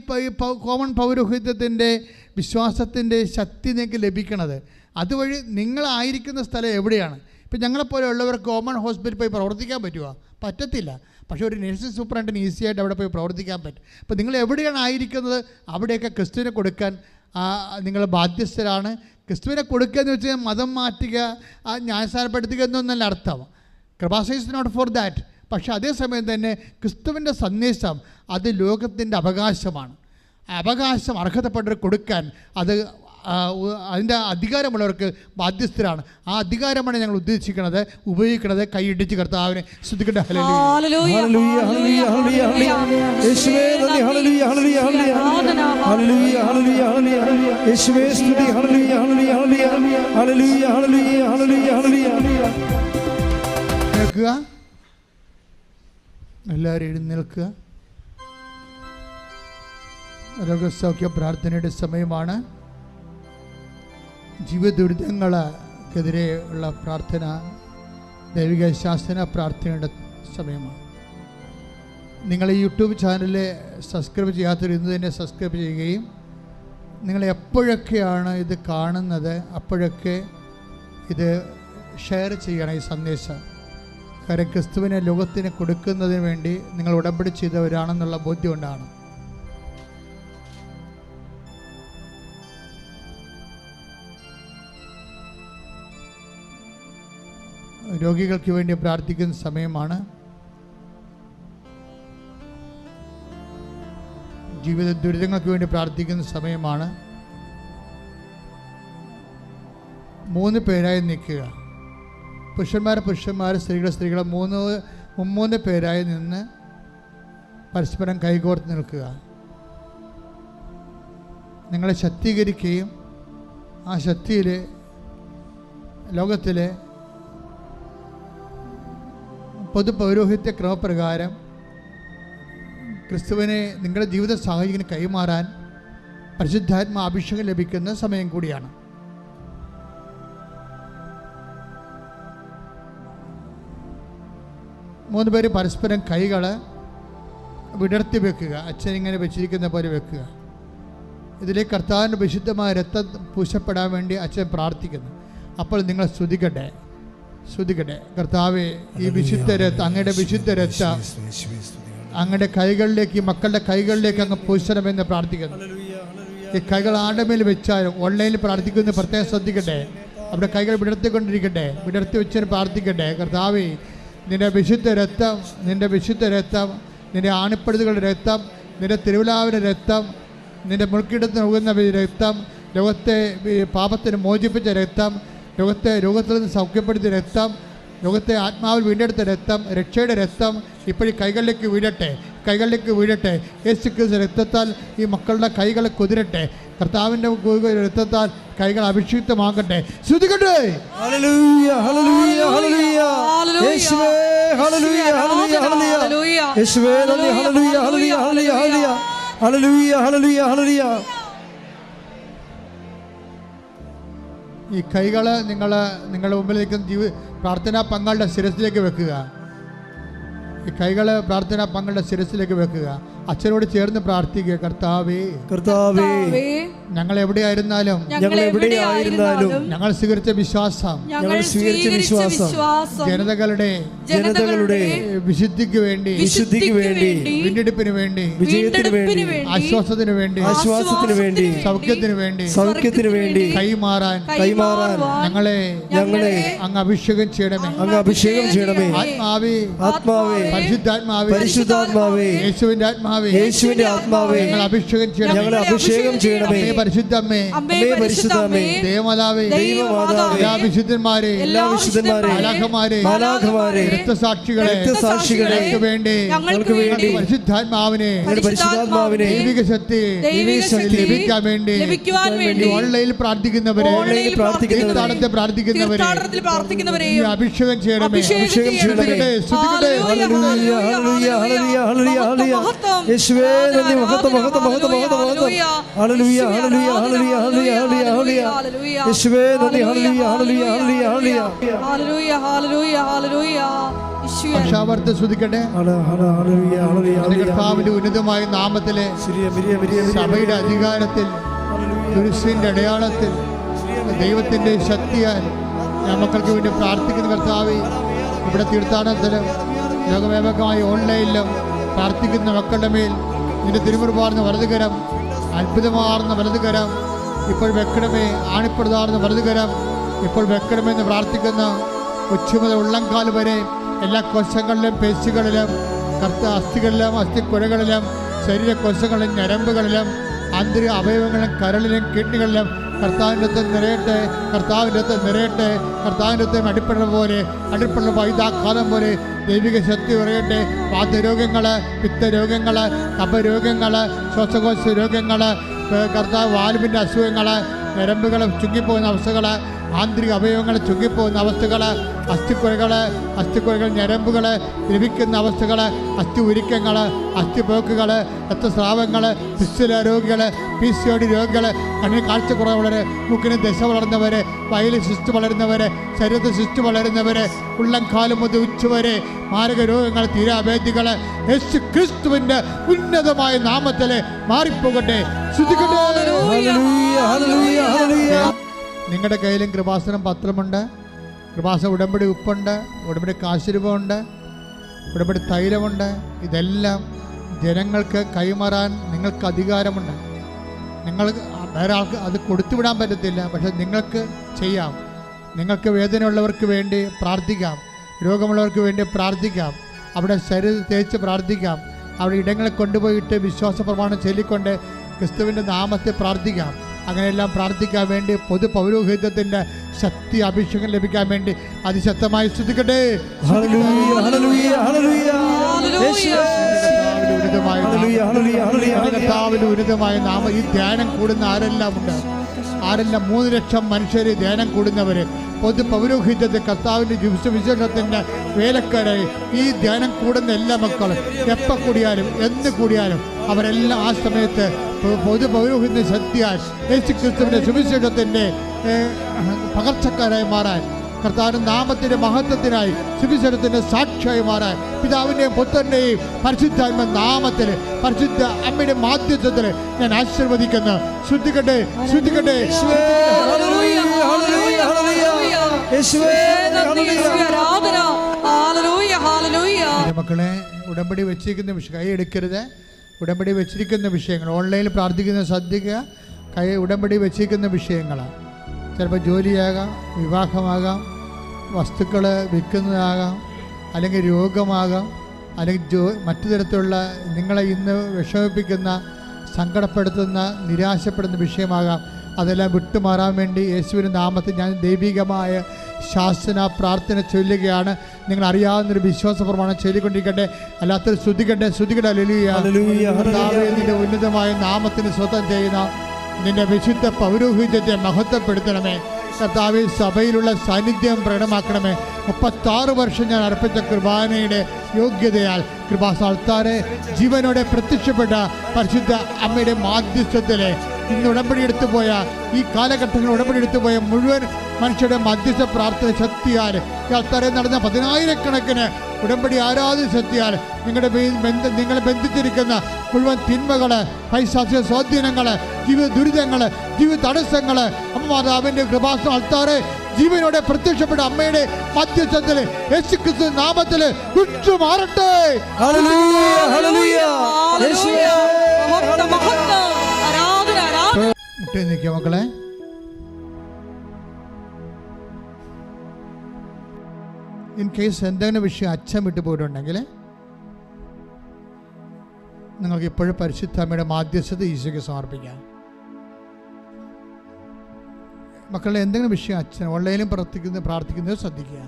കോമൺ പൗരോഹിത്യത്തിൻ്റെ വിശ്വാസത്തിൻ്റെ ശക്തി നിങ്ങൾക്ക് ലഭിക്കുന്നത്. അതുവഴി നിങ്ങളായിരിക്കുന്ന സ്ഥലം എവിടെയാണ്? ഇപ്പം ഞങ്ങളെപ്പോലെയുള്ളവർ കോമൺ ഹോസ്പിറ്റലിൽ പോയി പ്രവർത്തിക്കാൻ പറ്റുമോ? പറ്റത്തില്ല. പക്ഷേ ഒരു നഴ്സിംഗ് സൂപ്രണ്ടിന് ഈസിയായിട്ട് അവിടെ പോയി പ്രവർത്തിക്കാൻ പറ്റും. അപ്പോൾ നിങ്ങൾ എവിടെയാണ് ആയിരിക്കുന്നത്, അവിടെയൊക്കെ ക്രിസ്തുവിനെ കൊടുക്കാൻ നിങ്ങൾ ബാധ്യസ്ഥരാണ്. ക്രിസ്തുവിനെ കൊടുക്കുക എന്ന് വെച്ചാൽ മതം മാറ്റുക, ന്യായസ്ഥാനപ്പെടുത്തുക എന്നൊന്നല്ല അർത്ഥം. കൃപാസന ഈസ് നോട്ട് ഫോർ ദാറ്റ്. പക്ഷേ അതേസമയം തന്നെ ക്രിസ്തുവിൻ്റെ സന്ദേശം അത് ലോകത്തിൻ്റെ അവകാശമാണ്. അവകാശം അർഹതപ്പെട്ടവർ കൊടുക്കാൻ അതിൻ്റെ അധികാരമുള്ളവർക്ക് ബാധ്യസ്ഥരാണ്. ആ അധികാരമാണ് ഞങ്ങൾ ഉദ്ദേശിക്കുന്നത്, ഉപയോഗിക്കുന്നത്. കൈയിടിച്ച് കർത്താവിനെ സ്തുതിക്കട്ടെ. കേൾക്കുക, എല്ലാവരും എഴുന്നേൽക്കുക. രോഗസൗഖ്യ പ്രാർത്ഥനയുടെ സമയമാണ്. ജീവദുരിതങ്ങൾക്കെതിരെ ഉള്ള പ്രാർത്ഥന, ദൈവിക ശാസന പ്രാർത്ഥനയുടെ സമയമാണ്. നിങ്ങൾ ഈ യൂട്യൂബ് ചാനൽ സബ്സ്ക്രൈബ് ചെയ്യാത്തവർ ഇന്ന് തന്നെ സബ്സ്ക്രൈബ് ചെയ്യുകയും നിങ്ങൾ എപ്പോഴൊക്കെയാണ് ഇത് കാണുന്നത് അപ്പോഴൊക്കെ ഇത് ഷെയർ ചെയ്യണം ഈ സന്ദേശം. കാരണം ക്രിസ്തുവിനെ ലോകത്തിന് കൊടുക്കുന്നതിന് വേണ്ടി നിങ്ങൾ ഉടമ്പടി ചെയ്തവരാണെന്നുള്ള ബോധ്യം കൊണ്ടാണ്. രോഗികൾക്ക് വേണ്ടി പ്രാർത്ഥിക്കുന്ന സമയമാണ്. ജീവിത ദുരിതങ്ങൾക്ക് വേണ്ടി പ്രാർത്ഥിക്കുന്ന സമയമാണ്. 3 പേരായി നിൽക്കുക. പുരുഷന്മാർ, സ്ത്രീകൾ 3 പേരായി നിന്ന് പരസ്പരം കൈകോർത്ത് നിൽക്കുക. നിങ്ങളെ ശക്തീകരിക്കുകയും ആ ശക്തിയിൽ ലോകത്തിലെ പൊതു പൗരോഹിത്യ ക്രമപ്രകാരം ക്രിസ്തുവിനെ നിങ്ങളുടെ ജീവിത സാഹചര്യം കൈമാറാൻ പരിശുദ്ധാത്മ അഭിഷേകം ലഭിക്കുന്ന സമയം കൂടിയാണ്. മൂന്ന് പേര് പരസ്പരം കൈകൾ വിടർത്തി വെക്കുക. അച്ഛൻ ഇങ്ങനെ വെച്ചിരിക്കുന്ന പോലെ വെക്കുക. ഇതിലേക്ക് കർത്താവിൻ്റെ വിശുദ്ധമായ രക്തം പൂശപ്പെടാൻ വേണ്ടി അച്ഛൻ പ്രാർത്ഥിക്കുന്നു. അപ്പോൾ നിങ്ങൾ സ്തുതിക്കട്ടെ. കർത്താവേ, ഈ വിശുദ്ധ രക്തം, അങ്ങയുടെ വിശുദ്ധ രക്തം അങ്ങയുടെ കൈകളിലേക്ക്, ഈ മക്കളുടെ കൈകളിലേക്ക് അങ്ങ് പൂശണമെന്ന് പ്രാർത്ഥിക്കുന്നു. ഈ കൈകൾ ആരുടെ മേൽ വെച്ചാലും ഓൺലൈനിൽ പ്രാർത്ഥിക്കുന്ന പ്രത്യേകം ശ്രദ്ധിക്കട്ടെ. അവിടെ കൈകൾ വിടർത്തിക്കൊണ്ടിരിക്കട്ടെ, വിടർത്തി വെച്ചതിന് പ്രാർത്ഥിക്കട്ടെ. കർത്താവേ, നിന്റെ വിശുദ്ധ രക്തം, നിന്റെ ആണിപ്പഴുതുകളുടെ രക്തം, നിന്റെ തിരുവിലാവിൻ്റെ രക്തം, നിന്റെ മുൾക്കിടത്തിന് ഒഴുകുന്ന രക്തം, ലോകത്തെ പാപത്തിന് മോചിപ്പിച്ച രക്തം, രോഗത്തിൽ നിന്ന് സൗഖ്യപ്പെടുത്തിയ രക്തം, ലോകത്തെ ആത്മാവിൽ വീണ്ടെടുത്ത രക്തം, രക്ഷയുടെ രക്തം ഇപ്പോഴും കൈകളിലേക്ക് വീഴട്ടെ. യേശു ക്രിസ്തു രക്തത്താൽ ഈ മക്കളുടെ കൈകളെ കുതിരട്ടെ. കർത്താവിൻ്റെ രക്തത്താൽ കൈകൾ അഭിഷിക്തമാകട്ടെ. ശ്രുതികട്ടെ. ഈ കൈകൾ നിങ്ങളുടെ മുമ്പിൽ നിൽക്കുന്ന പ്രാർത്ഥനാ പങ്കാളിയുടെ ശിരസിലേക്ക് വെക്കുക. അച്ഛനോട് ചേർന്ന് പ്രാർത്ഥിക്കുക. കർത്താവേ, കർത്താവേ, ഞങ്ങൾ എവിടെയായിരുന്നാലും ഞങ്ങൾ എവിടെയായിരുന്നാലും ഞങ്ങൾ സ്വീകരിച്ച വിശ്വാസം ഞങ്ങൾ സ്വീകരിച്ച വിശ്വാസം ജനതകളുടെ വിശുദ്ധിക്ക് വേണ്ടി, വീണ്ടെടുപ്പിന് വേണ്ടി, വിജയത്തിന് വേണ്ടി, ആശ്വാസത്തിന് വേണ്ടി, സൗഖ്യത്തിന് വേണ്ടി കൈമാറാൻ ഞങ്ങളെ അങ്ങ് അഭിഷേകം ചെയ്യണമേ. ആത്മാവേ, പരിശുദ്ധാത്മാവേ, യേശുവിന്റെ ആത്മാവേ, ഞങ്ങൾ അഭിഷേകം ചെയ്യണമേ. പരിശുദ്ധമേ, ദേവമാതാവേ, എല്ലാ വിശുദ്ധന്മാരെ, മാലാഖമാരെ, രക്തസാക്ഷികളെ വേണ്ടി പരിശുദ്ധാത്മാവിനെ ദൈവിക ശക്തി ലഭിക്കാൻ വേണ്ടി ഓൺലൈനിൽ പ്രാർത്ഥിക്കുന്നവരെ, പ്രാർത്ഥിക്കുന്നവരെ അഭിഷേകം ചെയ്യണമേ. യേശുവേ നന്ദി, മഹത്വം, മഹത്വം, മഹത്വം, മഹത്വം, മഹത്വം. ഹല്ലേലൂയ, ഹല്ലേലൂയ, ഹല്ലേലൂയ, ഹല്ലേലൂയ, ഹല്ലേലൂയ, ഹല്ലേലൂയ. യേശുവേ നന്ദി, ഹല്ലേലൂയ, ഹല്ലേലൂയ, ഹല്ലേലൂയ, ഹല്ലേലൂയ, ഹല്ലേലൂയ, ഹല്ലേലൂയ. ഭാഷാവർത്ത് സ്തുതിക്കട്ടെ. കർത്താവിന്റെ ഉന്നതമായ നാമത്തിലെ സഭയുടെ അധികാരത്തിൽ, കുരിശിന്റെ അടയാളത്തിൽ, ദൈവത്തിന്റെ ശക്തിയാൽ ഞാൻ മക്കൾക്ക് വേണ്ടി പ്രാർത്ഥിക്കുന്ന കർത്താവേ, ഇവിടെ തീർത്ഥാടനത്തിലും ലോകവ്യാപകമായ ഓൺലൈനിലും പ്രാർത്ഥിക്കുന്ന മക്കളുടെ മേൽ നിന്റെ തിരുമുറുപാർന്ന വലതുകരം, അത്ഭുതമാർന്ന വലതുകരം ഇപ്പോൾ വെക്കണമേ. ആണിപ്പെടുതാർന്ന വലതുകരം ഇപ്പോൾ വെക്കണമെന്ന് പ്രാർത്ഥിക്കുന്ന ഉച്ചമുതൽ ഉള്ളംകാൽ വരെ എല്ലാ കോശങ്ങളിലും, പേശികളിലും, അസ്ഥികളിലും, അസ്ഥിക്കുഴകളിലും, ശരീരകോശങ്ങളിലും, ഞരമ്പുകളിലും, ആന്തരിക അവയവങ്ങളിലും, കരളിലും, കിഡ്നികളിലും കർത്താവിൻ്റെ നിറയട്ടെ, കർത്താവിൻ്റെ അടിപ്പെടുന്ന പോലെ, അടിപ്പെടുന്ന വൈദാഘാതം പോലെ ദൈവിക ശക്തി ഉറയട്ടെ. വാതരോഗങ്ങൾ, പിത്തരോഗങ്ങൾ, കഫരോഗങ്ങൾ, ശ്വാസകോശ രോഗങ്ങൾ, കർത്താവ് വാൽവിൻ്റെ അസുഖങ്ങൾ, ഞരമ്പുകൾ ചുങ്ങിപ്പോകുന്ന അവസ്ഥകൾ, ആന്തരിക അവയവങ്ങൾ ചുങ്ങിപ്പോകുന്ന അവസ്ഥകൾ, അസ്ഥിക്കുഴകൾ, ഞരമ്പുകൾ ലഭിക്കുന്ന അവസ്ഥകൾ, അസ്ഥി ഉരുക്കങ്ങൾ, അസ്ഥിപോക്കുകൾ, രക്തസ്രാവങ്ങൾ, ഫിസ്റ്റുല രോഗികൾ, PCOD രോഗികൾ, കണ്ണിന് കാഴ്ചക്കുറവുള്ളവർ, മൂക്കിന് ദശ വളർന്നവർ, വയലിൽ സിസ്റ്റ് വളരുന്നവർ, ശരീരത്തിൽ സിസ്റ്റ് വളരുന്നവർ, ഉള്ളംകാലം മുതൽ ഉച്ചവരെ മാരക രോഗങ്ങൾ, തീരാവേദികൾ യേശു ക്രിസ്തുവിൻ്റെ ഉന്നതമായ നാമത്തിൽ മാറിപ്പോകട്ടെ. നിങ്ങളുടെ കയ്യിലും കൃപാസനം പത്രമുണ്ട്, കൃപാസന ഉടമ്പടി ഉപ്പുണ്ട്, ഉടമ്പടി കാശുരൂപമുണ്ട്, ഉടമ്പടി തൈലമുണ്ട്. ഇതെല്ലാം ജനങ്ങൾക്ക് കൈമാറാൻ നിങ്ങൾക്ക് അധികാരമുണ്ട്. നിങ്ങൾ വേറെ ആൾക്ക് അത് കൊടുത്തുവിടാൻ പറ്റത്തില്ല, പക്ഷെ നിങ്ങൾക്ക് ചെയ്യാം. നിങ്ങൾക്ക് വേദനയുള്ളവർക്ക് വേണ്ടി പ്രാർത്ഥിക്കാം, രോഗമുള്ളവർക്ക് വേണ്ടി പ്രാർത്ഥിക്കാം, അവിടെ ശരീരം തേച്ച് പ്രാർത്ഥിക്കാം, അവിടെ ഇടങ്ങളിൽ കൊണ്ടുപോയിട്ട് വിശ്വാസ പ്രമാണം ചൊല്ലിക്കൊണ്ട് ക്രിസ്തുവിൻ്റെ നാമത്തെ പ്രാർത്ഥിക്കാം. അങ്ങനെയെല്ലാം പ്രാർത്ഥിക്കാൻ വേണ്ടി പൊതു പൗരോഹിത്യത്തിൻ്റെ ശക്തി, അഭിഷേകം ലഭിക്കാൻ വേണ്ടി അതിശക്തമായി സ്തുതിക്കട്ടെ. കർത്താവിന്റെ ഉന്നതമായ നാമം. ഈ ധ്യാനം കൂടുന്ന ആരെല്ലാം ഉണ്ട്, 3 ലക്ഷം മനുഷ്യർ ധ്യാനം കൂടുന്നവര്, പൊതു പൗരോഹിത്യത്തെ കർത്താവിൻ്റെ വിശേഷത്തിൻ്റെ വേലക്കാരായി ഈ ധ്യാനം കൂടുന്ന എല്ലാ മക്കളും എപ്പോൾ കൂടിയാലും എന്ന് കൂടിയാലും അവരെല്ലാം ആ സമയത്ത് പൊതു പൗരോഹിത്യ ശക്തിയാൽ യേശു ക്രിസ്തുവിൻ്റെ സുവിശേഷത്തിൻ്റെ പകർച്ചക്കാരായി മാറാൻ, കർത്താവിൻ്റെ നാമത്തിൻ്റെ മഹത്വത്തിനായി സുവിശേഷത്തിൻ്റെ സാക്ഷിയായി മാറാൻ പിതാവിൻ്റെയും പുത്രൻ്റെയും പരിശുദ്ധാത്മ നാമത്തിൽ, പരിശുദ്ധ അമ്മയുടെ മാധ്യത്വത്തിൽ ഞാൻ ആശീർവദിക്കുന്നു. ശ്രദ്ധിക്കട്ടെ. മക്കളെ, ഉടമ്പടി വെച്ചിരിക്കുന്ന വിഷയം കൈ എടുക്കരുത്. ഉടമ്പടി വെച്ചിരിക്കുന്ന വിഷയങ്ങൾ ഓൺലൈനിൽ പ്രാർത്ഥിക്കുന്ന ശ്രദ്ധിക്കുക. ഉടമ്പടി വെച്ചിരിക്കുന്ന വിഷയങ്ങളാണ്. ചിലപ്പോൾ ജോലിയാകാം, വിവാഹമാകാം, വസ്തുക്കൾ വിൽക്കുന്നതാകാം, അല്ലെങ്കിൽ രോഗമാകാം, അല്ലെങ്കിൽ മറ്റു തരത്തിലുള്ള നിങ്ങളെ ഇന്ന് വിഷമിപ്പിക്കുന്ന, സങ്കടപ്പെടുത്തുന്ന, നിരാശപ്പെടുന്ന വിഷയമാകാം. അതെല്ലാം വിട്ടുമാറാൻ വേണ്ടി യേശുവിൻ്റെ നാമത്തിൽ ഞാൻ ദൈവികമായ ശാസന പ്രാർത്ഥന ചൊല്ലുകയാണ്. നിങ്ങൾ അറിയാവുന്നൊരു വിശ്വാസ പ്രമാണം ചൊല്ലിക്കൊണ്ടിരിക്കട്ടെ. അല്ലാത്തൊരു ശ്രുതിക്കട്ടെ. നിന്റെ ഉന്നതമായ നാമത്തിന് സ്വന്തം ചെയ്യുന്ന നിന്റെ വിശുദ്ധ പൗരോഹിത്യത്തെ മഹത്വപ്പെടുത്തണമേ. കർത്താവേ, സഭയിലുള്ള സാന്നിധ്യം പ്രകടമാക്കണമേ. 36 വർഷം ഞാൻ അർപ്പിച്ച കുർബാനയുടെ യോഗ്യതയാൽ കൃപാസ്ഥാനത്താരെ ജീവനോടെ പ്രത്യക്ഷപ്പെട്ട പരിശുദ്ധ അമ്മയുടെ മാധ്യസ്ഥത്തിലെ ഇന്ന് ഉടമ്പടി എടുത്തു പോയ ഈ കാലഘട്ടങ്ങളിൽ ഉടമ്പടി എടുത്തു പോയ മുഴുവൻ മനുഷ്യരുടെ മധ്യസ്ഥ പ്രാർത്ഥന ശക്തിയാൽ ഈ അൾത്താരയിൽ നടന്ന 10,000-കണക്കിന് ഉടമ്പടി ആരാധന ശക്തിയാൽ നിങ്ങളെ ബന്ധിച്ചിരിക്കുന്ന മുഴുവൻ തിന്മകൾ, പൈശാചിക സ്വാധീനങ്ങൾ, ജീവിത ദുരിതങ്ങൾ, ജീവിത തടസ്സങ്ങൾ അമ്മ മാതാവിൻ്റെ കൃപാസന അൾത്താരെ ജീവനോടെ പ്രത്യക്ഷപ്പെട്ട അമ്മയുടെ മധ്യസ്ഥത്തിൽ യേശുക്രിസ്തു നാമത്തിൽ വിട്ടുമാറട്ടെ. മുട്ടേ നിൽക്കുക മക്കളെ. ഇൻ കേസ് എന്തെങ്കിലും വിഷയം അച്ഛൻ വിട്ടു പോയിട്ടുണ്ടെങ്കിൽ നിങ്ങൾക്ക് ഇപ്പോഴും പരിശുദ്ധ അമ്മയുടെ മാധ്യസ്ഥത ഈശോയ്ക്ക് സമർപ്പിക്കാം. മക്കളുടെ എന്തെങ്കിലും വിഷയം അച്ഛൻ ഓൺലൈനിലും പ്രാർത്ഥിക്കുന്നത് ശ്രദ്ധിക്കുക.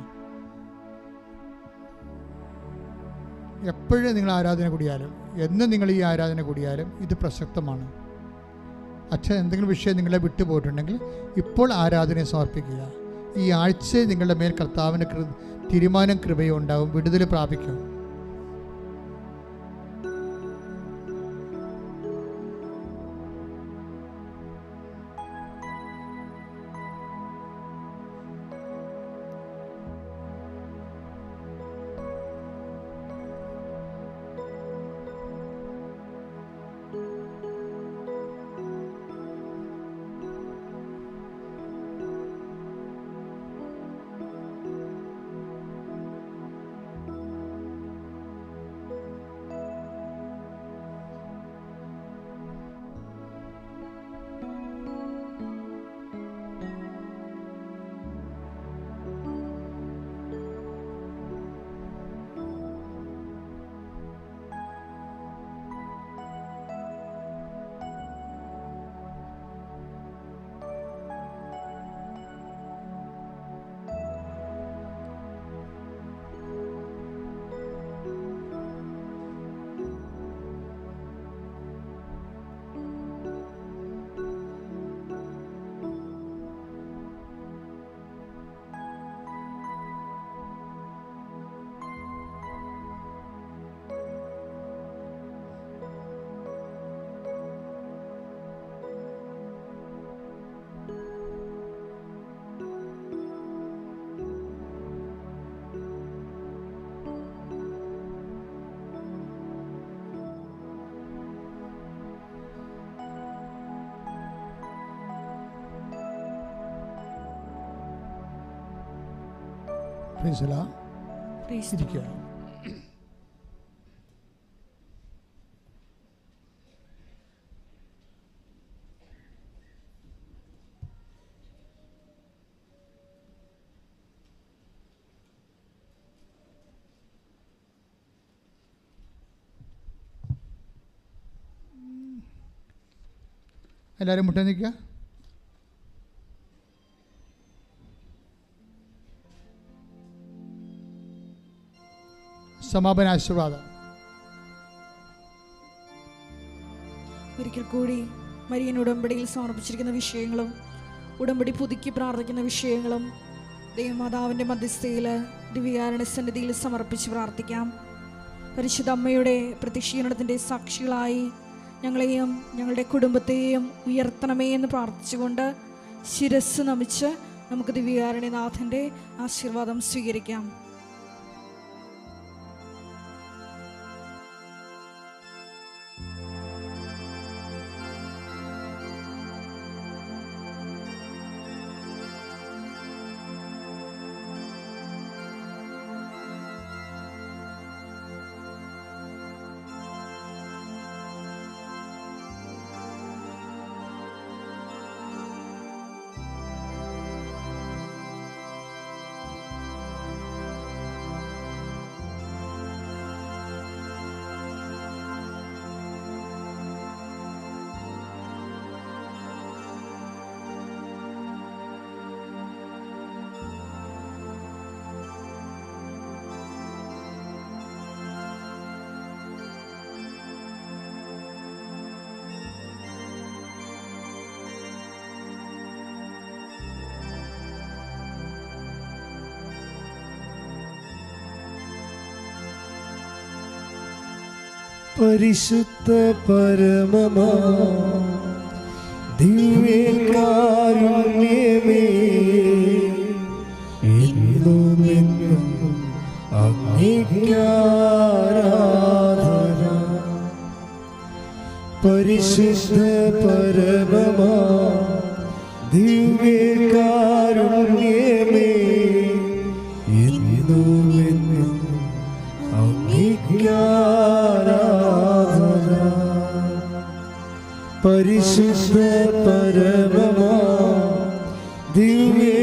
എപ്പോഴും നിങ്ങൾ ആരാധന കൂടിയാലും എന്നും നിങ്ങൾ ഈ ആരാധന കൂടിയാലും ഇത് പ്രസക്തമാണ്. അച്ഛൻ എന്തെങ്കിലും വിഷയം നിങ്ങളെ വിട്ടുപോയിട്ടുണ്ടെങ്കിൽ ഇപ്പോൾ ആരാധനയെ സമർപ്പിക്കുക. ഈ ആഴ്ച നിങ്ങളുടെ മേൽ കർത്താവിൻ്റെ തീരുമാനം കൃപയും ഉണ്ടാവും, വിടുതൽ പ്രാപിക്കും. ഇരിക്കുക. എല്ലാവരും മുട്ട നിൽക്കുക. സമാപന ആശീർവാദം. ഒരിക്കൽ കൂടി മരിയൻ ഉടമ്പടിയിൽ സമർപ്പിച്ചിരിക്കുന്ന വിഷയങ്ങളും ഉടമ്പടി പുതുക്കി പ്രാർത്ഥിക്കുന്ന വിഷയങ്ങളും ദൈവമാതാവിൻ്റെ മധ്യസ്ഥയിൽ ദിവ്യകാരുണ്യ സന്നിധിയിൽ സമർപ്പിച്ച് പ്രാർത്ഥിക്കാം. പരിശുദ്ധ അമ്മയുടെ പ്രത്യക്ഷീകരണത്തിൻ്റെ സാക്ഷികളായി ഞങ്ങളെയും ഞങ്ങളുടെ കുടുംബത്തെയും ഉയർത്തണമേ എന്ന് പ്രാർത്ഥിച്ചുകൊണ്ട് ശിരസ് നമിച്ച് നമുക്ക് ദിവ്യകാരുണ്യനാഥൻ്റെ ആശീർവാദം സ്വീകരിക്കാം. പരിശുദ്ധ പരമമാ ദിവ്യകാരുണ്യമേ എന്നുമെന്നും അങ്ങേക്കാരാധന. പരിശുദ്ധ പരമമാ ദിവ്യകാരുണ്യമേ എന്നുമെന്നും അങ്ങേക്കാരാധന. പരിശുദ്ധ പരമമാ ദിവ്യ